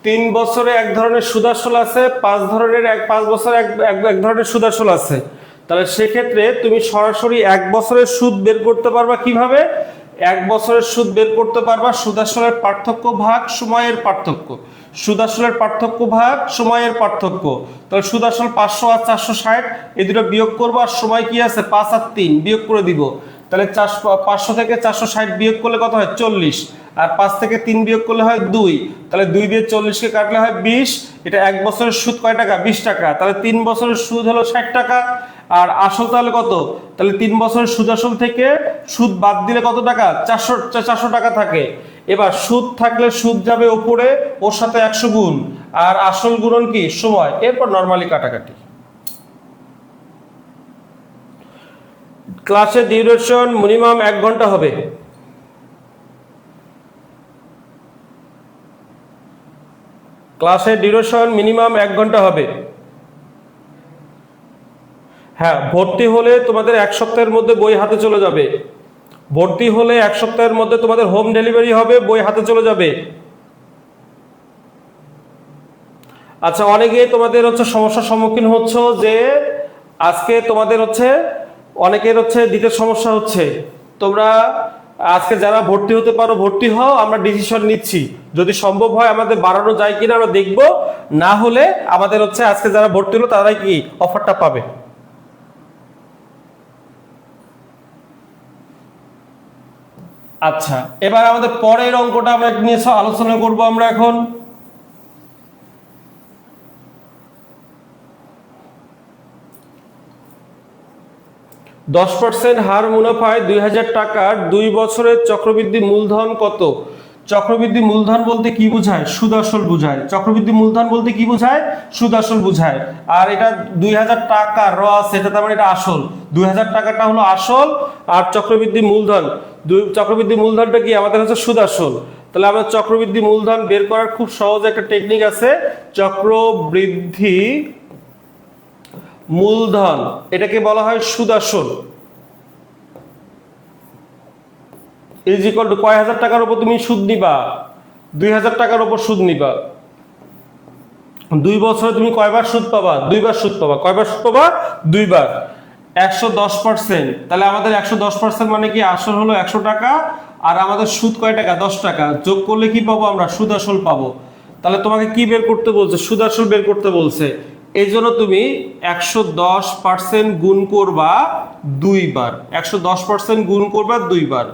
[SPEAKER 3] 3 বছরে এক ধরনের সুদ আসল আছে, 5 বছরে এক ধরনের সুদ আসল আছে। তাহলে সেক্ষেত্রে তুমি সরাসরি 1 বছরের সুদ বের করতে পারবা কিভাবে? 1 বছরের সুদ বের করতে পারবা সুদ আসলের পার্থক্য ভাগ সময়ের পার্থক্য। সুদ আসলের পার্থক্য ভাগ সময়ের পার্থক্য। তাহলে সুদ আসল 500 আর 460, এই দুটো বিয়োগ করবো, আর সময় কি আছে? 5 আর 3 বিয়োগ করে দিব। তাহলে 500 থেকে 460 বিয়োগ করলে কত হয়? 40, আর 5 থেকে 3 বিয়োগ করলে হয় 2, তাহলে 2 দিয়ে 40কে কাটলে হয় 20। এটা 1 বছরের সুদ কয় টাকা? 20 টাকা। তাহলে 3 বছরের সুদ হলো 60 টাকা। আর আসল তাহলে কত? তাহলে 3 বছরের সুদ আসল থেকে সুদ বাদ দিলে কত টাকা? 400 টাকা থাকে। এবার সুদ থাকলে সুদ যাবে উপরে, ওর সাথে 100 গুণ, আর আসল গুণন কি? সময়। এরপর নরমালি কাটাকাটি। ক্লাসের ডিউরেশন মিনিমাম 1 ঘন্টা হবে। ক্লাসের ডিউরেশন মিনিমাম 1 ঘন্টা হবে। হ্যাঁ, ভর্তি হলে তোমাদের 1 সপ্তাহের মধ্যে বই হাতে চলে যাবে। ভর্তি হলে 1 সপ্তাহের মধ্যে তোমাদের হোম ডেলিভারি হবে, বই হাতে চলে যাবে। আচ্ছা, অনেকেই তোমাদের হচ্ছে সমস্যার সম্মুখীন হচ্ছে যে আজকে তোমাদের হচ্ছে অনেকের হচ্ছে দিতে সমস্যা হচ্ছে। তোমরা আজকে যারা ভর্তি হতে পারো ভর্তি হও, আমরা ডিসিশন নিচ্ছি, যদি সম্ভব হয় আমাদের বাড়ানো যায় কিনা আমরা দেখব, না হলে আমাদের হচ্ছে আজকে যারা ভর্তি হলো তারাই কি অফারটা পাবে। আচ্ছা, এবার আমাদের পরের অঙ্কটা আমরা নিয়ে আলোচনা করব আমরা এখন। %10 হার মুনাফায় 2000 টাকার 2 বছরের চক্রবৃদ্ধি মূলধন কত? চক্রবৃদ্ধি মূলধন বলতে কি বোঝায়? সুদ আসল বোঝায়। চক্রবৃদ্ধি মূলধন বলতে কি বোঝায়? সুদ আসল বোঝায়। আর এটা 2000 টাকা আছে, এটা তার মানে এটা আসল। 2000 টাকাটা হলো আসল, আর চক্রবৃদ্ধি মূলধন, চক্রবৃদ্ধি মূলধনটা কি আমাদের হচ্ছে সুদ আসল। তাহলে আমরা চক্রবৃদ্ধি মূলধন বের করার খুব সহজ একটা টেকনিক আছে, চক্রবৃদ্ধি মূলধন, এটাকে বলা হয় সুদ আসল। ইজ ইকুয়াল টু কয় হাজার টাকার উপর তুমি সুদ নিবা? 2000 টাকার উপর সুদ নিবা। 2 বছরে তুমি কয়বার সুদ পাবা? 2 বার সুদ পাবা। কয়বার সুদ পাবা? 2 বার। 110%, তাহলে আমাদের 110% মানে কি আসল হলো 100 টাকা, আর আমাদের সুদ কয় টাকা? 10 টাকা। যোগ করলে কি পাবো আমরা? সুদ আসল পাবো। তাহলে তোমাকে কি বের করতে বলছে? সুদ আসল বের করতে বলছে। এই জন্য তুমি 110% গুণ করবা 2 বার। 110% গুণ করবা 2 বার।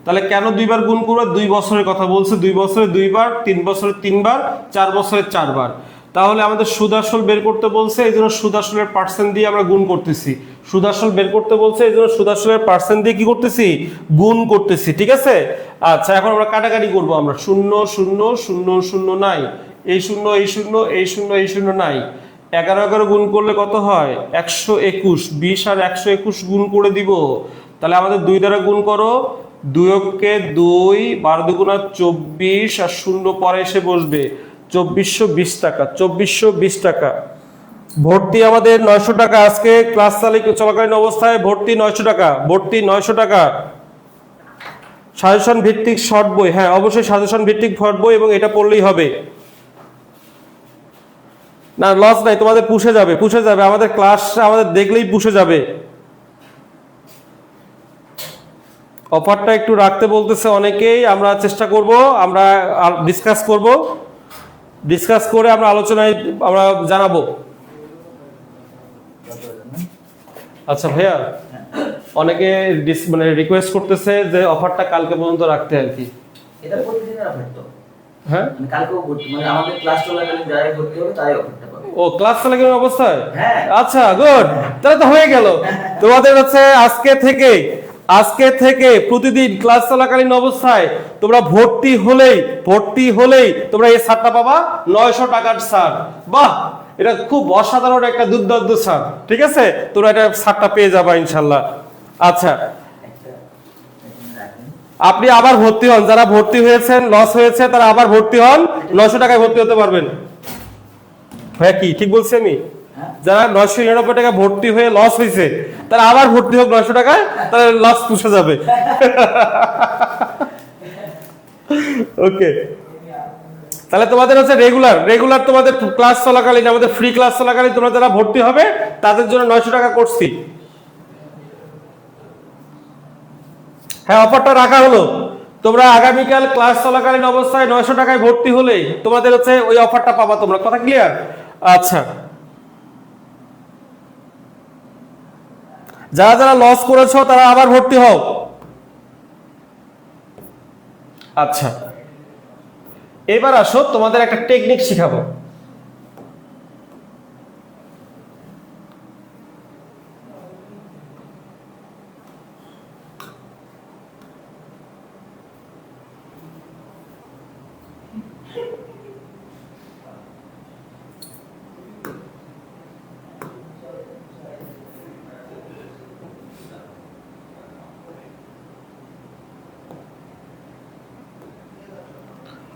[SPEAKER 3] তাহলে কেন 2 বার গুণ করবা? 2 বছরের কথা বলছে, 2 বছরে 2 বার, 3 বছরে 3 বার, 4 বছরে 4 বার। তাহলে আমাদের সুদ আসল বের করতে বলছে, এই জন্য সুদ আসলের পার্সেন্ট দিয়ে আমরা গুণ করতেছি। সুদ আসল বের করতে বলছে, এই জন্য সুদ আসলের পার্সেন্ট দিয়ে কি করতেছি? গুণ করতেছি। ঠিক আছে? আচ্ছা, এখন আমরা কাটাকাটি করবো। আমরা 0 0 0 0 নাই, এই 0 এই 0 এই 0 এই 0 নাই। 11 11 গুণ করলে কত হয়? 121। 20 আর 121 গুণ করে দিব। তাহলে আমাদের 2 দ্বারা গুণ করো, 2 কে 2, 12 দুগুণা 24, আর 0 পরে এসে বসবে। 2420 টাকা। 2420 টাকা। ভর্তি আমাদের 900 টাকা। আজকে ক্লাস চলাকালীন অবস্থায় ভর্তি 900 টাকা। ভর্তি 900 টাকা। সাজেশন ভিত্তিক শর্ট বই, হ্যাঁ অবশ্যই সাজেশন ভিত্তিক শর্ট বই, এবং এটা পড়লেই হবে। না, লস নাই, তোমাদের পুষে যাবে, পুষে যাবে। আমাদের ক্লাস আমাদের দেখলেই পুষে যাবে। অফারটা একটু রাখতে বলতেছে অনেকেই, আমরা চেষ্টা করব, আমরা ডিসকাস করব, ডিসকাস করে আমরা আলোচনায় আমরা জানাবো। আচ্ছা ভাইয়া, অনেকে মানে রিকোয়েস্ট করতেছে যে অফারটা কালকে পর্যন্ত রাখতে আর কি।
[SPEAKER 2] এটা প্রতিদিনের অফার তো।
[SPEAKER 3] হ্যাঁ,
[SPEAKER 2] মানে কালকেও ভর্তি, মানে আমাদের ক্লাস চলাকালীন যারাই ভর্তি হবে তারাই অফারটা পাবে।
[SPEAKER 3] ও ক্লাস চলাকালীন অবস্থায়?
[SPEAKER 2] হ্যাঁ।
[SPEAKER 3] আচ্ছা, গুড, তাহলে তো হয়ে গেল। তোমাদের হচ্ছে আজকে থেকে প্রতিদিন ক্লাস চলাকালীন অবস্থায় তোমরা ভর্তি হলেই তোমরা এই ছাড়টা পাবা, 900 টাকার ছাড়। বাহ, এটা খুব অসাধারণ একটা দুর্দান্ত ছাড়। ঠিক আছে, তোমরা এটা ছাড়টা পেয়ে যাবা ইনশাল্লাহ। আচ্ছা, আপনি আবার ভর্তি হন, যারা ভর্তি হয়েছেন লস হয়েছে তারা আবার ভর্তি হন, 900 টাকায় ভর্তি হতে পারবেন। হ্যাঁ, কি ঠিক বলছি আমি? যারা 999 টাকা ভর্তি হয়ে লস হয়েছে তারা আবার ভর্তি হোক 900 টাকায়, তাহলে লস পুষে যাবে। ওকে, তাহলে তোমাদের হচ্ছে রেগুলার তোমাদের ক্লাস চলাকালীন, আমাদের ফ্রি ক্লাস চলাকালীন তোমরা যারা ভর্তি হবে তাদের জন্য 900 টাকা করছি। হ্যাঁ, অফারটা রাখা হলো। তোমরা আগামীকাল ক্লাস চলাকালীন অবস্থায় 900 টাকায় ভর্তি হলে তোমাদের হচ্ছে ওই অফারটা পাবা তোমরা। কথা ক্লিয়ার? আচ্ছা, যারা যারা লস করেছো তারা আবার ভর্তি হও। আচ্ছা, এবার আসো, তোমাদের একটা টেকনিক শিখাবো।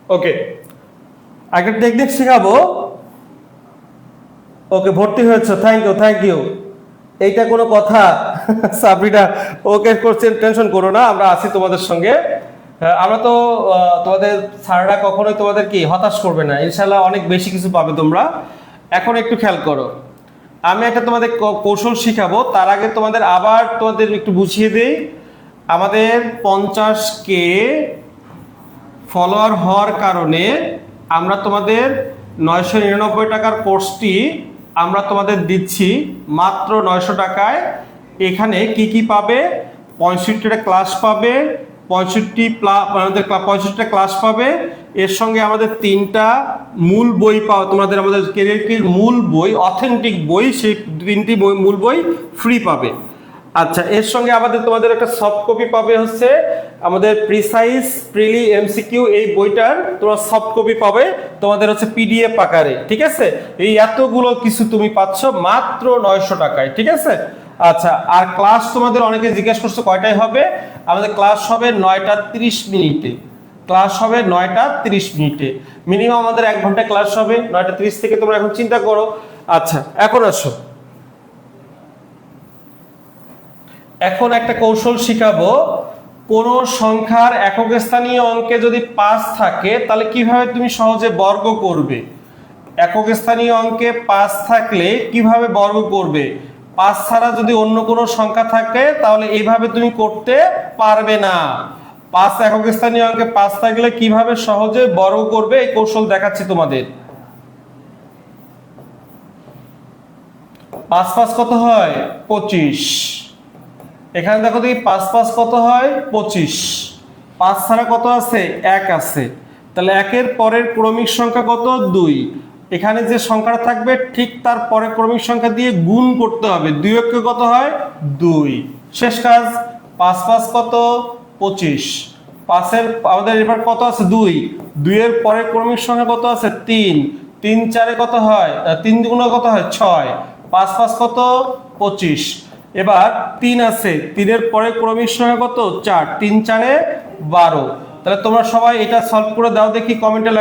[SPEAKER 3] ওকে, একটা টেকনিক শেখাবো। ওকে, ভর্তি হয়েছে, থ্যাংক ইউ। এইটা কোনো কথা? সাবরিনা, ওকে করছেন, টেনশন করো না, আমরা আছি তোমাদের সঙ্গে। আমরা তো তোমাদের স্যাররা কখনোই তোমাদের কি হতাশ করবে না, ইনশাল্লাহ অনেক বেশি কিছু পাবে তোমরা। এখন একটু খেয়াল করো, আমি একটা তোমাদের কৌশল শিখাবো, তার আগে তোমাদের একটু বুঝিয়ে দিই। আমাদের 50K ফলোয়ার হওয়ার কারণে আমরা তোমাদের 999 টাকার কোর্সটি আমরা তোমাদের দিচ্ছি মাত্র 900 টাকায়। এখানে কি কি পাবে? 65টা ক্লাস পাবে, 65টা ক্লাস পাবে। এর সঙ্গে আমাদের 3টা মূল বই পাওয়া, তোমাদের আমাদের ক্যারিয়ার কির মূল বই, অথেন্টিক বই, সেই 3টি মূল বই ফ্রি পাবে। আচ্ছা, এর সঙ্গে তোমাদের একটা সফট কপি পাবে, হচ্ছে আমাদের প্রিসাইজ প্রিলি এমসিকিউ, এই বইটার তোমরা সফট কপি পাবে তোমাদের হচ্ছে পিডিএফ আকারে, ঠিক আছে? এই এতগুলো কিছু তুমি পাচ্ছ মাত্র 900 টাকায়, ঠিক আছে? আচ্ছা, আর ক্লাস তোমাদের অনেকে জিজ্ঞেস করছো কয়টায় হবে। আমাদের ক্লাস হবে 9টা 30 মিনিটে। ক্লাস হবে 9টা 30 মিনিটে, মিনিমাম আমাদের 1 ঘন্টা ক্লাস হবে। 9টা 30 থেকে তোমরা এখন চিন্তা করো। আচ্ছা, এখন আসো, এখন একটা কৌশল শিখাবো। কোন সংখ্যার একক স্থানীয় অঙ্কে যদি 5 থাকে তাহলে কিভাবে তুমি সহজে বর্গ করবে। একক স্থানীয় অঙ্কে 5 থাকলে কিভাবে বর্গ করবে। 5 ছাড়া যদি অন্য কোনো সংখ্যা থাকে তাহলে এইভাবে তুমি করতে পারবে না। 5 একক স্থানীয় অঙ্কে 5 থাকলে কিভাবে সহজে বর্গ করবে, এই কৌশল দেখাচ্ছি তোমাদের। 5 5 কত হয়? 25। এখানে দেখো দেখি 5 5 কত হয়? 25। 5 ছাড়া কত আছে? 1 আছে। তাহলে 1-এর পরের ক্রমিক সংখ্যা কত? 2। এখানে যে সংখ্যাটা থাকবে ঠিক তার পরের ক্রমিক সংখ্যা দিয়ে গুণ করতে হবে। 2 একে কত হয়? 2। শেষ কাজ। 5 5 কত? 25। 5-এর আমাদের এবার কত আছে? 2। 2-এর পরের ক্রমিক সংখ্যা কত আছে? 3। 3 4-এ কত হয়? 3 দুগুণে কত হয়? 6। 5 5 কত? 25। এবার 3 আছে, 3-এর পরে ক্রমিক সংখ্যা কত? 4। 3 4-এ 12। তাহলে তোমরা সবাই এটা সলভ করে দাও দেখি, কমেন্টে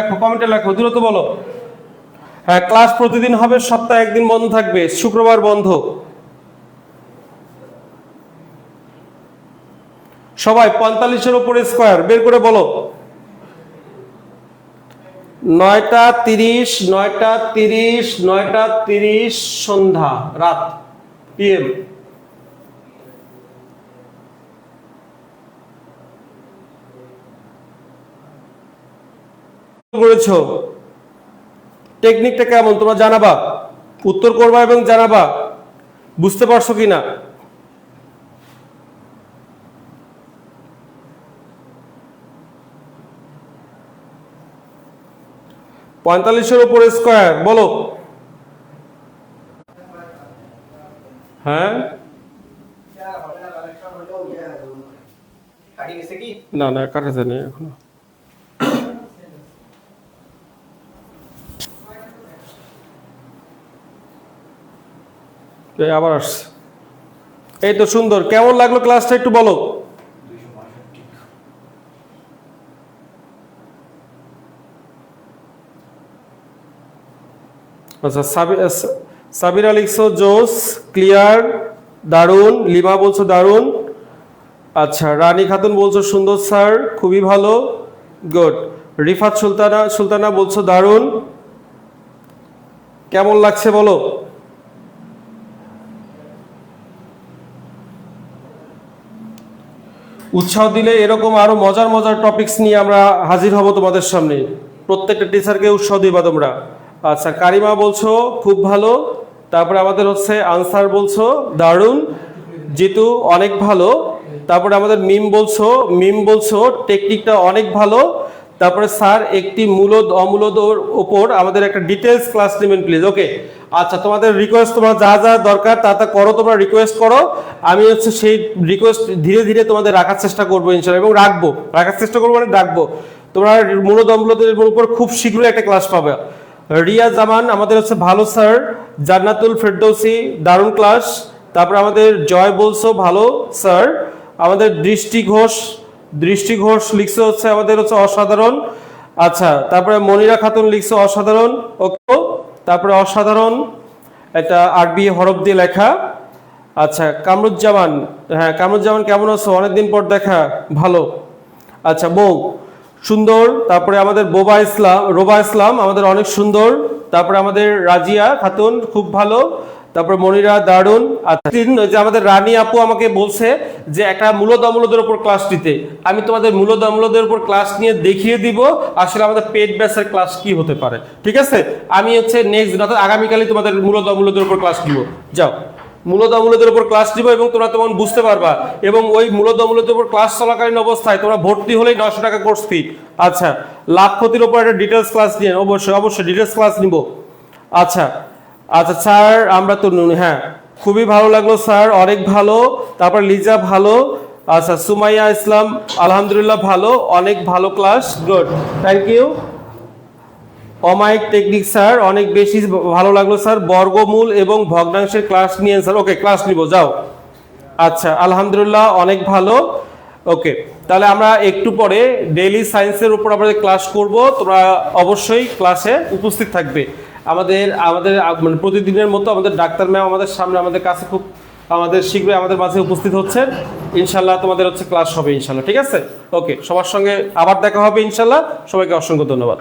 [SPEAKER 3] লেখো, দ্রুত বলো। হ্যাঁ, ক্লাস প্রতিদিন হবে, সপ্তাহে 1 দিন বন্ধ থাকবে, শুক্রবার বন্ধ। সবাই 45-এর উপরে স্কয়ার বের করে বলো। 9টা 30, 9টা 30, 9টা 30 সন্ধ্যা, রাত, PM। করেছো, টেকনিকটা কেমন তোমরা জানাবা, উত্তর করবা এবং জানাবা বুঝতে পারছো কিনা। 45-এর উপরে স্কয়ার বলো। হ্যাঁ, না না কাটা যায়নি এখনো। আবার আসছে, এই তো সুন্দর। কেমন লাগলো ক্লাসটা একটু বলো। আচ্ছা, সাবিরা লিখছো জোস, ক্লিয়ার, দারুন। লিমা বলছো দারুন। আচ্ছা, রানী খাতুন বলছো সুন্দর স্যার, খুবই ভালো, গুড। রিফাত সুলতানা বলছো দারুন। কেমন লাগছে বলো। উৎসাহ দিলে এরকম আরো মজার মজার টপিকস নিয়ে আমরা হাজির হব তোমাদের সামনে। প্রত্যেকটা টিচারকে উৎসাহ দিবা তোমরা। আচ্ছা, কারিমা বলছো খুব ভালো। তারপরে আমাদের হচ্ছে আনসার বলছো দারুন। জিতু অনেক ভালো। তারপরে আমাদের মিম বলছো টেকনিকটা অনেক ভালো। তারপরে স্যার একটি মূলদ অমূলদর উপর আমাদের একটা ডিটেলস ক্লাস নেবেন প্লিজ। ওকে, আচ্ছা, তোমাদের রিকোয়েস্ট, তোমরা যা যা দরকার তা করো, তোমরা রিকোয়েস্ট করো। আমি হচ্ছে সেই রিকোয়েস্ট ধীরে ধীরে তোমাদের রাখার চেষ্টা করবো ইনশাআল্লাহ, এবং রাখার চেষ্টা করবো মানে রাখবো। তোমরা মূলদ অমূলদের উপর খুব শীঘ্রই একটা ক্লাস পাবে। রিয়া জামান আমাদের হচ্ছে ভালো স্যার। জান্নাতুল ফেরদৌসি দারুণ ক্লাস। তারপরে আমাদের জয় বলছো ভালো স্যার। আমাদের দৃষ্টি ঘোষ লিখছে হচ্ছে আমাদের হচ্ছে অসাধারণ। আচ্ছা, তারপরে মনিরা খাতুন লিখছে অসাধারণ। ওকে, তারপরে অসাধারণ এটা আরবি হরফ দিয়ে লেখা। আচ্ছা, কামরুজ্জামান, হ্যাঁ কামরুজ্জামান কেমন আছো, অনেকদিন পর দেখা, ভালো। আচ্ছা, বউ সুন্দর। তারপরে আমাদের রোবা ইসলাম আমাদের অনেক সুন্দর। তারপরে আমাদের রাজিয়া খাতুন খুব ভালো। তারপরে মনিরা দারুন। আচ্ছা, যে আমাদের রানী আপু আমাকে বলছে যে একটা মূলদ অমূলদের উপর ক্লাস নিতে। আমি তোমাদের মূলদ অমূলদের উপর ক্লাস নিয়ে দেখিয়ে দিব আসলে আমাদের পেড ব্যাচের ক্লাস কি হতে পারে। ঠিক আছে, আমি হচ্ছে নেক্সট অর্থাৎ আগামীকালই তোমাদের মূলদ অমূলদের উপর ক্লাস দিব। যাও, মূলদ অমূলদের উপর ক্লাস দিব এবং তোমরা তখন বুঝতে পারবা। এবং ওই মূলদ অমূলদের উপর ক্লাস চলাকালীন অবস্থায় তোমরা ভর্তি হলেই 900 টাকা কোর্স ফি। আচ্ছা, লাভ ক্ষতির উপর একটা ডিটেলস ক্লাস নিয়ে অবশ্যই ডিটেলস ক্লাস নিব। আচ্ছা আচ্ছা স্যার, আমরা তো হ্যাঁ খুবই ভালো লাগলো স্যার, অনেক ভালো। তারপর লিজা ভালো। আচ্ছা, সুমাইয়া ইসলাম আলহামদুলিল্লাহ ভালো, অনেক ভালো ক্লাস, গুড, থ্যাংক ইউ। অমায়িক টেকনিক স্যার, অনেক বেশি ভালো লাগলো স্যার, বর্গমূল এবং ভগ্নাংশের ক্লাস নিয়ে স্যার। ওকে, ক্লাস নিব, যাও। আচ্ছা, আলহামদুলিল্লাহ অনেক ভালো। ওকে, তাহলে আমরা একটু পরে ডেইলি সায়েন্সের উপর আমরা ক্লাস করব, তোমরা অবশ্যই ক্লাসে উপস্থিত থাকবে। আমাদের মানে প্রতিদিনের মতো আমাদের ডাক্তার ম্যাম আমাদের সামনে আমাদের কাছে খুব আমাদের শীঘ্রই আমাদের মাঝে উপস্থিত হচ্ছেন। ইনশাল্লাহ তোমাদের হচ্ছে ক্লাস হবে ইনশাল্লাহ। ঠিক আছে, ওকে, সবার সঙ্গে আবার দেখা হবে ইনশাল্লাহ। সবাইকে অসংখ্য ধন্যবাদ।